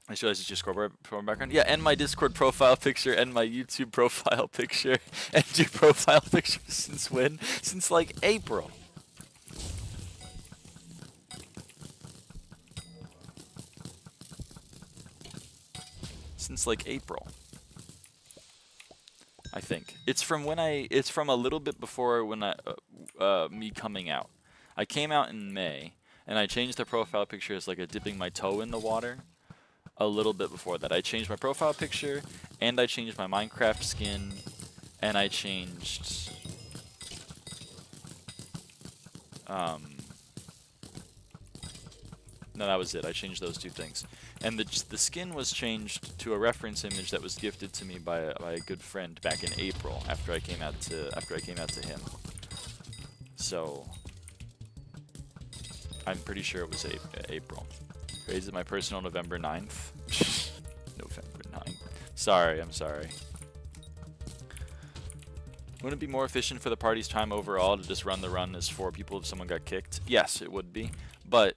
I realize it's your Scoreboard background. Yeah, and my Discord profile picture and my YouTube profile picture and your profile picture since when? Since like April. Since like April. I think it's from a little bit before when me coming out. I came out in May and I changed the profile picture as like a dipping my toe in the water. A little bit before that, I changed my profile picture and I changed my Minecraft skin and I changed no, that was it. I changed those two things. And the skin was changed to a reference image that was gifted to me by a good friend back in April after I came out to him. So I'm pretty sure it was April. Raised my personal November 9th. November 9th. Sorry, I'm sorry. Wouldn't it be more efficient for the party's time overall to just run the run as 4 people if someone got kicked? Yes, it would be. But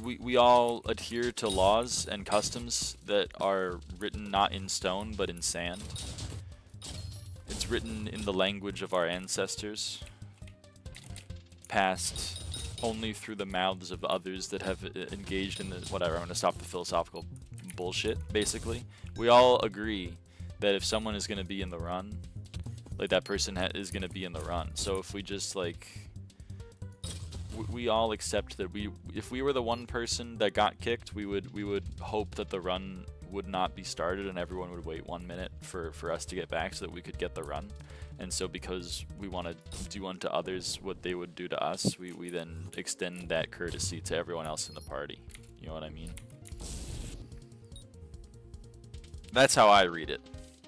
we all adhere to laws and customs that are written not in stone but in sand. It's written in the language of our ancestors, passed only through the mouths of others that have engaged in the whatever. I'm going to stop the philosophical bullshit, basically. We all agree that if someone is going to be in the run, like that person is going to be in the run. So if we just like we all accept that if we were the one person that got kicked, we would hope that the run would not be started and everyone would wait 1 minute for us to get back so that we could get the run. And so because we want to do unto others what they would do to us, we then extend that courtesy to everyone else in the party. You know what I mean? That's how I read it.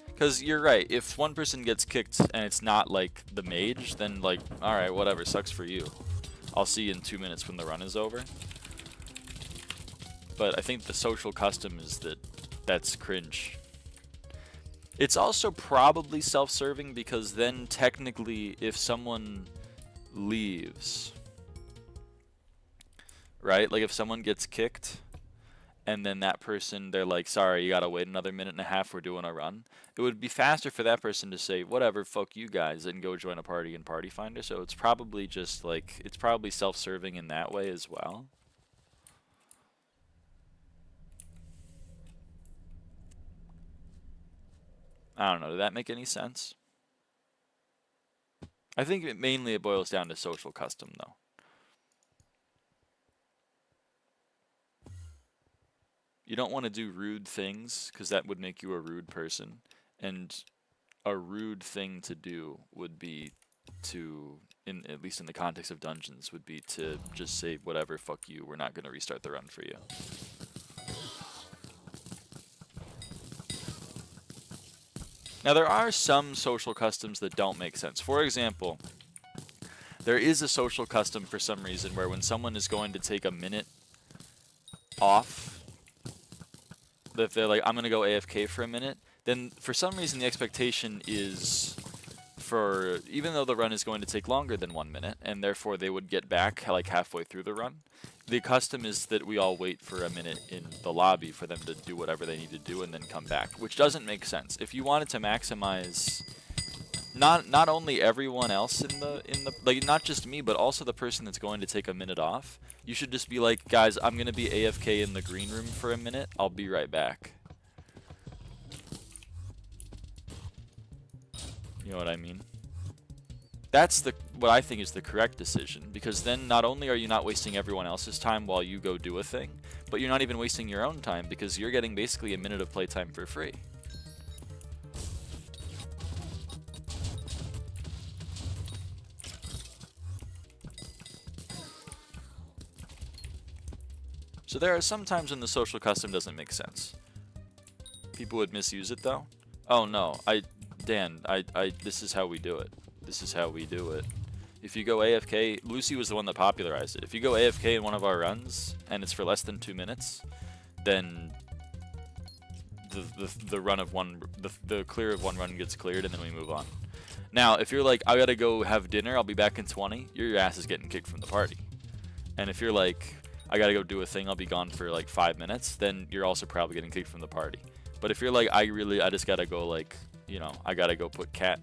Because you're right, if one person gets kicked and it's not like the mage, then like, alright, whatever, sucks for you. I'll see you in 2 minutes when the run is over. But I think the social custom is that's cringe. It's also probably self-serving because then technically if someone leaves, right? Like if someone gets kicked and then that person, they're like, sorry, you gotta wait another minute and a half, we're doing a run. It would be faster for that person to say, whatever, fuck you guys, and go join a party in Party Finder. So it's probably just like, it's probably self-serving in that way as well. I don't know, did that make any sense? I think mainly it boils down to social custom, though. You don't want to do rude things, because that would make you a rude person. And a rude thing to do would be to, at least in the context of dungeons, would be to just say, whatever, fuck you, we're not going to restart the run for you. Now, there are some social customs that don't make sense. For example, there is a social custom for some reason where when someone is going to take a minute off, if they're like, I'm going to go AFK for a minute, then for some reason the expectation is for, even though the run is going to take longer than 1 minute, and therefore they would get back like halfway through the run, the custom is that we all wait for a minute in the lobby for them to do whatever they need to do and then come back, which doesn't make sense. If you wanted to maximize not only everyone else in the like, not just me, but also the person that's going to take a minute off, you should just be like, guys, I'm gonna be AFK in the green room for a minute, I'll be right back. You know what I mean? That's what I think is the correct decision, because then not only are you not wasting everyone else's time while you go do a thing, but you're not even wasting your own time, because you're getting basically a minute of playtime for free. So there are some times when the social custom doesn't make sense. People would misuse it though. Oh no, Dan, this is how we do it. This is how we do it. If you go AFK, Lucy was the one that popularized it. If you go AFK in one of our runs and it's for less than 2 minutes, then the run of the clear of one run gets cleared and then we move on. Now, if you're like, I gotta go have dinner, I'll be back in 20, your ass is getting kicked from the party. And if you're like, I gotta go do a thing, I'll be gone for like 5 minutes, then you're also probably getting kicked from the party. But if you're like, I just gotta go, like, you know, I gotta go I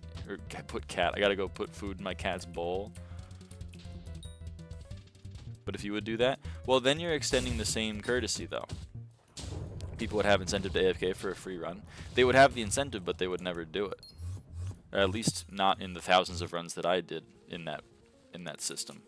gotta go put food in my cat's bowl. But if you would do that, well, then you're extending the same courtesy though. People would have incentive to AFK for a free run. They would have the incentive, but they would never do it. Or at least not in the thousands of runs that I did in that system.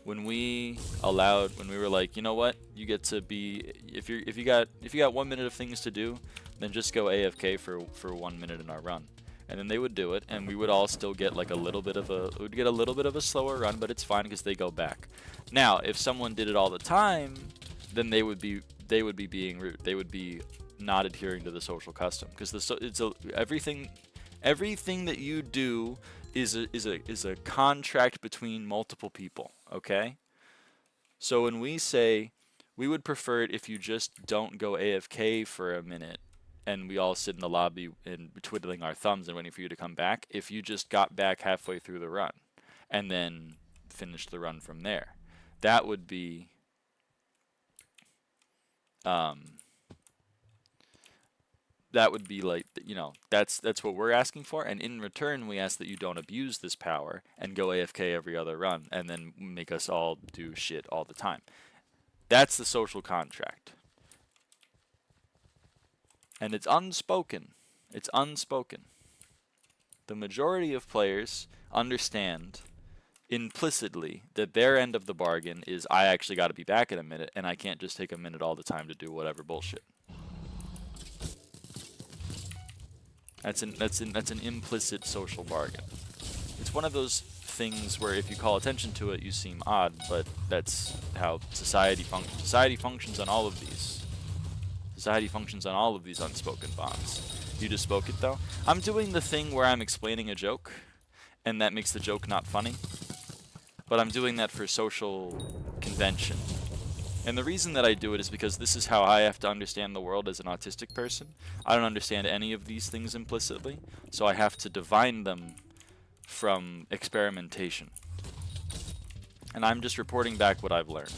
When we were like, you know what, you get to be, if you got 1 minute of things to do, then just go AFK for 1 minute in our run. And then they would do it, and we would all still get like a little bit of a slower run, but it's fine because they go back. Now, if someone did it all the time, then they would be being rude. They would be not adhering to the social custom, because everything that you do is a contract between multiple people, okay? So when we say we would prefer it if you just don't go AFK for a minute and we all sit in the lobby and twiddling our thumbs and waiting for you to come back, if you just got back halfway through the run and then finished the run from there, that would be like, you know, that's what we're asking for, and in return we ask that you don't abuse this power and go AFK every other run and then make us all do shit all the time. That's the social contract. And it's unspoken. It's unspoken. The majority of players understand implicitly that their end of the bargain is, I actually got to be back in a minute and I can't just take a minute all the time to do whatever bullshit. That's an implicit social bargain. It's one of those things where if you call attention to it, you seem odd, but that's how society functions. Society functions on all of these. Society functions on all of these unspoken bonds. You just spoke it though. I'm doing the thing where I'm explaining a joke, and that makes the joke not funny. But I'm doing that for social convention. And the reason that I do it is because this is how I have to understand the world as an autistic person. I don't understand any of these things implicitly, so I have to divine them from experimentation. And I'm just reporting back what I've learned.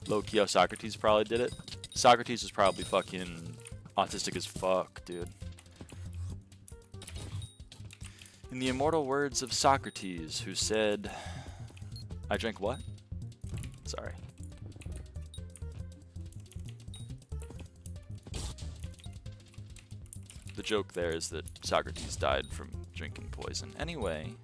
Low-key, Socrates probably did it. Socrates was probably fucking autistic as fuck, dude. In the immortal words of Socrates, who said, I drank what? Sorry. The joke there is that Socrates died from drinking poison. Anyway.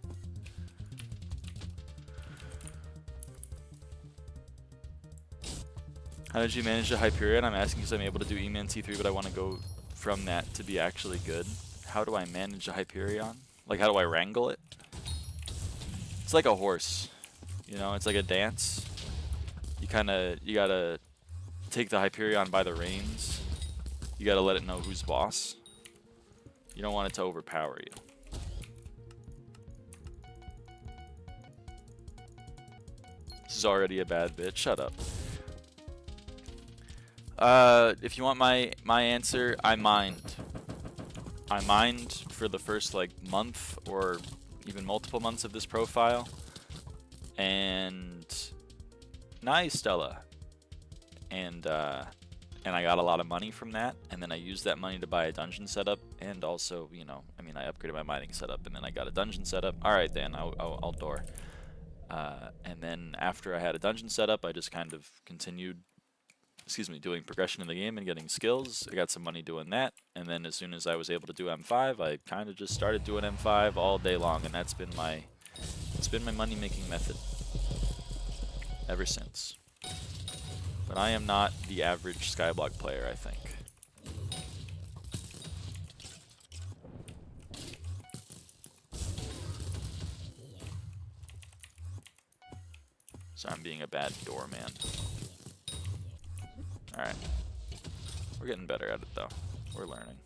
How did you manage the Hyperion? I'm asking because I'm able to do E-Man T3, but I want to go from that to be actually good. How do I manage a Hyperion? Like, how do I wrangle it? It's like a horse, You know, it's like a dance. You gotta take the Hyperion by the reins. You gotta let it know who's boss. You don't want it to overpower you. This is already a bad bit. Shut up. If you want my answer, I mined. I mined for the first like month or even multiple months of this profile. And nice, Stella. And I got a lot of money from that, and then I used that money to buy a dungeon setup, and also, you know, I mean, I upgraded my mining setup, and then I got a dungeon setup. All right, then I'll door. And then after I had a dungeon setup, I just kind of continued, doing progression in the game and getting skills. I got some money doing that, and then as soon as I was able to do M5, I kind of just started doing M5 all day long, and it's been my money-making method ever since. But I am not the average SkyBlock player, I think. So I'm being a bad doorman. Alright. We're getting better at it, though. We're learning.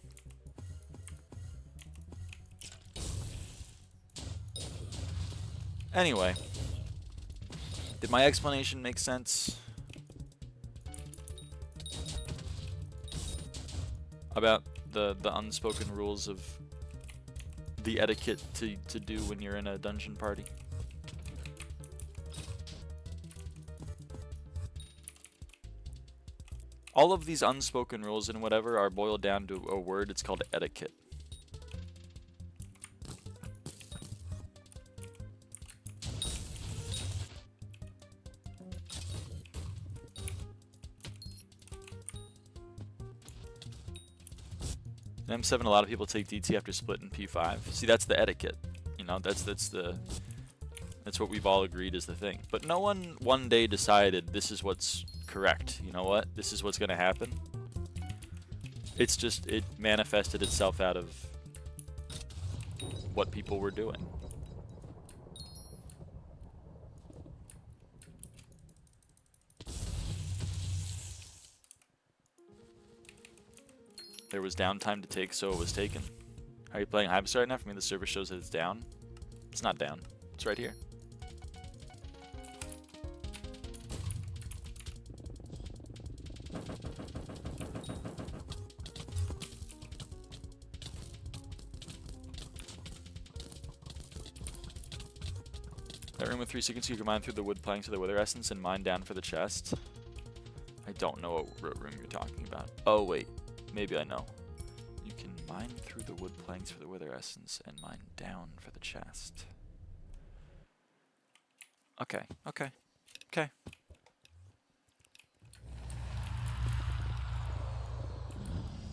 Anyway. Did my explanation make sense? About the unspoken rules of the etiquette to do when you're in a dungeon party? All of these unspoken rules and whatever are boiled down to a word. It's called etiquette. In M7, a lot of people take DT after split in P5. See, that's the etiquette. You know, that's what we've all agreed is the thing. But no one day decided this is what's correct. You know what? This is what's going to happen. It's just, it manifested itself out of what people were doing. There was downtime to take, so it was taken. Are you playing Hypixel right now? For me, the server shows that it's down. It's not down. It's right here. That room with 3 seconds, you can mine through the wood planks to the wither essence and mine down for the chest. I don't know what room you're talking about. Oh, wait. Maybe I know. You can mine through the wood planks for the wither essence and mine down for the chest. Okay, okay, okay.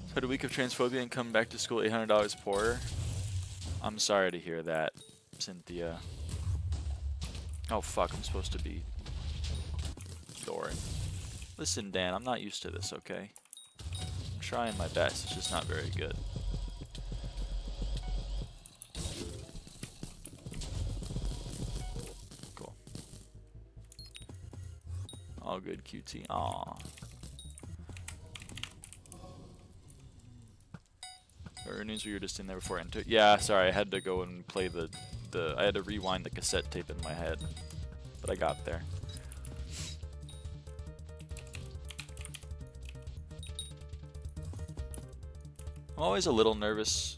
So had a week of transphobia and come back to school $800 poorer. I'm sorry to hear that, Cynthia. Oh fuck, I'm supposed to be dooring. Listen, Dan, I'm not used to this, okay? I'm trying my best, it's just not very good. Cool. All good, QT. Aww. Or news you were just in there before I entered. Yeah, sorry, I had to go and play I had to rewind the cassette tape in my head. But I got there. I'm always a little nervous.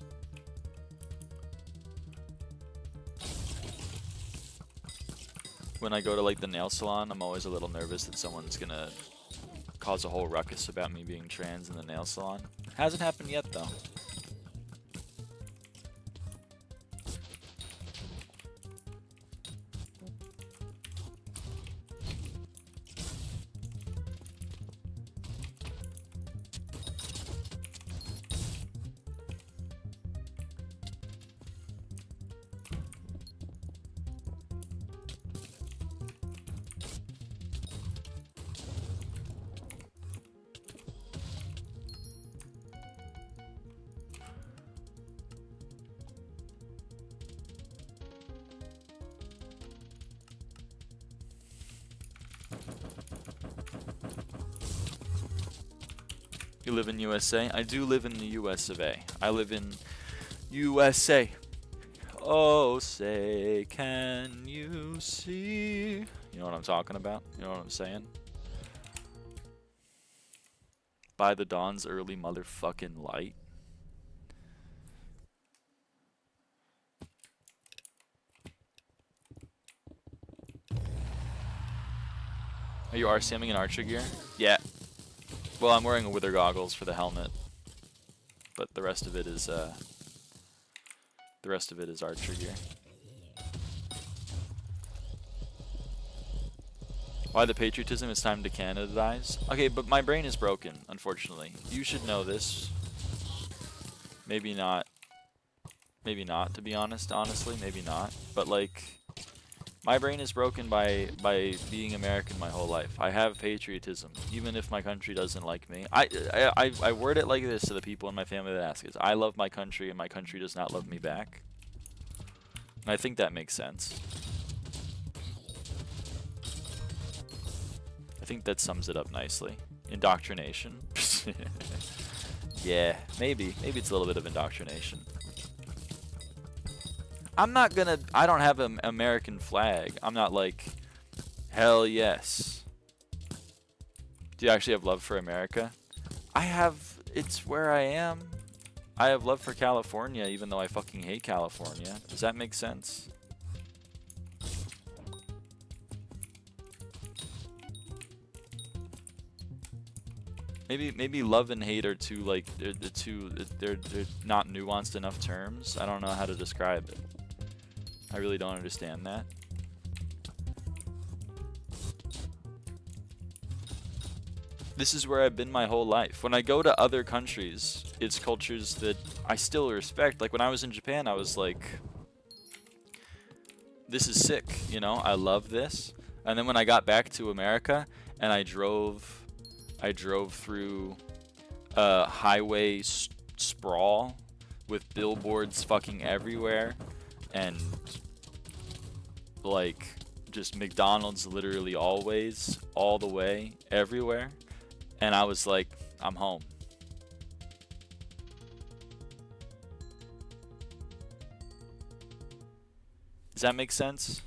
When I go to like the nail salon, I'm always a little nervous that someone's gonna cause a whole ruckus about me being trans in the nail salon. Hasn't happened yet though. You live in USA? I do live in the US of A. I live in USA. Oh, say, can you see? You know what I'm talking about? You know what I'm saying? By the dawn's early motherfucking light. Are you RCMing in archer gear? Yeah. Well, I'm wearing wither goggles for the helmet, but the rest of it is archer gear. Why the patriotism? It's time to Canadize. Okay, but my brain is broken, unfortunately. You should know this. Maybe not. Maybe not, to be honest. Honestly, maybe not. But like, my brain is broken by being American my whole life. I have patriotism, even if my country doesn't like me. I word it like this to the people in my family that ask us. I love my country, and my country does not love me back. And I think that makes sense. I think that sums it up nicely. Indoctrination. Yeah, maybe. Maybe it's a little bit of indoctrination. I don't have an American flag. I'm not like, hell yes. Do you actually have love for America? It's where I am. I have love for California, even though I fucking hate California. Does that make sense? Maybe love and hate are too like they're not nuanced enough terms. I don't know how to describe it. I really don't understand that. This is where I've been my whole life. When I go to other countries, it's cultures that I still respect. Like when I was in Japan, I was like, this is sick, you know? I love this. And then when I got back to America and I drove through highway sprawl with billboards fucking everywhere and like just McDonald's literally always, all the way, everywhere. And I was like, I'm home. Does that make sense?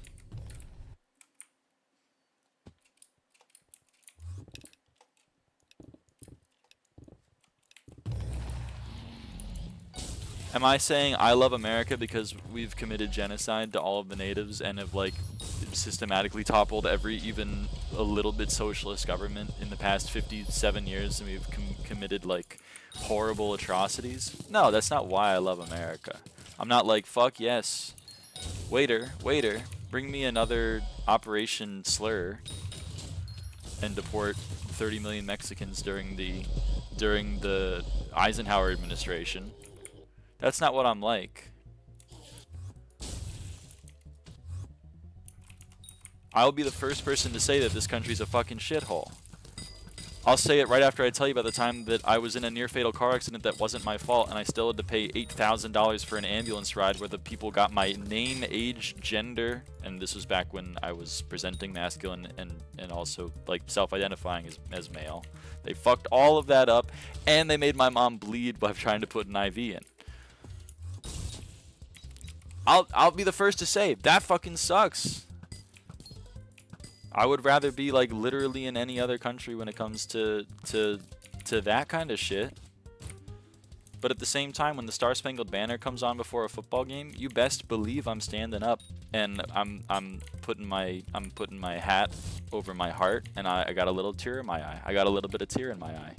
Am I saying I love America because we've committed genocide to all of the natives and have like systematically toppled every even a little bit socialist government in the past 57 years and we've committed like horrible atrocities? No, that's not why I love America. I'm not like, fuck yes, waiter, bring me another Operation Slur and deport 30 million Mexicans during the Eisenhower administration. That's not what I'm like. I'll be the first person to say that this country's a fucking shithole. I'll say it right after I tell you about the time that I was in a near-fatal car accident that wasn't my fault and I still had to pay $8,000 for an ambulance ride where the people got my name, age, gender, and this was back when I was presenting masculine and also like self-identifying as male. They fucked all of that up and they made my mom bleed by trying to put an IV in. I'll be the first to say that fucking sucks. I would rather be like literally in any other country when it comes to that kind of shit. But at the same time, when the Star Spangled Banner comes on before a football game, you best believe I'm standing up and I'm putting my hat over my heart and I got a little tear in my eye. I got a little bit of tear in my eye.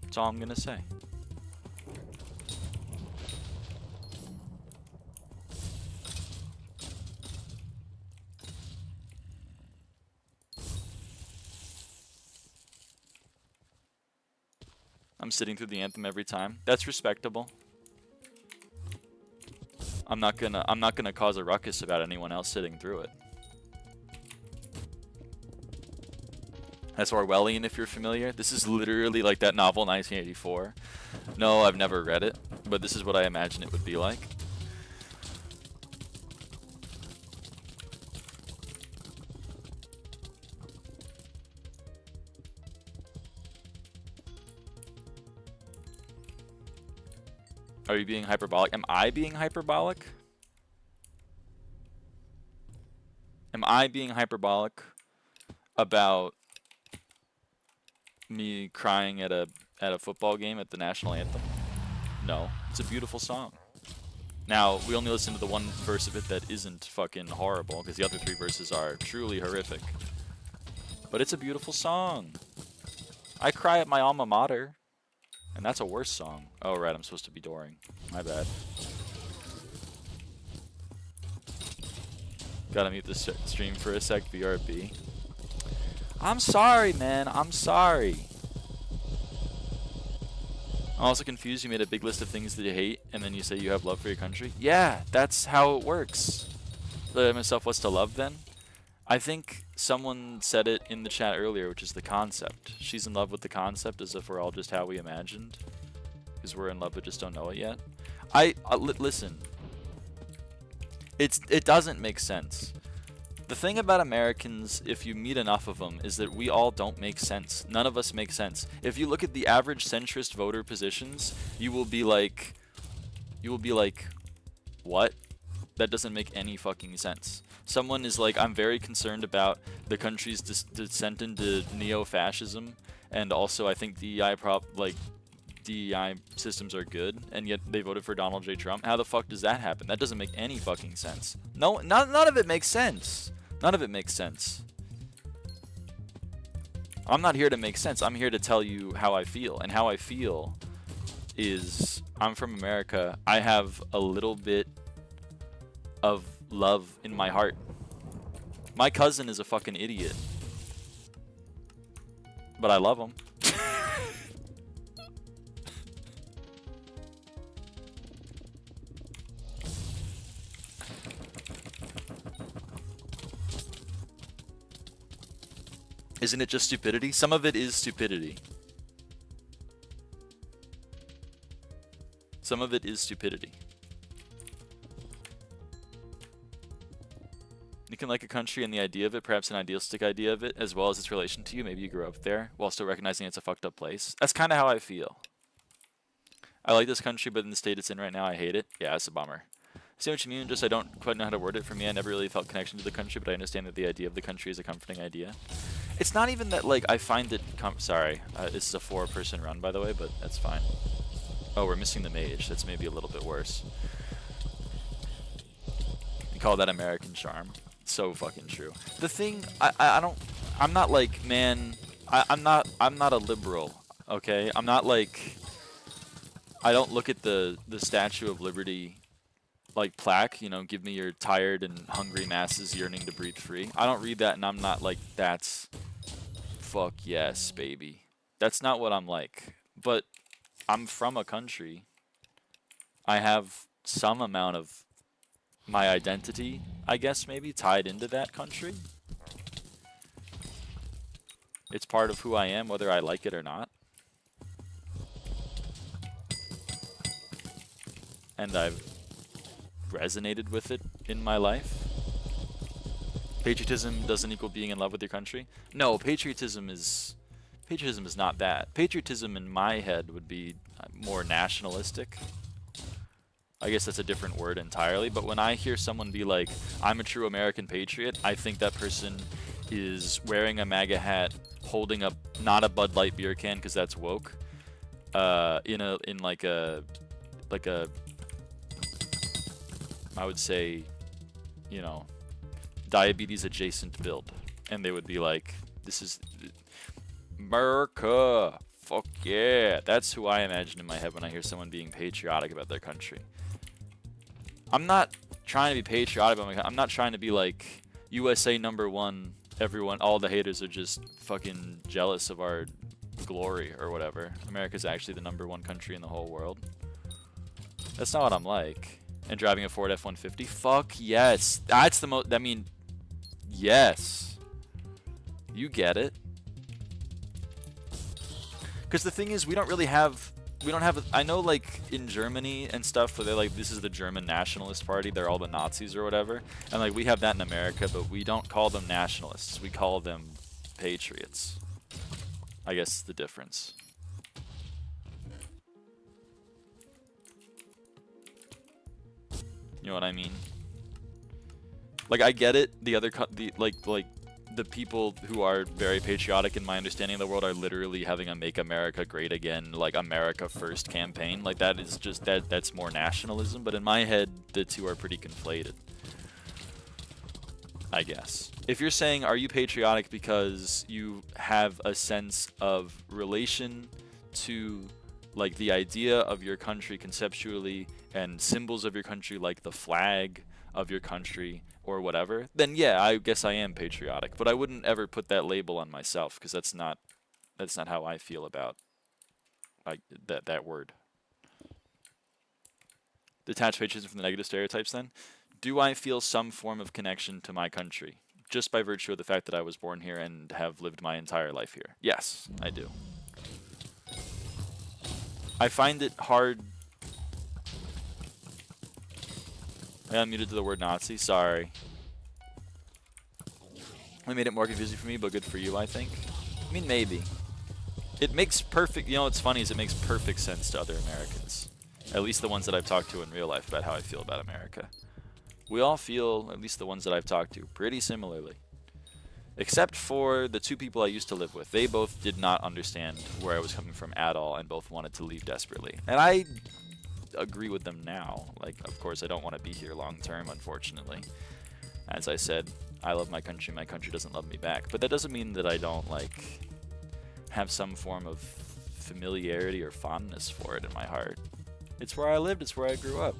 That's all I'm gonna say. I'm sitting through the anthem every time. That's respectable. I'm not gonna cause a ruckus about anyone else sitting through it. That's Orwellian if you're familiar. This is literally like that novel 1984. No, I've never read it, but this is what I imagine it would be like. Are you being hyperbolic? Am I being hyperbolic? Am I being hyperbolic about me crying at a football game at the national anthem? No, it's a beautiful song. Now, we only listen to the one verse of it that isn't fucking horrible, because the other 3 verses are truly horrific. But it's a beautiful song. I cry at my alma mater, and that's a worse song. Oh, right, I'm supposed to be dooring. My bad. Gotta mute this stream for a sec, BRB. I'm sorry, man. I'm sorry. I'm also confused. You made a big list of things that you hate, and then you say you have love for your country. Yeah, that's how it works. Let myself, what's to love then? I think someone said it in the chat earlier, which is the concept. She's in love with the concept as if we're all just how we imagined. Because we're in love but just don't know it yet. Listen. It doesn't make sense. The thing about Americans, if you meet enough of them, is that we all don't make sense. None of us make sense. If you look at the average centrist voter positions, you will be like, what? That doesn't make any fucking sense. Someone is like, I'm very concerned about the country's descent into neo-fascism, and also I think DEI systems are good, and yet they voted for Donald J. Trump. How the fuck does that happen? That doesn't make any fucking sense. No, none of it makes sense. None of it makes sense. I'm not here to make sense. I'm here to tell you how I feel, and how I feel is I'm from America. I have a little bit of love in my heart. My cousin is a fucking idiot, but I love him. Isn't it just stupidity? Some of it is stupidity. Some of it is stupidity. You can like a country and the idea of it, perhaps an idealistic idea of it, as well as its relation to you. Maybe you grew up there, while still recognizing it's a fucked up place. That's kind of how I feel. I like this country, but in the state it's in right now, I hate it. Yeah, it's a bummer. I see what you mean, just I don't quite know how to word it. For me, I never really felt connection to the country, but I understand that the idea of the country is a comforting idea. It's not even that, like, I find it sorry, this is a 4-person run, by the way, but that's fine. Oh, we're missing the mage. That's maybe a little bit worse. You call that American charm. So fucking true. The thing, I'm not like, man, I'm not a liberal, okay? I'm not like, I don't look at the Statue of Liberty like plaque, you know, give me your tired and hungry masses yearning to breathe free. I don't read that and I'm not like, that's fuck yes, baby. That's not what I'm like. But I'm from a country. I have some amount of my identity, I guess, maybe tied into that country. It's part of who I am, whether I like it or not. And I've resonated with it in my life. Patriotism doesn't equal being in love with your country. No, patriotism is not that. Patriotism in my head would be more nationalistic. I guess that's a different word entirely, but when I hear someone be like, I'm a true American patriot, I think that person is wearing a MAGA hat, holding up not a Bud Light beer can because that's woke, in like a I would say, you know, diabetes adjacent build. And they would be like, this is America. Fuck yeah. That's who I imagine in my head when I hear someone being patriotic about their country. I'm not trying to be patriotic about my country. I'm not trying to be like USA #1. Everyone, all the haters are just fucking jealous of our glory or whatever. America's actually the #1 country in the whole world. That's not what I'm like. And driving a Ford F-150? Fuck yes. That's the most, I mean, yes. You get it. Because the thing is, we don't have, I know like in Germany and stuff, where they're like, this is the German Nationalist Party, they're all the Nazis or whatever. And like, we have that in America, but we don't call them nationalists. We call them patriots. I guess the difference. You know what I mean? Like, I get it. The other the people who are very patriotic in my understanding of the world are literally having a Make America Great Again, like America First campaign. Like, that is just that's more nationalism. But in my head, the two are pretty conflated, I guess. If you're saying, are you patriotic because you have a sense of relation to like the idea of your country conceptually and symbols of your country, like the flag of your country or whatever, then yeah, I guess I am patriotic. But I wouldn't ever put that label on myself, because that's not how I feel about like that word. Detach patriotism from the negative stereotypes then. Do I feel some form of connection to my country just by virtue of the fact that I was born here and have lived my entire life here? Yes, I do. I find it hard. I unmuted to the word Nazi. Sorry. I made it more confusing for me, but good for you, I think. I mean, maybe. It makes perfect... You know what's funny is it makes perfect sense to other Americans. At least the ones that I've talked to in real life about how I feel about America. We all feel, at least the ones that I've talked to, pretty similarly. Except for the two people I used to live with. They both did not understand where I was coming from at all and both wanted to leave desperately. And I agree with them now. Like, of course, I don't want to be here long term, unfortunately. As I said, I love my country doesn't love me back. But that doesn't mean that I don't, like, have some form of familiarity or fondness for it in my heart. It's where I lived, it's where I grew up.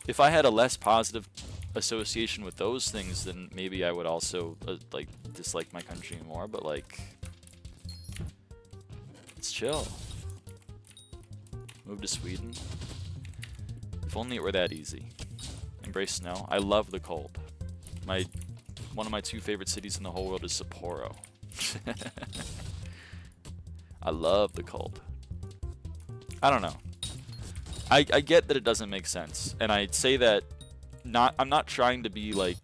If I had a less positive association with those things, then maybe I would also, like, dislike my country more, but, like, it's chill. Move to Sweden. If only it were that easy. Embrace snow. I love the cold. One of my two favorite cities in the whole world is Sapporo. I love the cold. I don't know. I get that it doesn't make sense, and I'd say that I'm not trying to be like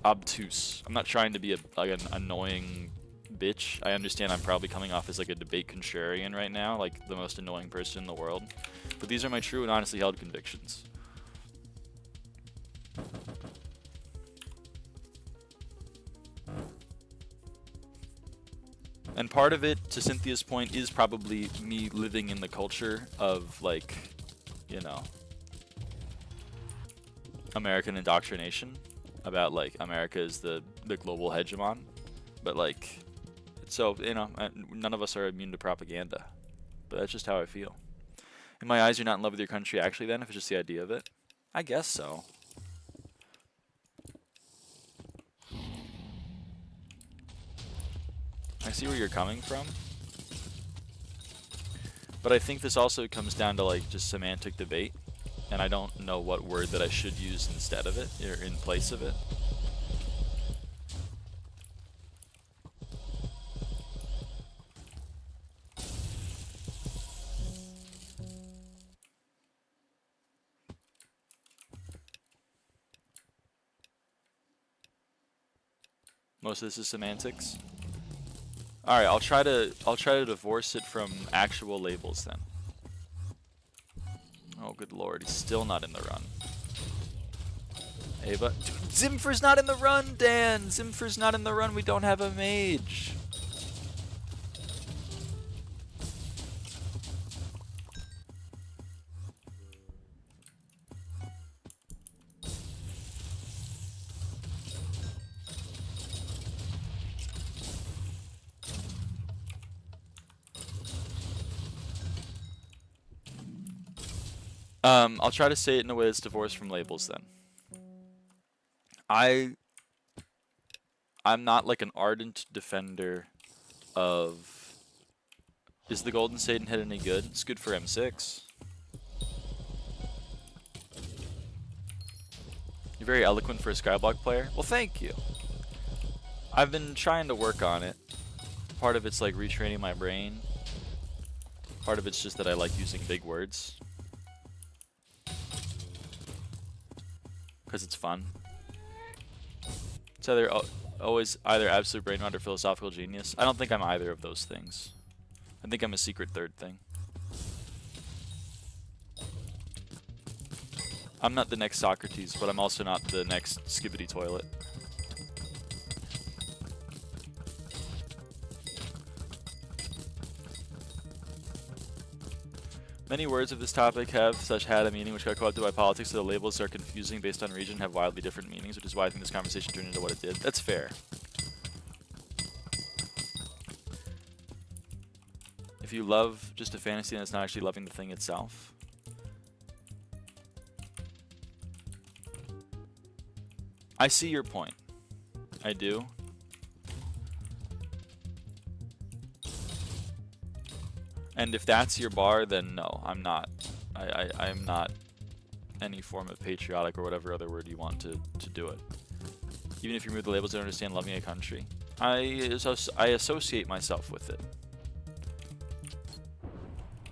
obtuse. I'm not trying to be like an annoying bitch. I understand I'm probably coming off as like a debate contrarian right now, like the most annoying person in the world. But these are my true and honestly held convictions. And part of it, to Cynthia's point, is probably me living in the culture of, like, you know, American indoctrination about, like, America is the global hegemon. But, like, so, you know, none of us are immune to propaganda. But that's just how I feel. In my eyes, you're not in love with your country, actually, then, if it's just the idea of it? I guess so. I see where you're coming from, but I think this also comes down to like just semantic debate, and I don't know what word that I should use instead of it, or in place of it. Most of this is semantics. All right, I'll try to divorce it from actual labels then. Oh, good lord, he's still not in the run. Ava, dude, Zimfer's not in the run, Dan. Zimfer's not in the run. We don't have a mage. I'll try to say it in a way that's divorced from labels then. I'm not like an ardent defender of... Is the Golden Satan hit any good? It's good for M6. You're very eloquent for a SkyBlock player. Well, thank you. I've been trying to work on it. Part of it's like retraining my brain. Part of it's just that I like using big words. Because it's fun. It's either always either absolute brain rot or philosophical genius. I don't think I'm either of those things. I think I'm a secret third thing. I'm not the next Socrates, but I'm also not the next Skibbity Toilet. Many words of this topic have had a meaning which got co-opted by politics, so the labels are confusing based on region, have wildly different meanings, which is why I think this conversation turned into what it did. That's fair. If you love just a fantasy and it's not actually loving the thing itself. I see your point. I do. And if that's your bar, then no, I'm not. I am not any form of patriotic or whatever other word you want to do it. Even if you remove the labels, I don't understand loving a country. I associate myself with it.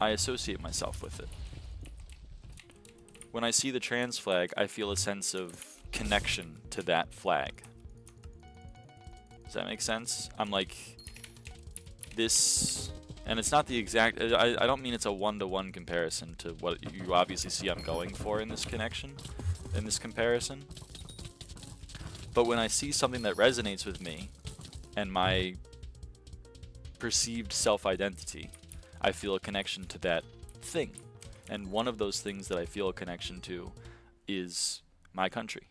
I associate myself with it. When I see the trans flag, I feel a sense of connection to that flag. Does that make sense? I'm like, this, and it's not the exact, I don't mean it's a one-to-one comparison to what you obviously see I'm going for in this connection, in this comparison. But when I see something that resonates with me and my perceived self-identity, I feel a connection to that thing. And one of those things that I feel a connection to is my country.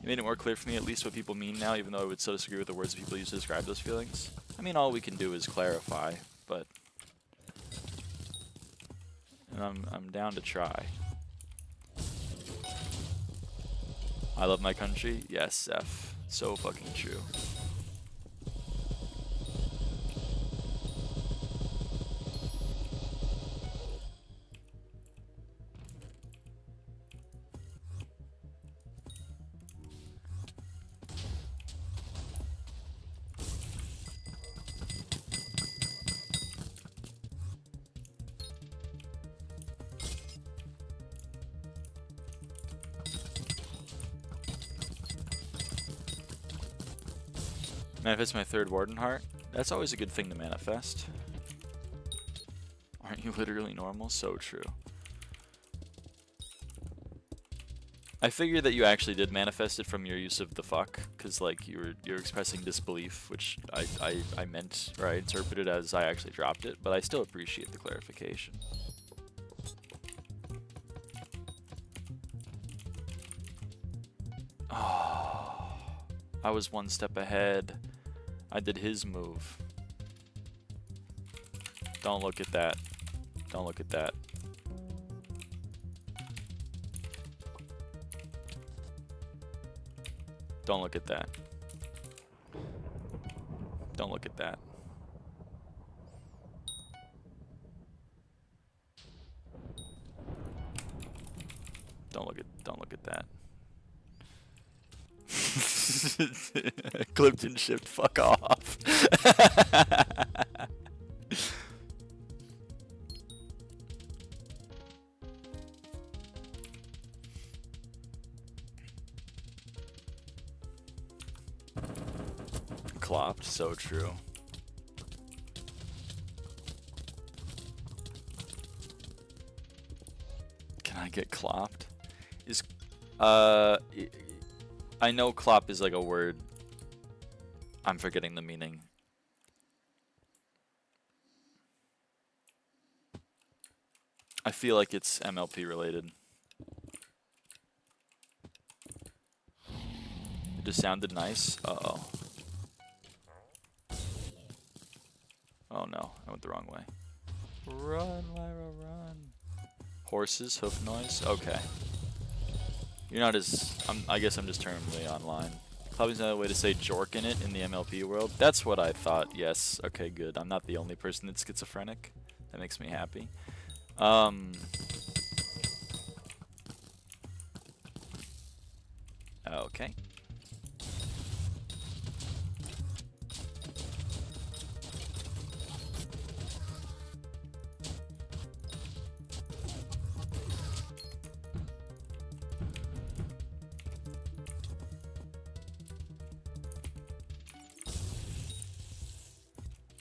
You made it more clear for me at least what people mean now, even though I would still disagree with the words people use to describe those feelings. I mean, all we can do is clarify, but... And I'm down to try. I love my country? Yes, F. So fucking true. Manifest my third warden heart. That's always a good thing to manifest. Aren't you literally normal? So true. I figured that you actually did manifest it from your use of the fuck, because like you're expressing disbelief, which I meant, or I interpreted as I actually dropped it, but I still appreciate the clarification. Oh, I was one step ahead. I did his move. Don't look at that. Don't look at that. Don't look at that. Don't look at that. Don't look at that. Clipped and shipped, fuck off. Clopped, so true. Can I get clopped? Is I know clop is like a word. I'm forgetting the meaning. I feel like it's MLP related. It just sounded nice. Uh-oh. Oh no, I went the wrong way. Run, Lyra, run. Horses, hoof noise? Okay. You're not as... I guess I'm just terminally online. Clubbing's another way to say jork in it in the MLP world. That's what I thought, yes. Okay, good. I'm not the only person that's schizophrenic. That makes me happy. Okay.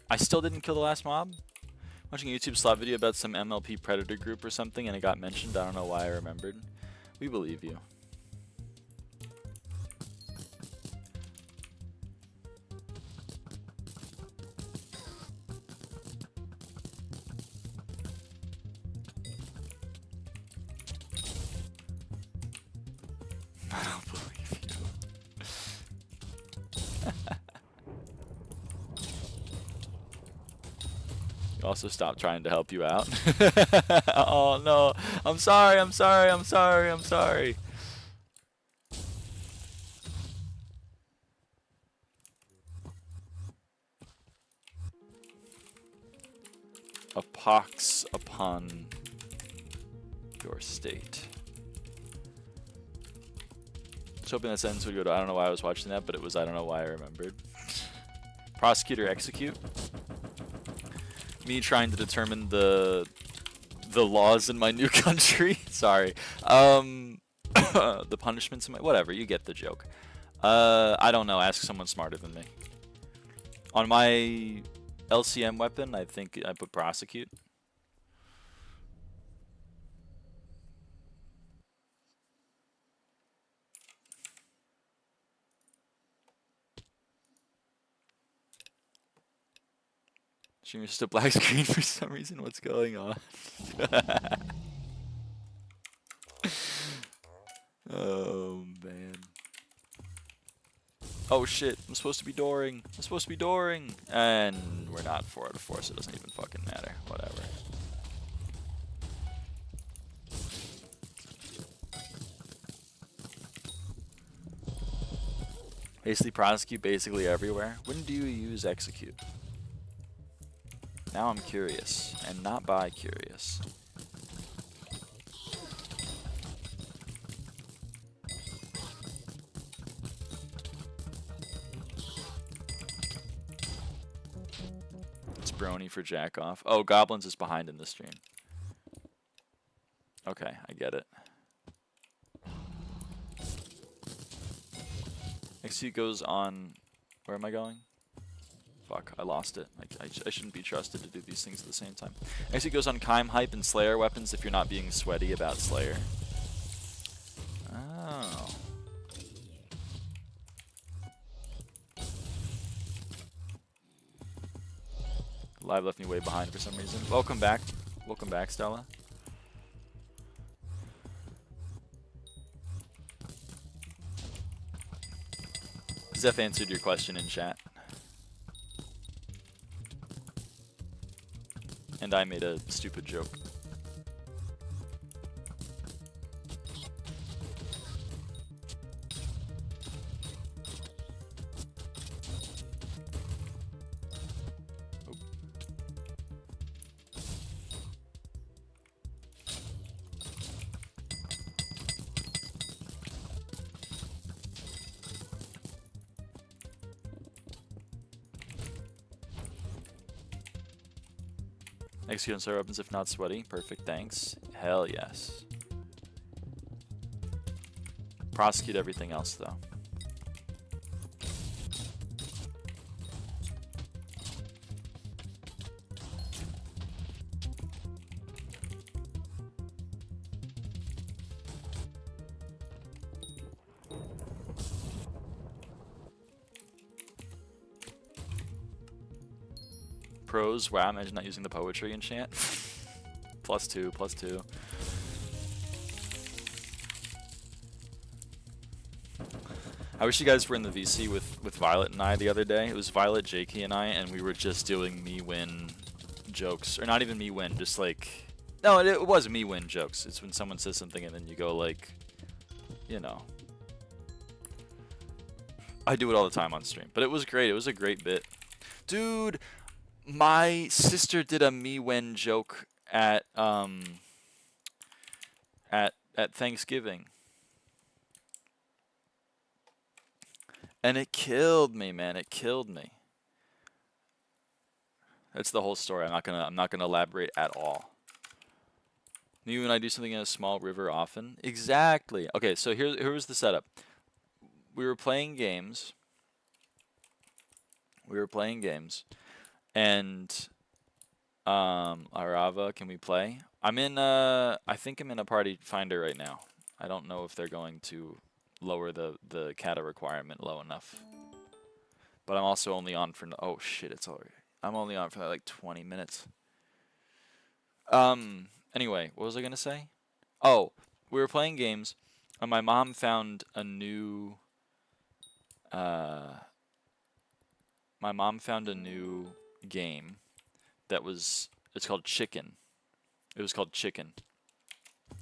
I still didn't kill the last mob. Watching a YouTube slot video about some MLP predator group or something and it got mentioned. I don't know why I remembered. We believe you. I don't believe you. Also stop trying to help you out. Oh no, I'm sorry, I'm sorry, I'm sorry, I'm sorry. A pox upon your state. I was hoping that sentence would go to I don't know why I was watching that, but it was I don't know why I remembered. Prosecutor execute. Me trying to determine the laws in my new country. Sorry. The punishments in my whatever, you get the joke. I don't know, ask someone smarter than me. On my LCM weapon, I think I put prosecute. Streamer's just a black screen for some reason. What's going on? Oh man. Oh shit, I'm supposed to be dooring. I'm supposed to be dooring. And we're not 4 out of 4, so it doesn't even fucking matter. Whatever. Basically prosecute basically everywhere. When do you use execute? Now I'm curious, and not bi-curious. It's Brony for jack off. Oh, Goblins is behind in this stream. Okay, I get it. Execute goes on... Where am I going? Fuck, I lost it. I shouldn't be trusted to do these things at the same time. Execute goes on Kime, Hype, and Slayer weapons if you're not being sweaty about Slayer. Oh. Live left me way behind for some reason. Welcome back. Welcome back, Stella. Zeph answered your question in chat. And I made a stupid joke. Execute on server weapons if not sweaty. Perfect, thanks. Hell yes. Prosecute everything else though. Pros, wow, imagine not using the poetry enchant. +2, +2. I wish you guys were in the VC with Violet and I the other day. It was Violet, Jakey, and I, and we were just doing me win jokes. Or not even me win, just like... No, it was me win jokes. It's when someone says something and then you go like, you know. I do it all the time on stream. But it was great. It was a great bit. Dude... My sister did a me when joke at Thanksgiving. And it killed me, man. It killed me. That's the whole story. I'm not gonna elaborate at all. You and I do something in a small river often. Exactly. Okay, so here was the setup. We were playing games. And lyraava, can we play? I'm in I think I'm in a party finder right now. I don't know if they're going to lower the kata requirement low enough. But I'm also only on for oh shit, it's already. I'm only on for like 20 minutes. Anyway, what was I gonna say? Oh, we were playing games, and my mom found a new uh my mom found a new game that was it's called Chicken. It was called Chicken.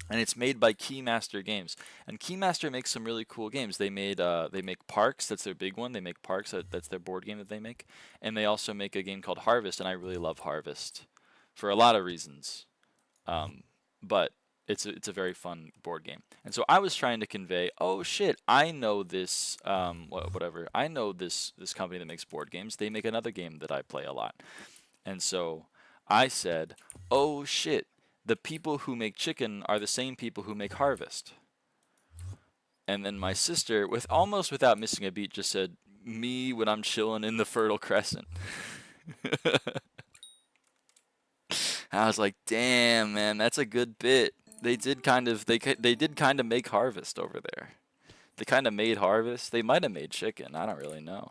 And it's made by Keymaster Games. And Keymaster makes some really cool games. They make Parks, that's their big one. They make Parks, that's their board game that they make. And they also make a game called Harvest, and I really love Harvest for a lot of reasons. But it's a very fun board game. And so I was trying to convey, oh shit, I know this whatever. I know this company that makes board games. They make another game that I play a lot. And so I said, oh shit, the people who make Chicken are the same people who make Harvest. And then my sister, with almost without missing a beat, just said, me when I'm chilling in the Fertile Crescent. I was like, damn, man, that's a good bit. They did kind of make Harvest over there. They kind of made Harvest. They might have made Chicken. I don't really know.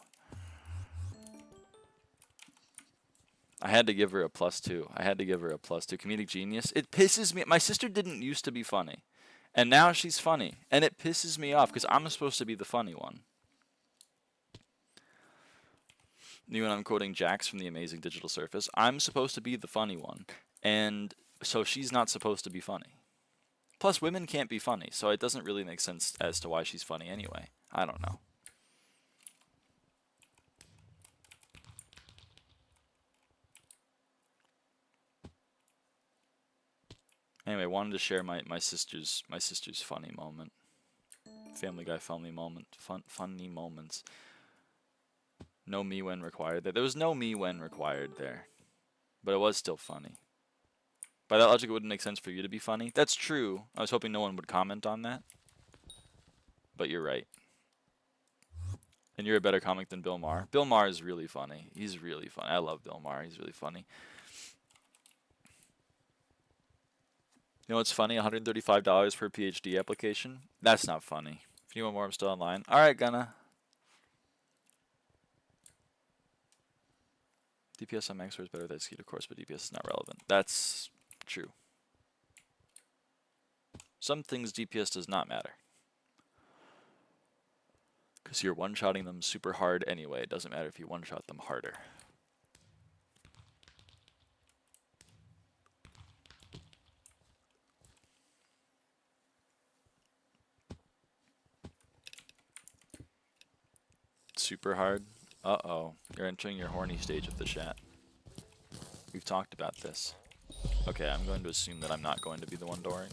I had to give her a +2. I had to give her a +2. Comedic genius. It pisses me. My sister didn't used to be funny, and now she's funny, and it pisses me off because I'm supposed to be the funny one. You and I'm quoting Jax from The Amazing Digital Surface. I'm supposed to be the funny one, and so she's not supposed to be funny. Plus, women can't be funny, so it doesn't really make sense as to why she's funny anyway. I don't know. Anyway, wanted to share my sister's funny moment. Family Guy funny moment. Funny moments. No me when required there. There was no me when required there. But it was still funny. By that logic, it wouldn't make sense for you to be funny. That's true. I was hoping no one would comment on that. But you're right. And you're a better comic than Bill Maher. Bill Maher is really funny. He's really funny. I love Bill Maher. He's really funny. You know what's funny? $135 per PhD application? That's not funny. If you want more, I'm still online. Alright, Gunna. DPS on Max is better than Skeet, of course, but DPS is not relevant. That's true. Some things DPS does not matter. Because you're one-shotting them super hard anyway. It doesn't matter if you one-shot them harder. Super hard? Uh-oh. You're entering your horny stage of the chat. We've talked about this. Okay, I'm going to assume that I'm not going to be the one dooring.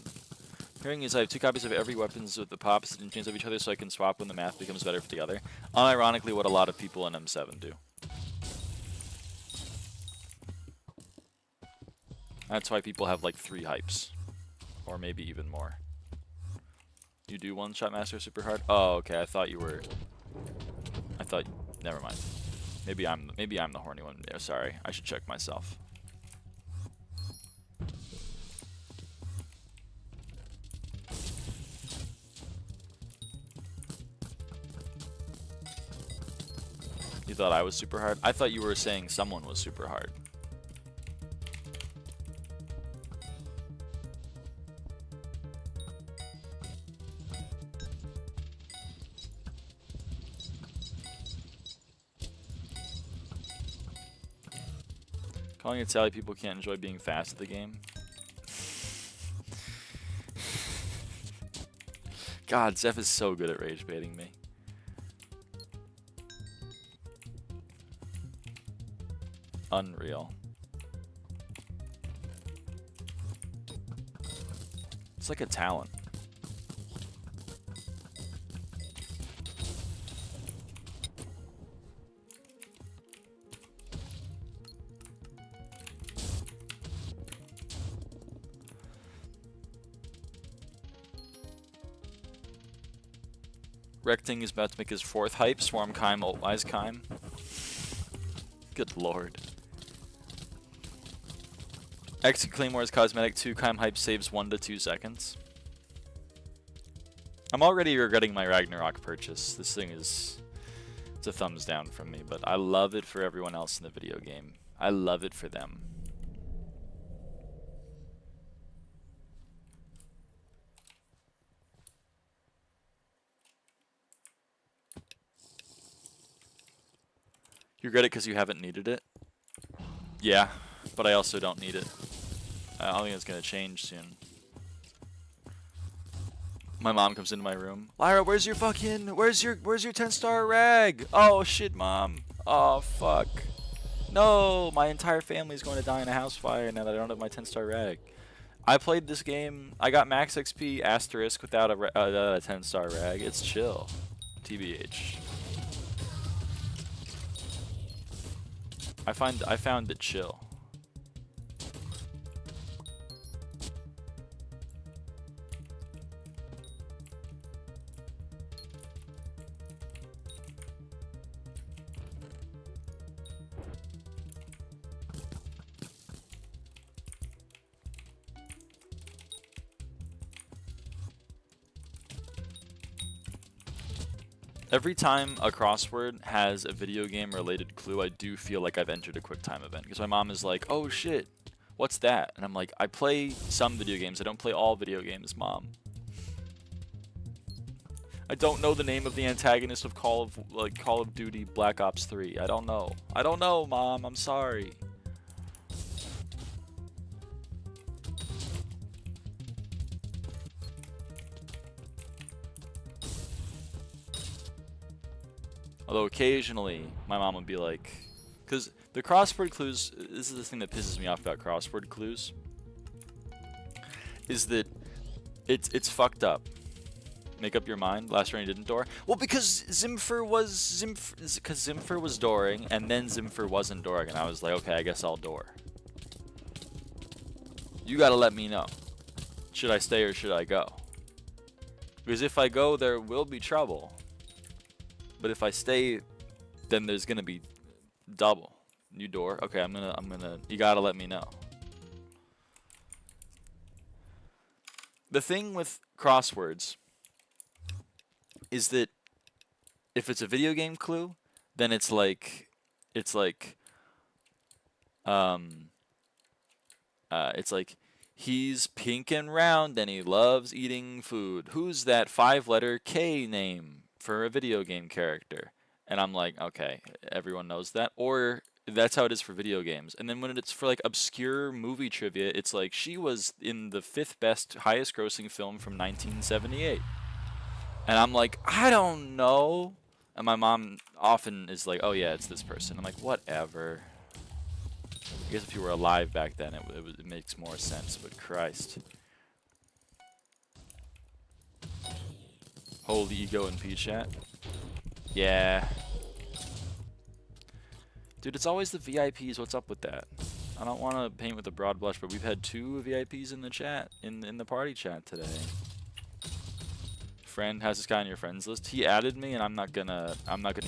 Hearing is I have 2 copies of every weapons with the pops and chains of each other so I can swap when the math becomes better for the other. Unironically, what a lot of people in M7 do. That's why people have like 3 hypes. Or maybe even more. You do one-shot master super hard? Oh, okay, I thought you were... Never mind. Maybe I'm the horny one. Yeah, sorry, I should check myself. You thought I was super hard? I thought you were saying someone was super hard. Calling it Sally, people can't enjoy being fast at the game. God, Zeph is so good at rage baiting me. Unreal. It's like a talent. Recting is about to make his 4th hype. Swarm Kime, Ultwise Kime. Good lord. X Claymore's Cosmetic 2 Climb Hype saves 1 to 2 seconds. I'm already regretting my Ragnarok purchase. This thing is... It's a thumbs down from me, but I love it for everyone else in the video game. I love it for them. You regret it because you haven't needed it? Yeah, but I also don't need it. I don't think it's gonna change soon. My mom comes into my room. Lyra, where's your 10-star rag? Oh shit, mom. Oh fuck. No, my entire family's going to die in a house fire now that I don't have my 10-star rag. I played this game. I got max XP asterisk without a 10-star rag. It's chill. TBH. I found it chill. Every time a crossword has a video game related clue, I do feel like I've entered a QuickTime event. Because my mom is like, oh shit, what's that? And I'm like, I play some video games. I don't play all video games, mom. I don't know the name of the antagonist of Call of Duty Black Ops 3. I don't know. I don't know, mom. I'm sorry. Although occasionally, my mom would be like, because the crossword clues, this is the thing that pisses me off about crossword clues, is that it's fucked up. Make up your mind. Last round you didn't door. Well, because Zimfer was dooring, and then Zimfer wasn't dooring, and I was like, okay, I guess I'll door. You gotta let me know. Should I stay or should I go? Because if I go, there will be trouble. But if I stay, then there's gonna be double. New door. Okay, I'm gonna. You gotta let me know. The thing with crosswords is that if it's a video game clue, then it's like he's pink and round and he loves eating food. Who's that 5-letter K name for a video game character? And I'm like, okay, everyone knows that. Or that's how it is for video games. And then when it's for like obscure movie trivia, it's like she was in the 5th best highest grossing film from 1978. And I'm like, I don't know. And my mom often is like, oh yeah, it's this person. I'm like, whatever. I guess if you were alive back then, it makes more sense, but Christ. Hold ego in P-chat. Yeah. Dude, it's always the VIPs. What's up with that? I don't want to paint with a broad brush, but we've had 2 VIPs in the chat, in the party chat today. Friend has this guy on your friends list. He added me, and I'm not gonna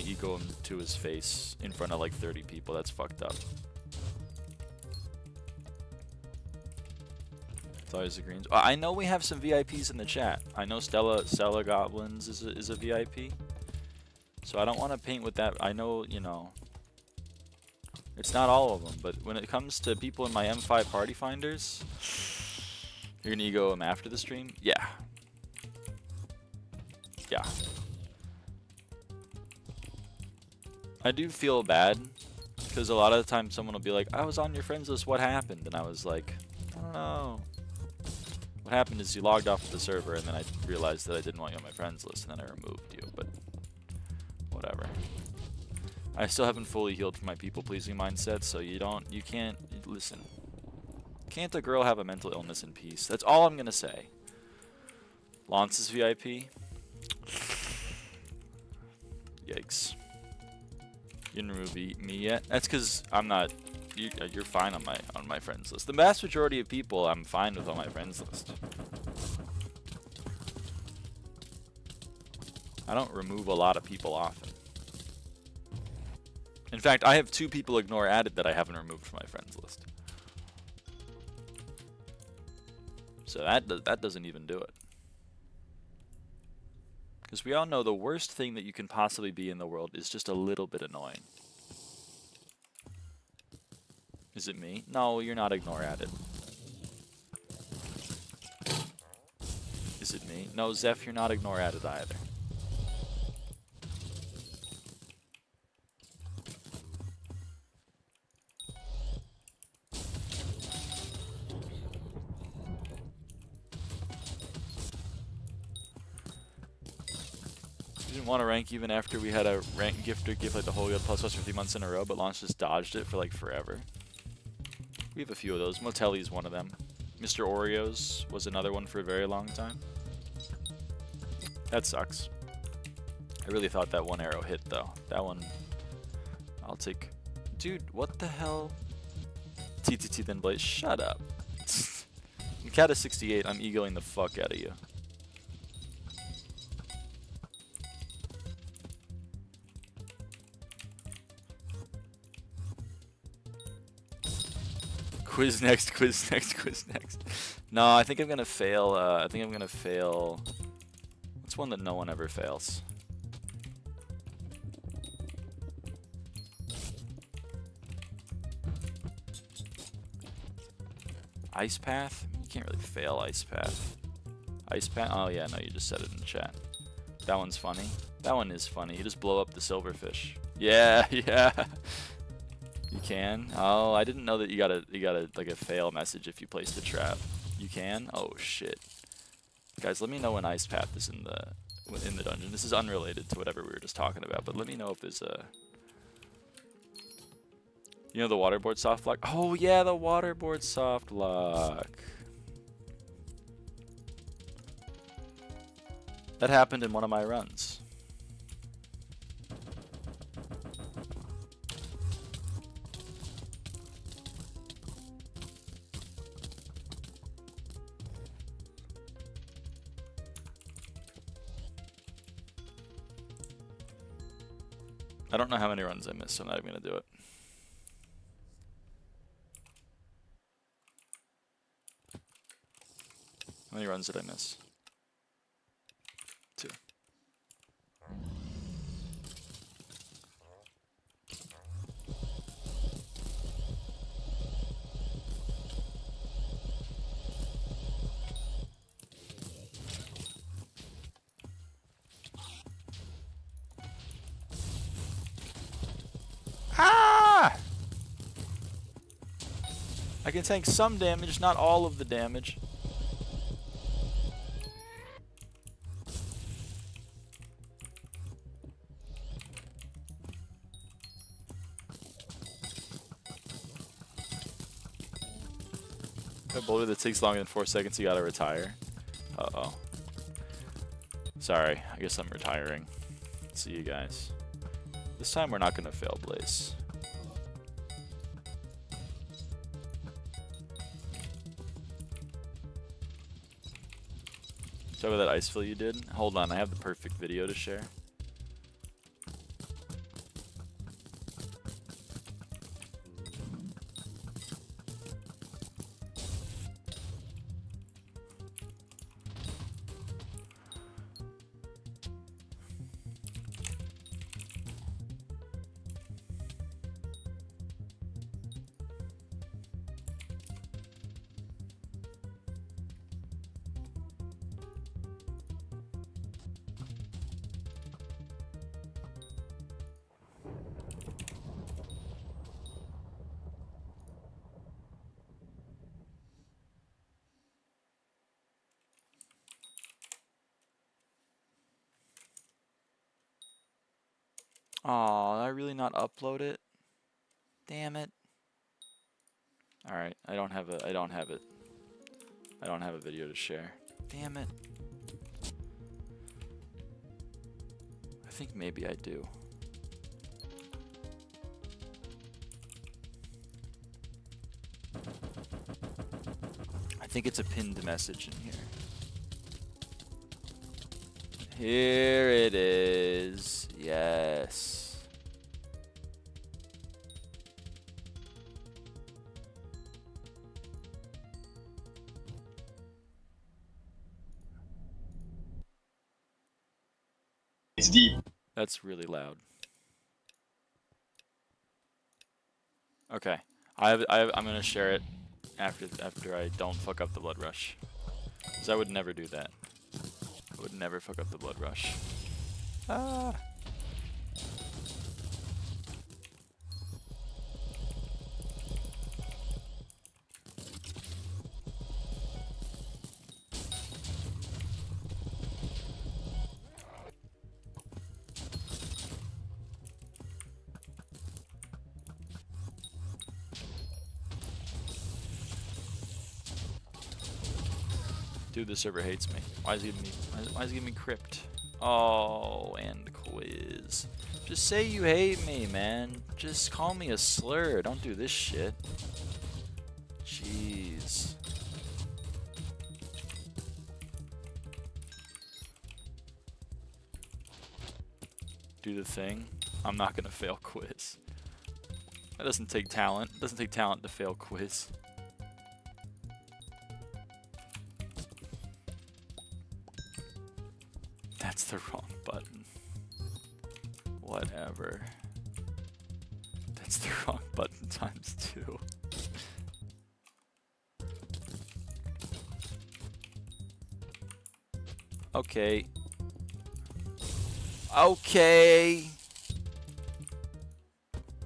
ego him to his face in front of like 30 people. That's fucked up. It's always the greens. I know we have some VIPs in the chat. I know Stella Goblins is a VIP. So I don't want to paint with that. I know, you know, it's not all of them, but when it comes to people in my M5 party finders, you're gonna ego them after the stream? Yeah. Yeah. I do feel bad because a lot of the time someone will be like, I was on your friends list, what happened? And I was like, I don't know. What happened is you logged off the server and then I realized that I didn't want you on my friends list and then I removed you, but whatever. I still haven't fully healed from my people-pleasing mindset, so you can't, listen. Can't a girl have a mental illness in peace? That's all I'm gonna say. Lance's VIP? Yikes. You didn't remove me yet? That's because I'm not, you're fine on my friends list. The vast majority of people I'm fine with on my friends list. I don't remove a lot of people often. In fact, I have 2 people ignore added that I haven't removed from my friends list. So that doesn't even do it. Because we all know the worst thing that you can possibly be in the world is just a little bit annoying. Is it me? No, you're not ignore at it. Is it me? No, Zeph, you're not ignore at it either. Didn't want to rank even after we had a rank gifter give like the whole plus plus for 3 months in a row, but Launch just dodged it for like forever. We have a few of those. Motelli's one of them. Mr. Oreos was another one for a very long time. That sucks. I really thought that one arrow hit though. That one, I'll take. Dude, what the hell? TTT then Blaze, shut up. Cat 68, I'm egoing the fuck out of you. Quiz next, quiz next, quiz next. No, I think I'm gonna fail. I think I'm gonna fail. What's one that no one ever fails? Ice Path? You can't really fail Ice Path. Ice Path? Oh yeah, no, you just said it in the chat. That one's funny. That one is funny. You just blow up the silverfish. Yeah, yeah. You can? Oh, I didn't know that you got like a fail message if you placed a trap. You can? Oh shit. Guys, let me know when Ice Path is in the dungeon. This is unrelated to whatever we were just talking about, but let me know if there's a. You know the waterboard soft lock? Oh yeah, the waterboard soft lock. That happened in one of my runs. I don't know how many runs I missed, so I'm not even going to do it. How many runs did I miss? 2. Ah! I can tank some damage, not all of the damage. A boulder that takes longer than 4 seconds, you gotta retire. Uh-oh. Sorry, I guess I'm retiring. See you guys. This time we're not gonna fail Blaze. Talk about that ice fill you did? Hold on, I have the perfect video to share. Aw, did I really not upload it? Damn it. Alright, I don't have a video to share. Damn it. I think maybe I do. I think it's a pinned message in here. Here it is. Yes. It's deep. That's really loud. Okay. I'm gonna share it after I don't fuck up the blood rush. Because I would never do that. I would never fuck up the blood rush. Ah. Dude, the server hates me. Why is he giving me? Why is he giving me crypt? Oh, and the quiz. Just say you hate me, man. Just call me a slur. Don't do this shit. Jeez. Do the thing. I'm not gonna fail quiz. That doesn't take talent. It doesn't take talent to fail quiz. That's the wrong button. Whatever. That's the wrong button times 2. Okay. Okay.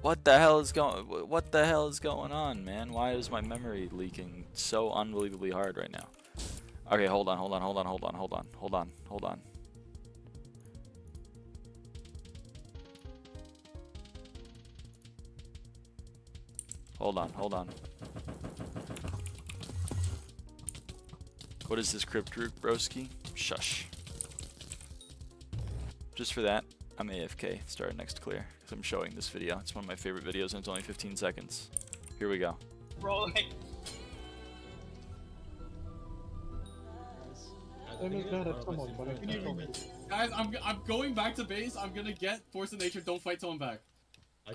What the hell is going on, man? Why is my memory leaking so unbelievably hard right now? Okay, hold on. Hold on. What is this crypt root, broski? Shush. Just for that, I'm AFK. Start next clear. Because I'm showing this video. It's one of my favorite videos and it's only 15 seconds. Here we go. Rolling. Guys, I'm going back to base. I'm gonna get Force of Nature. Don't fight someone back.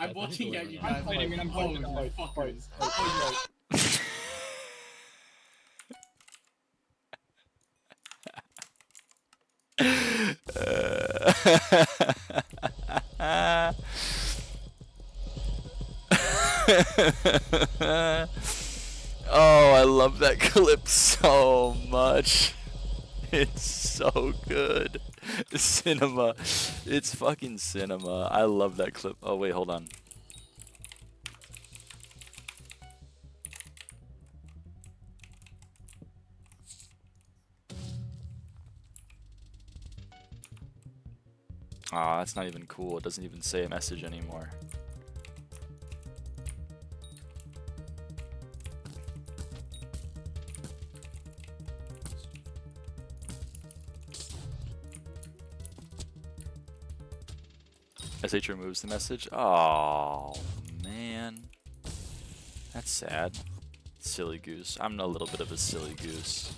I'm watching at you guys. I'm fighting. I'm fighting. Oh, you fuckers. Oh, I love that clip so much. It's so good. Cinema. It's fucking cinema. I love that clip. Oh, wait, hold on. Aw, that's not even cool. It doesn't even say a message anymore. SH removes the message. Oh, man. That's sad. Silly goose. I'm a little bit of a silly goose.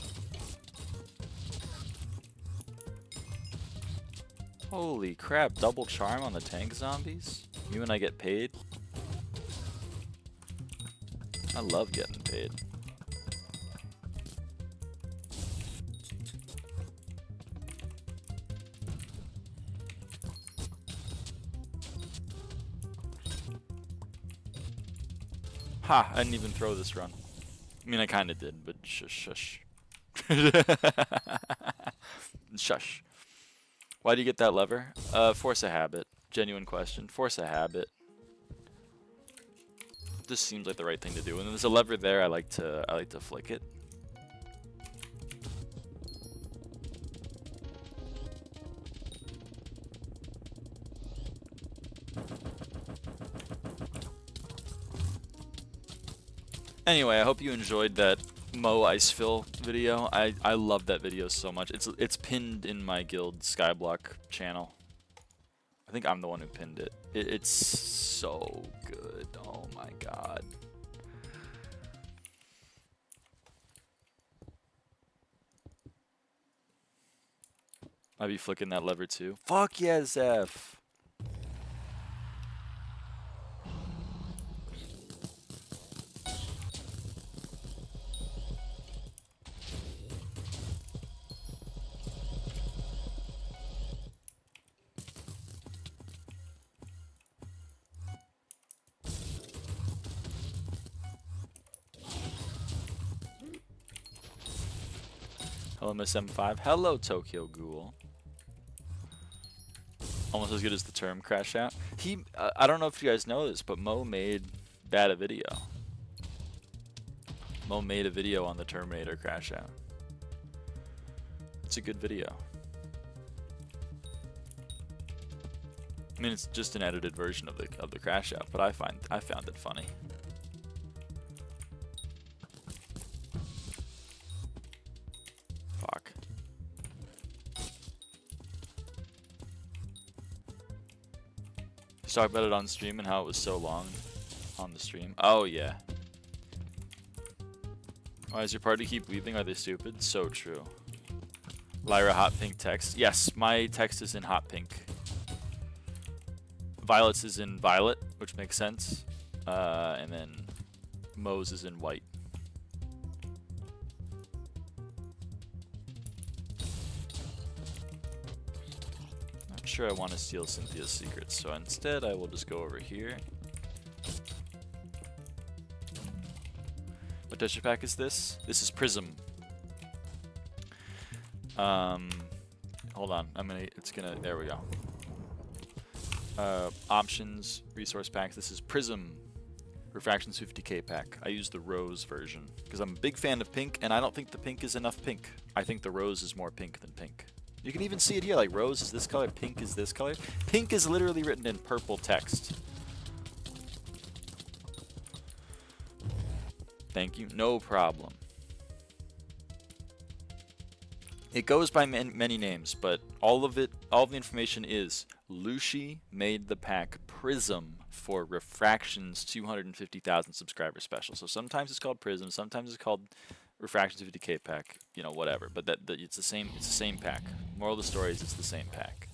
Holy crap, double charm on the tank zombies? You and I get paid? I love getting paid. Ha! I didn't even throw this run. I mean, I kinda did, but shush. Shush. Why do you get that lever? Force a habit. Genuine question. Force a habit. Just seems like the right thing to do. And there's a lever there. I like to flick it. Anyway, I hope you enjoyed that Mo Icefill video. I love that video so much. It's pinned in my guild SkyBlock channel. I think I'm the one who pinned it. It's so good. Oh my god. I'd be flicking that lever too. Fuck yeah, Zeph. LMSM5. Hello, Tokyo Ghoul. Almost as good as the term crash out. I don't know if you guys know this, but Mo made that a video. Mo made a video on the Terminator crash out. It's a good video. I mean, it's just an edited version of the crash out, but I found it funny. Fuck. Just talk about it on stream and how it was so long on the stream. Oh yeah. Why does your party keep leaving? Are they stupid? So true. Lyra hot pink text. Yes, my text is in hot pink. Violet's is in violet, which makes sense. And then Mo's is in white. Not sure I want to steal Cynthia's secrets, so instead I will just go over here. What texture pack is this? This is Prism. Hold on, there we go. Options, resource packs. This is Prism, Refractions 50k pack. I use the rose version because I'm a big fan of pink, and I don't think the pink is enough pink. I think the rose is more pink than pink. You can even see it here, like rose is this color, pink is this color. Pink is literally written in purple text. Thank you, no problem. It goes by many names, but all of the information is Lucy made the pack Prism for Refractions 250,000 subscriber special. So sometimes it's called Prism, sometimes it's called Refractions 50k pack, you know, whatever. But it's the same pack. Moral of the story is it's the same pack.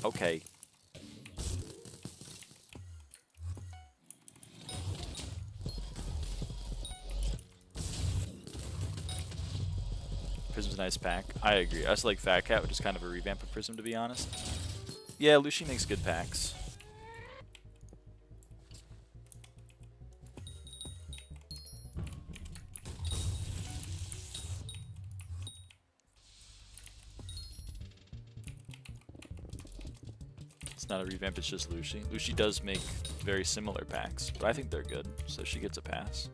Okay. Prism's a nice pack. I agree. I also like Fat Cat, which is kind of a revamp of Prism, to be honest. Yeah, Lucy makes good packs. It's not a revamp, it's just Lucy. Lucy does make very similar packs, but I think they're good, so she gets a pass.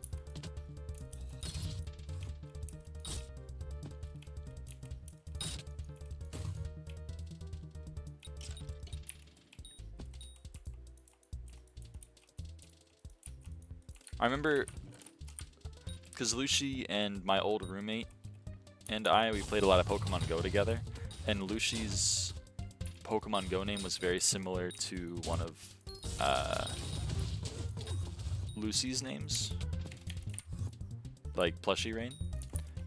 I remember, because Lucy and my old roommate and we played a lot of Pokemon Go together, and Lucy's Pokemon Go name was very similar to one of Lucy's names, like Plushie Rain.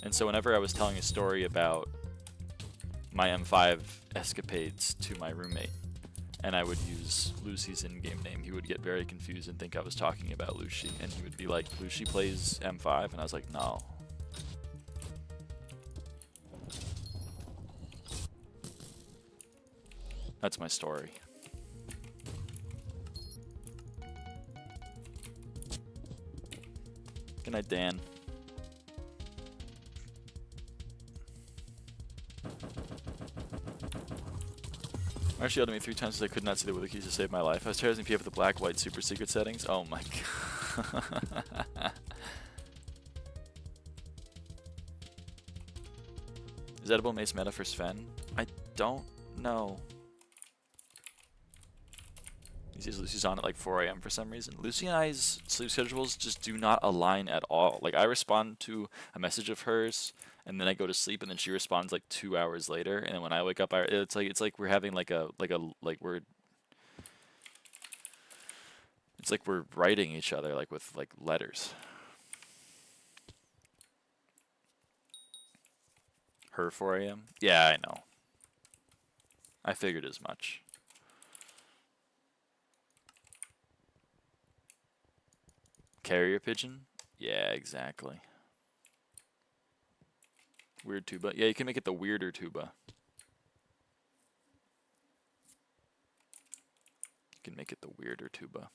And so whenever I was telling a story about my M5 escapades to my roommate, and I would use Lucy's in-game name, he would get very confused and think I was talking about Lucy, and he would be like, Lucy plays M5? And I was like, no. That's my story. Good night, Dan. Marsh yelled at me 3 times because I could not see the wither keys to save my life. I was terrorizing PF with the black, white, super secret settings. Oh my god. Is edible mace meta for Sven? I don't know. He says Lucy's on at like 4 AM for some reason. Lucy and I's sleep schedules just do not align at all. Like, I respond to a message of hers, and then I go to sleep, and then she responds like 2 hours later, and then when I wake up, it's like we're having it's like we're writing each other like with like letters. Her 4 AM? Yeah, I know. I figured as much. Carrier pigeon? Yeah, exactly. Weird tuba. Yeah, you can make it the weirder tuba. You can make it the weirder tuba.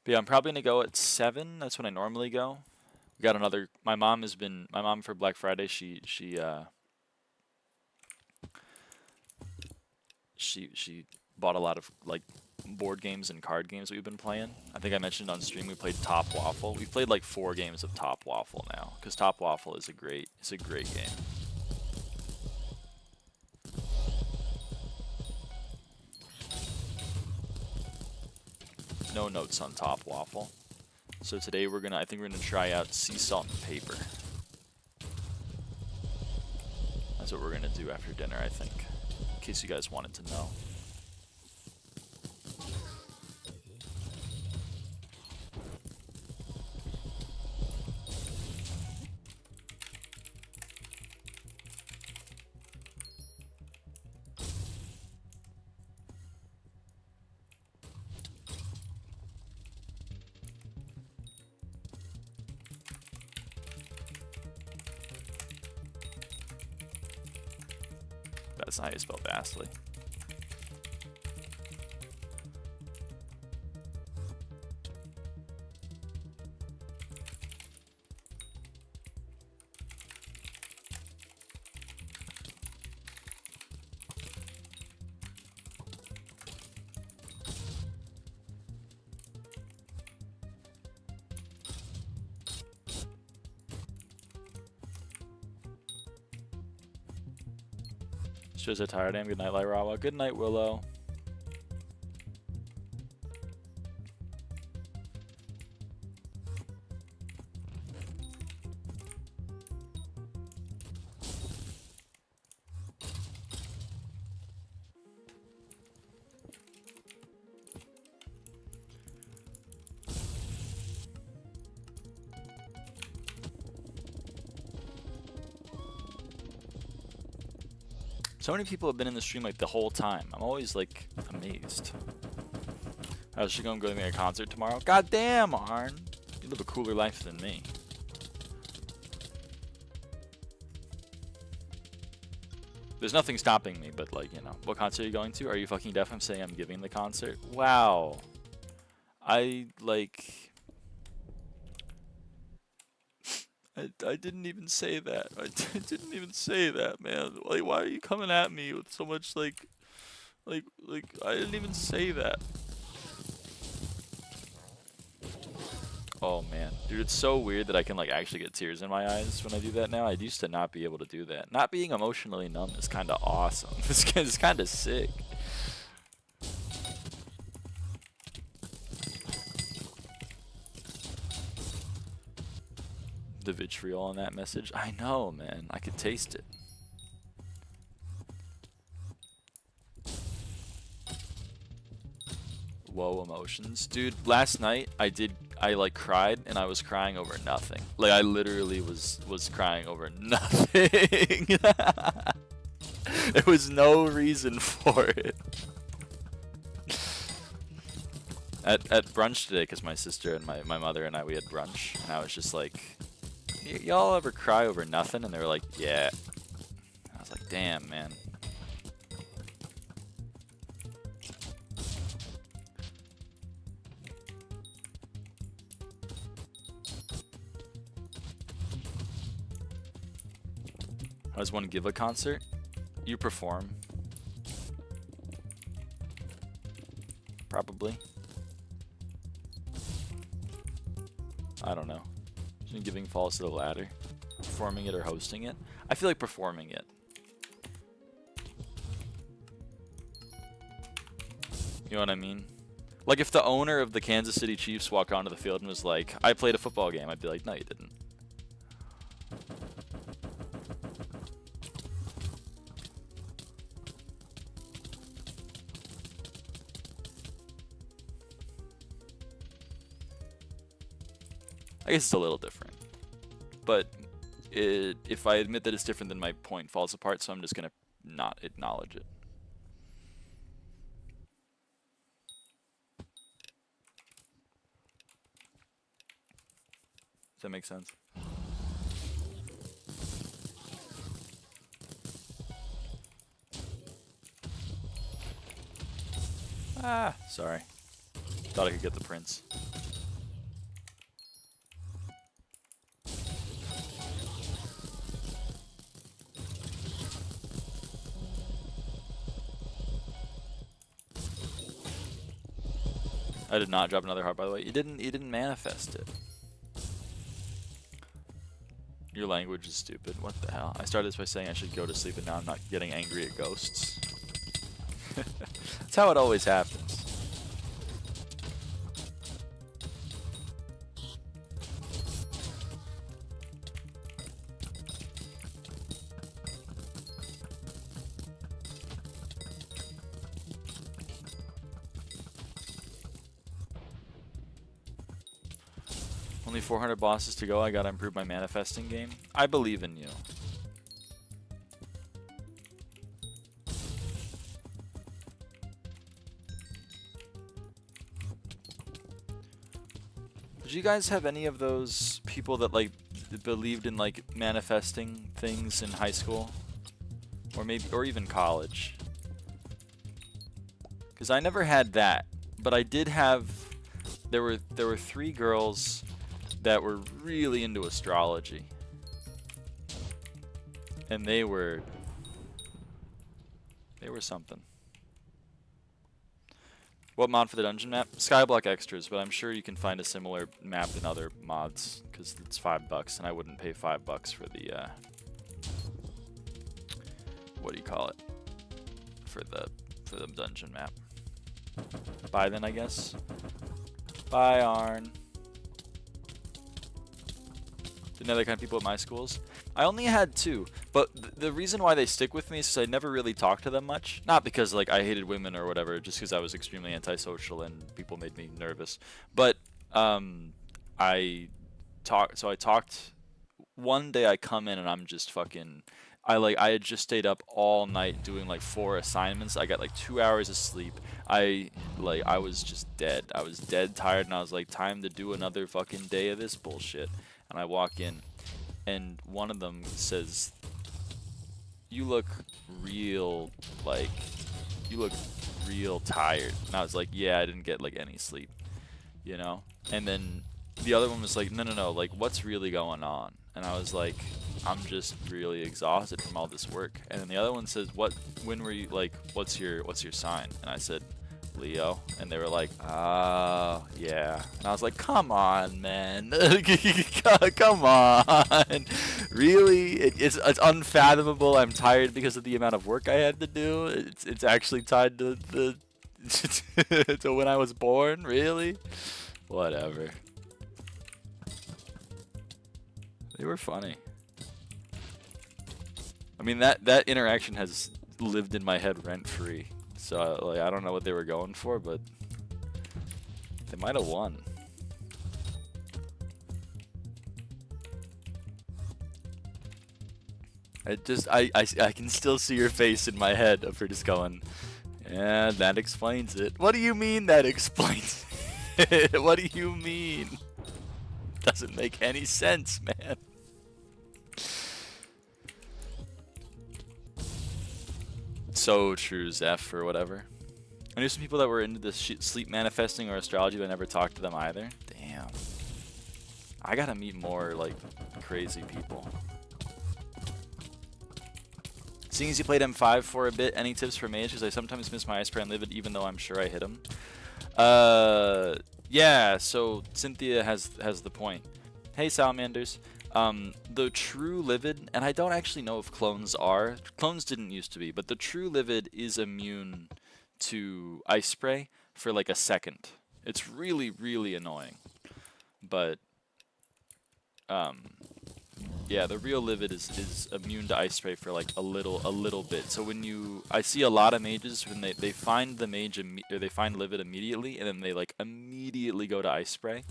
But yeah, I'm probably gonna go at 7. That's when I normally go. We got another. My mom for Black Friday. She bought a lot of like board games and card games that we've been playing. I think I mentioned on stream we played Top Waffle. We've played like 4 games of Top Waffle now because Top Waffle is a great game. No notes on Top Waffle. So today I think we're gonna try out sea salt and paper. That's what we're gonna do after dinner, I think. In case you guys wanted to know. That's not how you spell vastly. Shows how tired I am. Good night, lyraava. Good night, Willow. So many people have been in the stream like the whole time. I'm always like amazed. How's she going to go to a concert tomorrow? God damn, Arn. You live a cooler life than me. There's nothing stopping me, but like, you know, what concert are you going to? Are you fucking deaf? I'm saying I'm giving the concert. Wow. I didn't even say that. I didn't even say that, man. Like, why are you coming at me with so much like, I didn't even say that. Oh man, dude, it's so weird that I can like actually get tears in my eyes when I do that now. I used to not be able to do that. Not being emotionally numb is kind of awesome. It's kind of sick. The vitriol on that message. I know, man. I could taste it. Whoa, emotions. Dude, last night I like cried and I was crying over nothing. Like I literally was crying over nothing. There was no reason for it. At brunch today, because my sister and my mother and we had brunch, and I was just like, y'all ever cry over nothing? And they were like, yeah. I was like, damn, man. How does one give a concert? You perform. Probably. I don't know. Giving falls to the latter. Performing it or hosting it? I feel like performing it. You know what I mean? Like if the owner of the Kansas City Chiefs walked onto the field and was like, I played a football game, I'd be like, no you didn't. I guess it's a little different. But if I admit that it's different, then my point falls apart, so I'm just going to not acknowledge it. Does that make sense? Ah, sorry. Thought I could get the prince. I did not drop another heart, by the way. You didn't manifest it. Your language is stupid. What the hell? I started this by saying I should go to sleep, and now I'm not getting angry at ghosts. That's how it always happens. Only 400 bosses to go. I gotta improve my manifesting game. I believe in you. Did you guys have any of those people that like believed in like manifesting things in high school, or maybe or even college? Because I never had that, but I did have. There were 3 girls that were really into astrology, and they were something. What mod for the dungeon map? SkyBlock Extras, but I'm sure you can find a similar map in other mods because it's $5, and I wouldn't pay $5 for the what do you call it? For the dungeon map. Bye then, I guess. Bye, Arn. Didn't know the kind of people at my schools. I only had 2, but the reason why they stick with me is because I never really talked to them much. Not because like I hated women or whatever, just because I was extremely antisocial and people made me nervous. But I talked. One day I come in and I'm just fucking. I had just stayed up all night doing like 4 assignments. I got like 2 hours of sleep. I was just dead. I was dead tired, and I was like, time to do another fucking day of this bullshit. And I walk in, and one of them says, you look real tired. And I was like, yeah, I didn't get like any sleep, you know? And then the other one was like, no, like what's really going on? And I was like, I'm just really exhausted from all this work. And then the other one says, when were you, like, what's your sign? And I said, Leo. And they were like, oh, yeah. And I was like, come on, man. Come on. Really? It's unfathomable. I'm tired because of the amount of work I had to do. It's actually tied to the to when I was born. Really? Whatever. They were funny. I mean, that interaction has lived in my head rent-free. So, like, I don't know what they were going for, but they might have won. I can still see your face in my head of her just going, yeah, that explains it. What do you mean that explains it? What do you mean? Doesn't make any sense, man. So true, Zeph, or whatever. I knew some people that were into this sleep manifesting or astrology, but I never talked to them either. Damn. I gotta meet more, like, crazy people. Seeing as you played M5 for a bit, any tips for mage? Because I sometimes miss my ice spray and live it, even though I'm sure I hit him. Yeah, so Cynthia has the point. Hey, salamanders. The true livid, and I don't actually know if clones are. Clones didn't used to be, but the true livid is immune to ice spray for like a second. It's really, really annoying. But, yeah, the real livid is immune to ice spray for like a little bit. So when I see a lot of mages when they find the mage or they find livid immediately, and then they like immediately go to ice spray.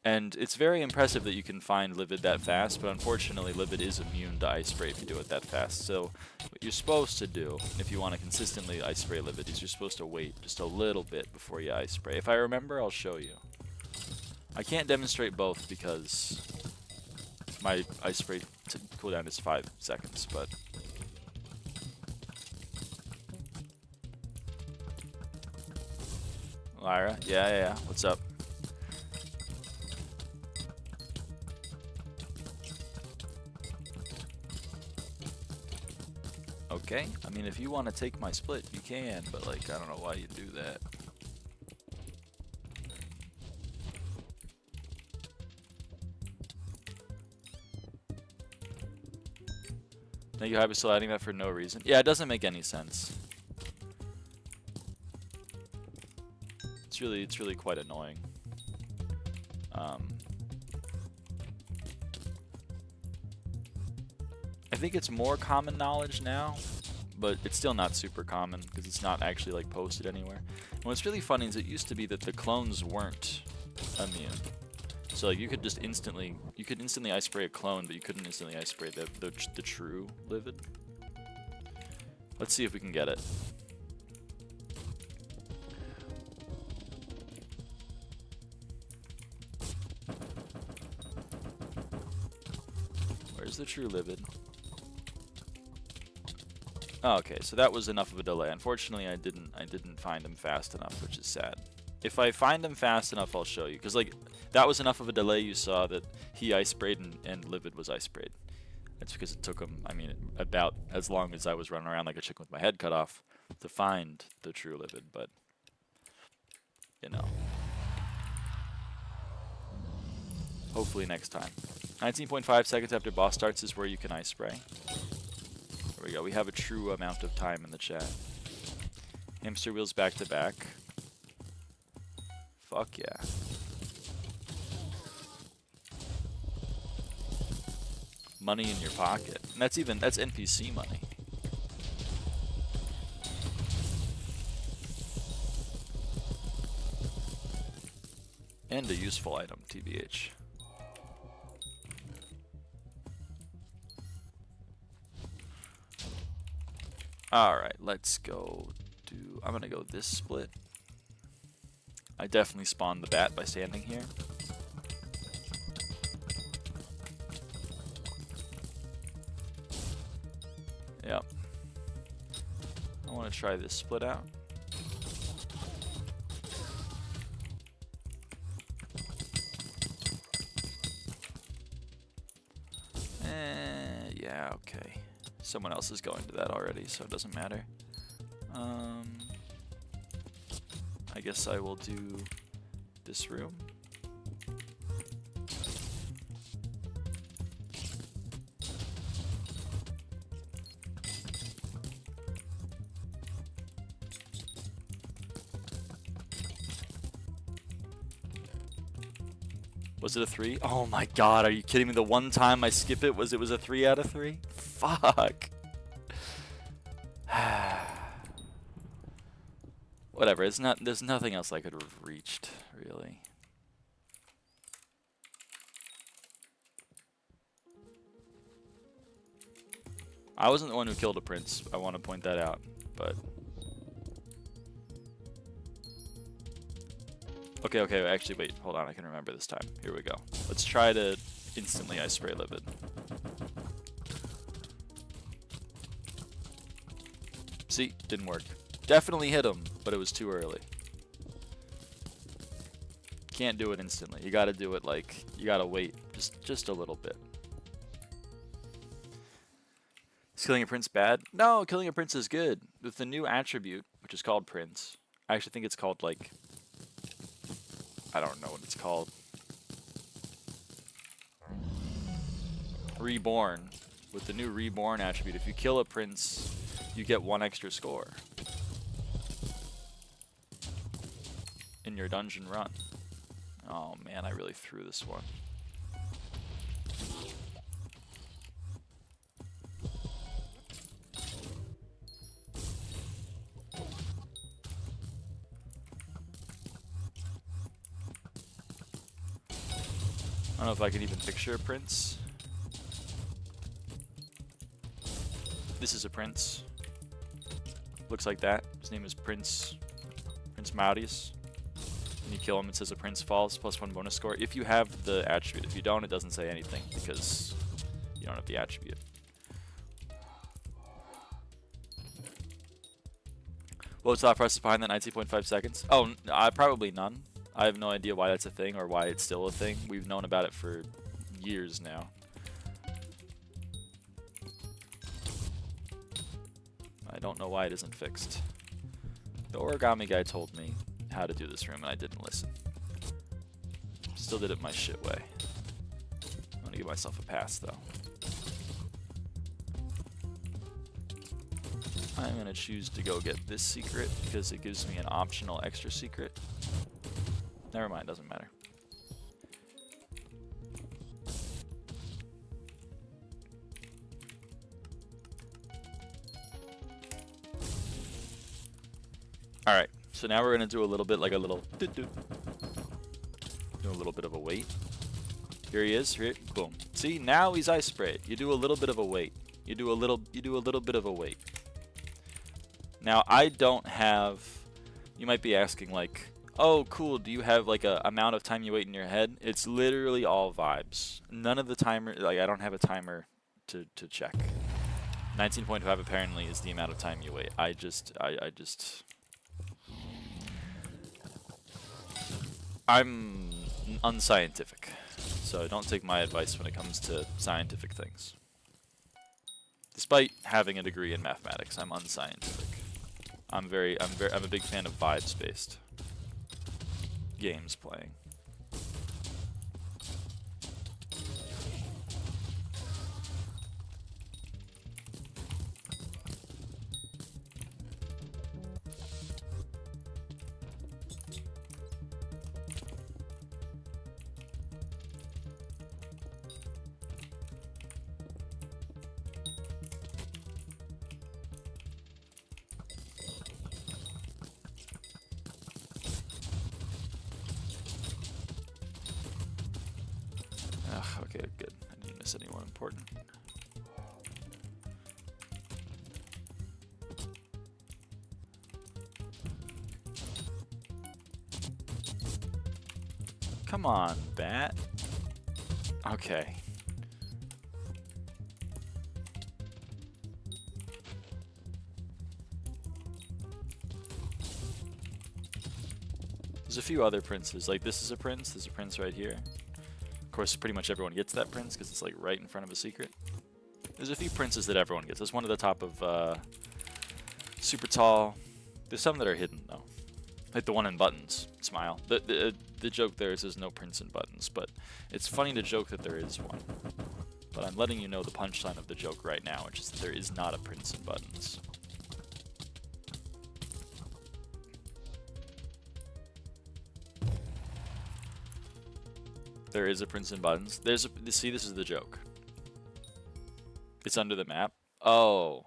And it's very impressive that you can find livid that fast, but unfortunately livid is immune to ice spray if you do it that fast. So what you're supposed to do, if you want to consistently ice spray livid, is you're supposed to wait just a little bit before you ice spray. If I remember, I'll show you. I can't demonstrate both because my ice spray cooldown is 5 seconds, but... Lyra? Yeah. What's up? Okay, I mean, if you want to take my split, you can, but, like, I don't know why you do that. Thank you, Hypixel, adding that for no reason. Yeah, it doesn't make any sense. It's really quite annoying. I think it's more common knowledge now, but it's still not super common because it's not actually like posted anywhere. And what's really funny is it used to be that the clones weren't immune. So like you could instantly ice spray a clone, but you couldn't instantly ice spray the true livid. Let's see if we can get it. Where's the true livid? Oh, okay, so that was enough of a delay. Unfortunately, I didn't find him fast enough, which is sad. If I find him fast enough, I'll show you. Because like that was enough of a delay. You saw that he ice sprayed and livid was ice sprayed. That's because it took him, I mean, about as long as I was running around like a chicken with my head cut off to find the true livid. But you know, hopefully next time. 19.5 seconds after boss starts is where you can ice spray. There we go. We have a true amount of time in the chat. Hamster wheels back to back. Fuck yeah. Money in your pocket. And that's NPC money. And a useful item, TBH. Alright, let's go do... I'm gonna go this split. I definitely spawned the bat by standing here. Yep. I want to try this split out. Yeah, okay. Someone else is going to that already, so it doesn't matter. I guess I will do this room. Was it a 3? Oh my god, are you kidding me? The one time I skip it was a 3 out of 3? Fuck. Whatever, there's nothing else I could have reached, really. I wasn't the one who killed a prince, I want to point that out, but... Okay, actually, wait, hold on, I can remember this time. Here we go. Let's try to instantly ice spray livid. See, didn't work. Definitely hit him, but it was too early. Can't do it instantly. You gotta do it like, you gotta wait just a little bit. Is killing a prince bad? No, killing a prince is good. With the new attribute, which is called prince, I actually think it's called like, I don't know what it's called. Reborn. With the new reborn attribute, if you kill a prince, you get 1 extra score in your dungeon run. Oh man, I really threw this one. I don't know if I can even picture a prince. This is a prince. Looks like that. His name is Prince Maurice. When you kill him, it says a prince falls, +1 bonus score. If you have the attribute. If you don't, it doesn't say anything because you don't have the attribute. What was the thought process behind that 19.5 seconds? Oh, probably none. I have no idea why that's a thing or why it's still a thing. We've known about it for years now. I don't know why it isn't fixed. The origami guy told me how to do this room and I didn't listen. Still did it my shit way. I'm gonna give myself a pass though. I'm going to choose to go get this secret because it gives me an optional extra secret. Never mind, doesn't matter. Alright, so now we're going to do a little bit like a little do a little bit of a wait. Here he is, here, boom. See, now he's ice sprayed. You do a little bit of a wait. You do a little bit of a wait. Now, I don't have, you might be asking like, oh, cool, do you have like a amount of time you wait in your head? It's literally all vibes. None of the timer, like I don't have a timer to check. 19.5 apparently is the amount of time you wait. I'm unscientific, so don't take my advice when it comes to scientific things. Despite having a degree in mathematics, I'm unscientific. I'm a big fan of vibes-based games playing. Okay, good. I didn't miss anyone important. Come on, bat. Okay. There's a few other princes. Like this is a prince. There's a prince right here. Of course, pretty much everyone gets that prince because it's like right in front of a secret. There's a few princes that everyone gets. There's one at the top of super tall. There's some that are hidden though. Like the one in buttons. Smile. The joke there is there's no prince in buttons, but it's funny to joke that there is one. But I'm letting you know the punchline of the joke right now, which is that there is not a prince in buttons. There is a prince in buttons. See, this is the joke. It's under the map. Oh.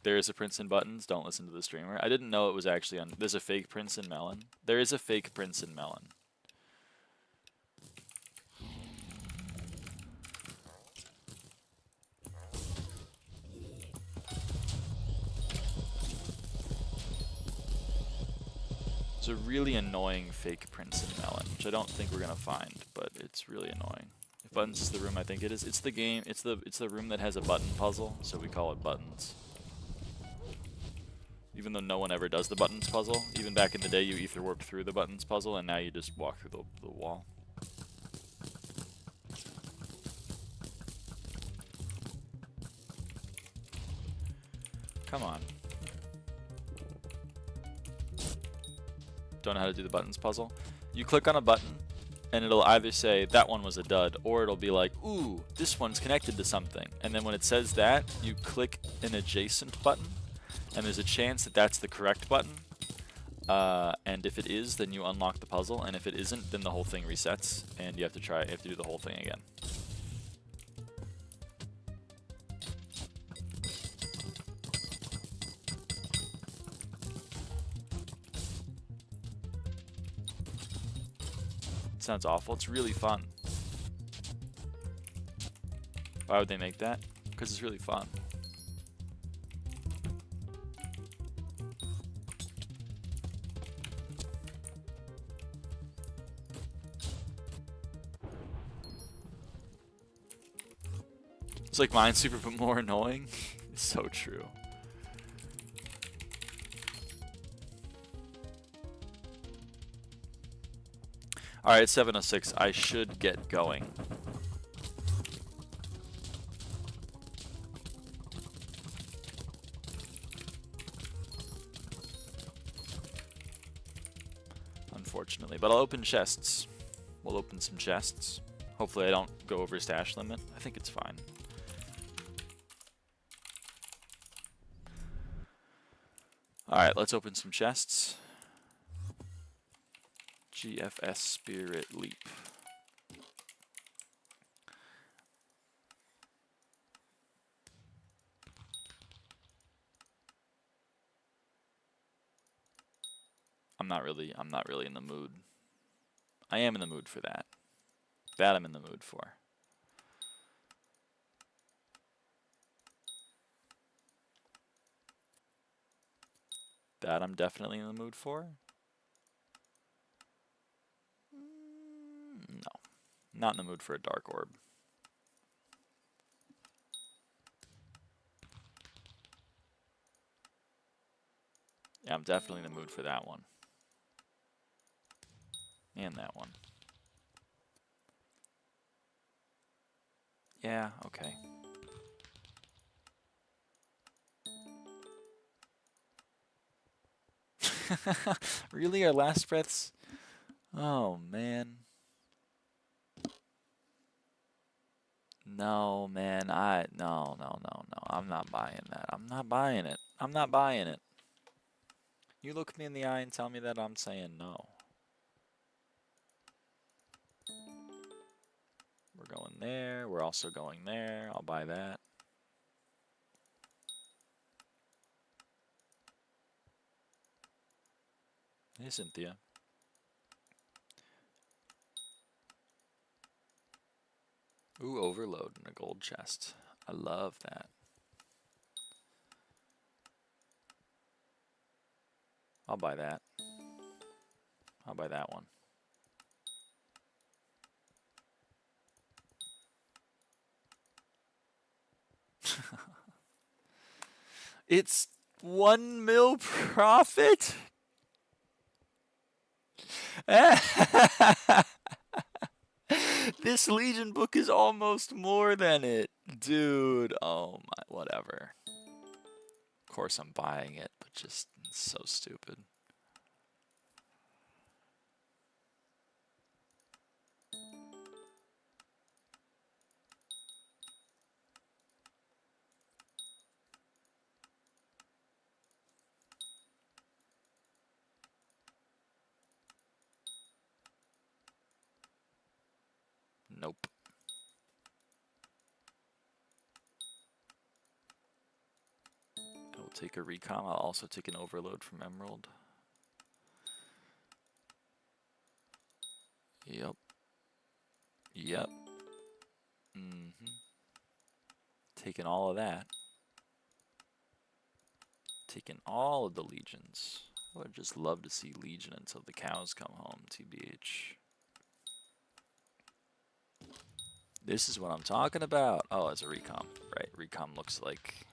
There is a prince in buttons. Don't listen to the streamer. I didn't know it was actually on. There's a fake prince in melon. There is a fake prince in melon. There's a really annoying fake prince in melon, which I don't think we're gonna find, but it's really annoying. If buttons is the room I think it is, it's the game. It's the room that has a button puzzle, so we call it buttons. Even though no one ever does the buttons puzzle, even back in the day you ether warped through the buttons puzzle, and now you just walk through the wall. Come on. Don't know how to do the buttons puzzle. You click on a button, and it'll either say that one was a dud, or it'll be like, ooh, this one's connected to something. And then when it says that, you click an adjacent button, and there's a chance that that's the correct button. And if it is, then you unlock the puzzle, and if it isn't, then the whole thing resets, and you have to do the whole thing again. Sounds awful. It's really fun. Why would they make that? Because it's really fun. It's like Minesweeper but more annoying. It's so true. Alright, 7:06. I should get going. Unfortunately, but I'll open chests. We'll open some chests. Hopefully I don't go over stash limit. I think it's fine. Alright, let's open some chests. GFS Spirit Leap. I'm not really in the mood. I am in the mood for that. That I'm in the mood for. That I'm definitely in the mood for. No. Not in the mood for a dark orb. Yeah, I'm definitely in the mood for that one. And that one. Yeah, okay. Really, our last breaths? Oh, man. No, man, no. I'm not buying that. I'm not buying it. I'm not buying it. You look me in the eye and tell me that I'm saying no. We're going there. We're also going there. I'll buy that. Hey, Cynthia. Ooh, overload in a gold chest. I love that. I'll buy that. I'll buy that one. It's 1 mil profit? This Legion book is almost more than it. Dude, oh my, whatever. Of course I'm buying it, but just it's so stupid. Nope. I will take a recon. I'll also take an overload from Emerald. Yep. Yep. Taking all of that. Taking all of the Legions. I would just love to see Legion until the cows come home, TBH. This is what I'm talking about. Oh, it's a recom. Right, recom looks like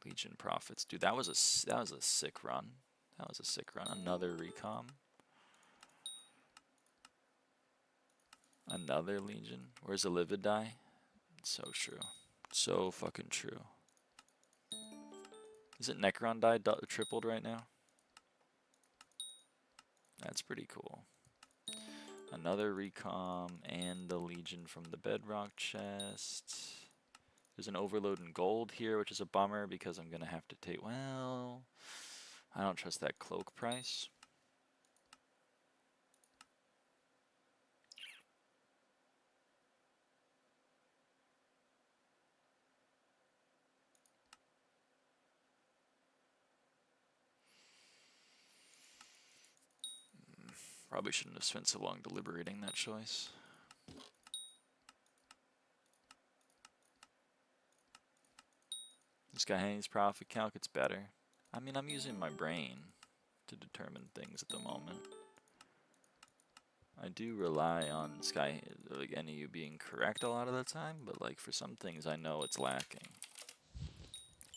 Legion profits. Dude, that was a sick run. That was a sick run. Another recom. Another Legion. Where's the Livid die? So true. So fucking true. Is it Necron die tripled right now? That's pretty cool. Another recom and the Legion from the Bedrock chest. There's an overload in gold here, which is a bummer because I'm going to have to take... Well, I don't trust that cloak price. Probably shouldn't have spent so long deliberating that choice. SkyHanni's profit calc, it's better. I mean, I'm using my brain to determine things at the moment. I do rely on NotEnoughUpdates being correct a lot of the time, but like for some things I know it's lacking.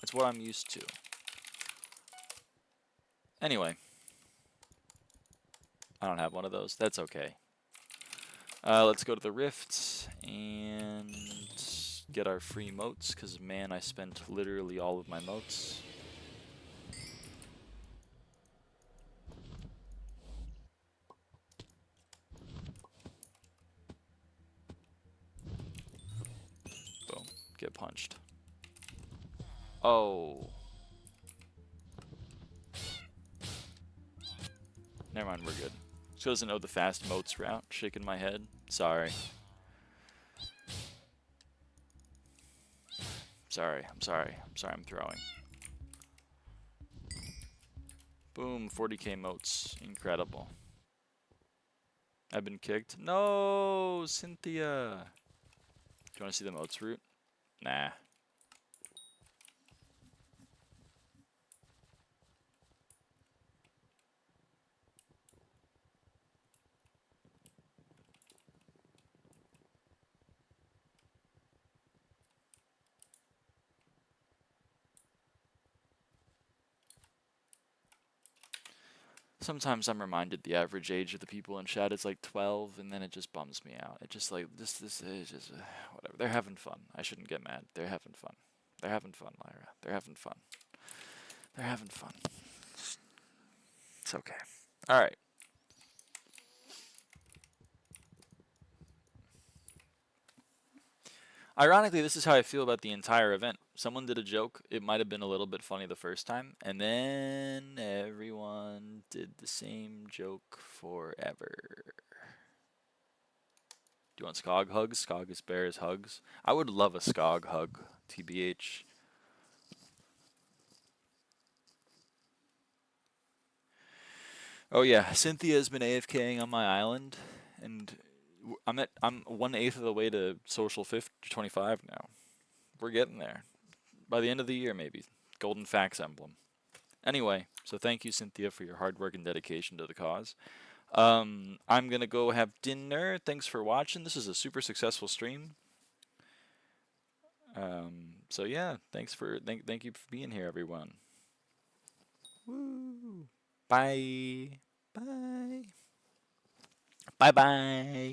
It's what I'm used to. Anyway. I don't have one of those. That's okay. Let's go to the Rifts and get our free motes, because man, I spent literally all of my motes. Boom. Get punched. Oh. Never mind, we're good. She doesn't know the fast moats route. Shaking my head. Sorry. Sorry. I'm sorry. I'm sorry. I'm throwing. Boom. 40k moats. Incredible. I've been kicked. No, Cynthia. Do you want to see the moats route? Nah. Sometimes I'm reminded the average age of the people in chat is like 12, and then it just bums me out. It just like this is just whatever. They're having fun. I shouldn't get mad. They're having fun. They're having fun, Lyra. They're having fun. They're having fun. It's okay. All right. Ironically, this is how I feel about the entire event. Someone did a joke. It might have been a little bit funny the first time, and then everyone did the same joke forever. Do you want Skog hugs? Skog is bears hugs. I would love a Skog hug, TBH. Oh yeah, Cynthia has been AFKing on my island, and I'm 1/8 of the way to social 25 now. We're getting there. By the end of the year, maybe. Golden Fax emblem. Anyway, so thank you, Cynthia, for your hard work and dedication to the cause. I'm gonna go have dinner. Thanks for watching. This is a super successful stream. So yeah, thank you for being here, everyone. Woo! Bye. Bye. Bye bye.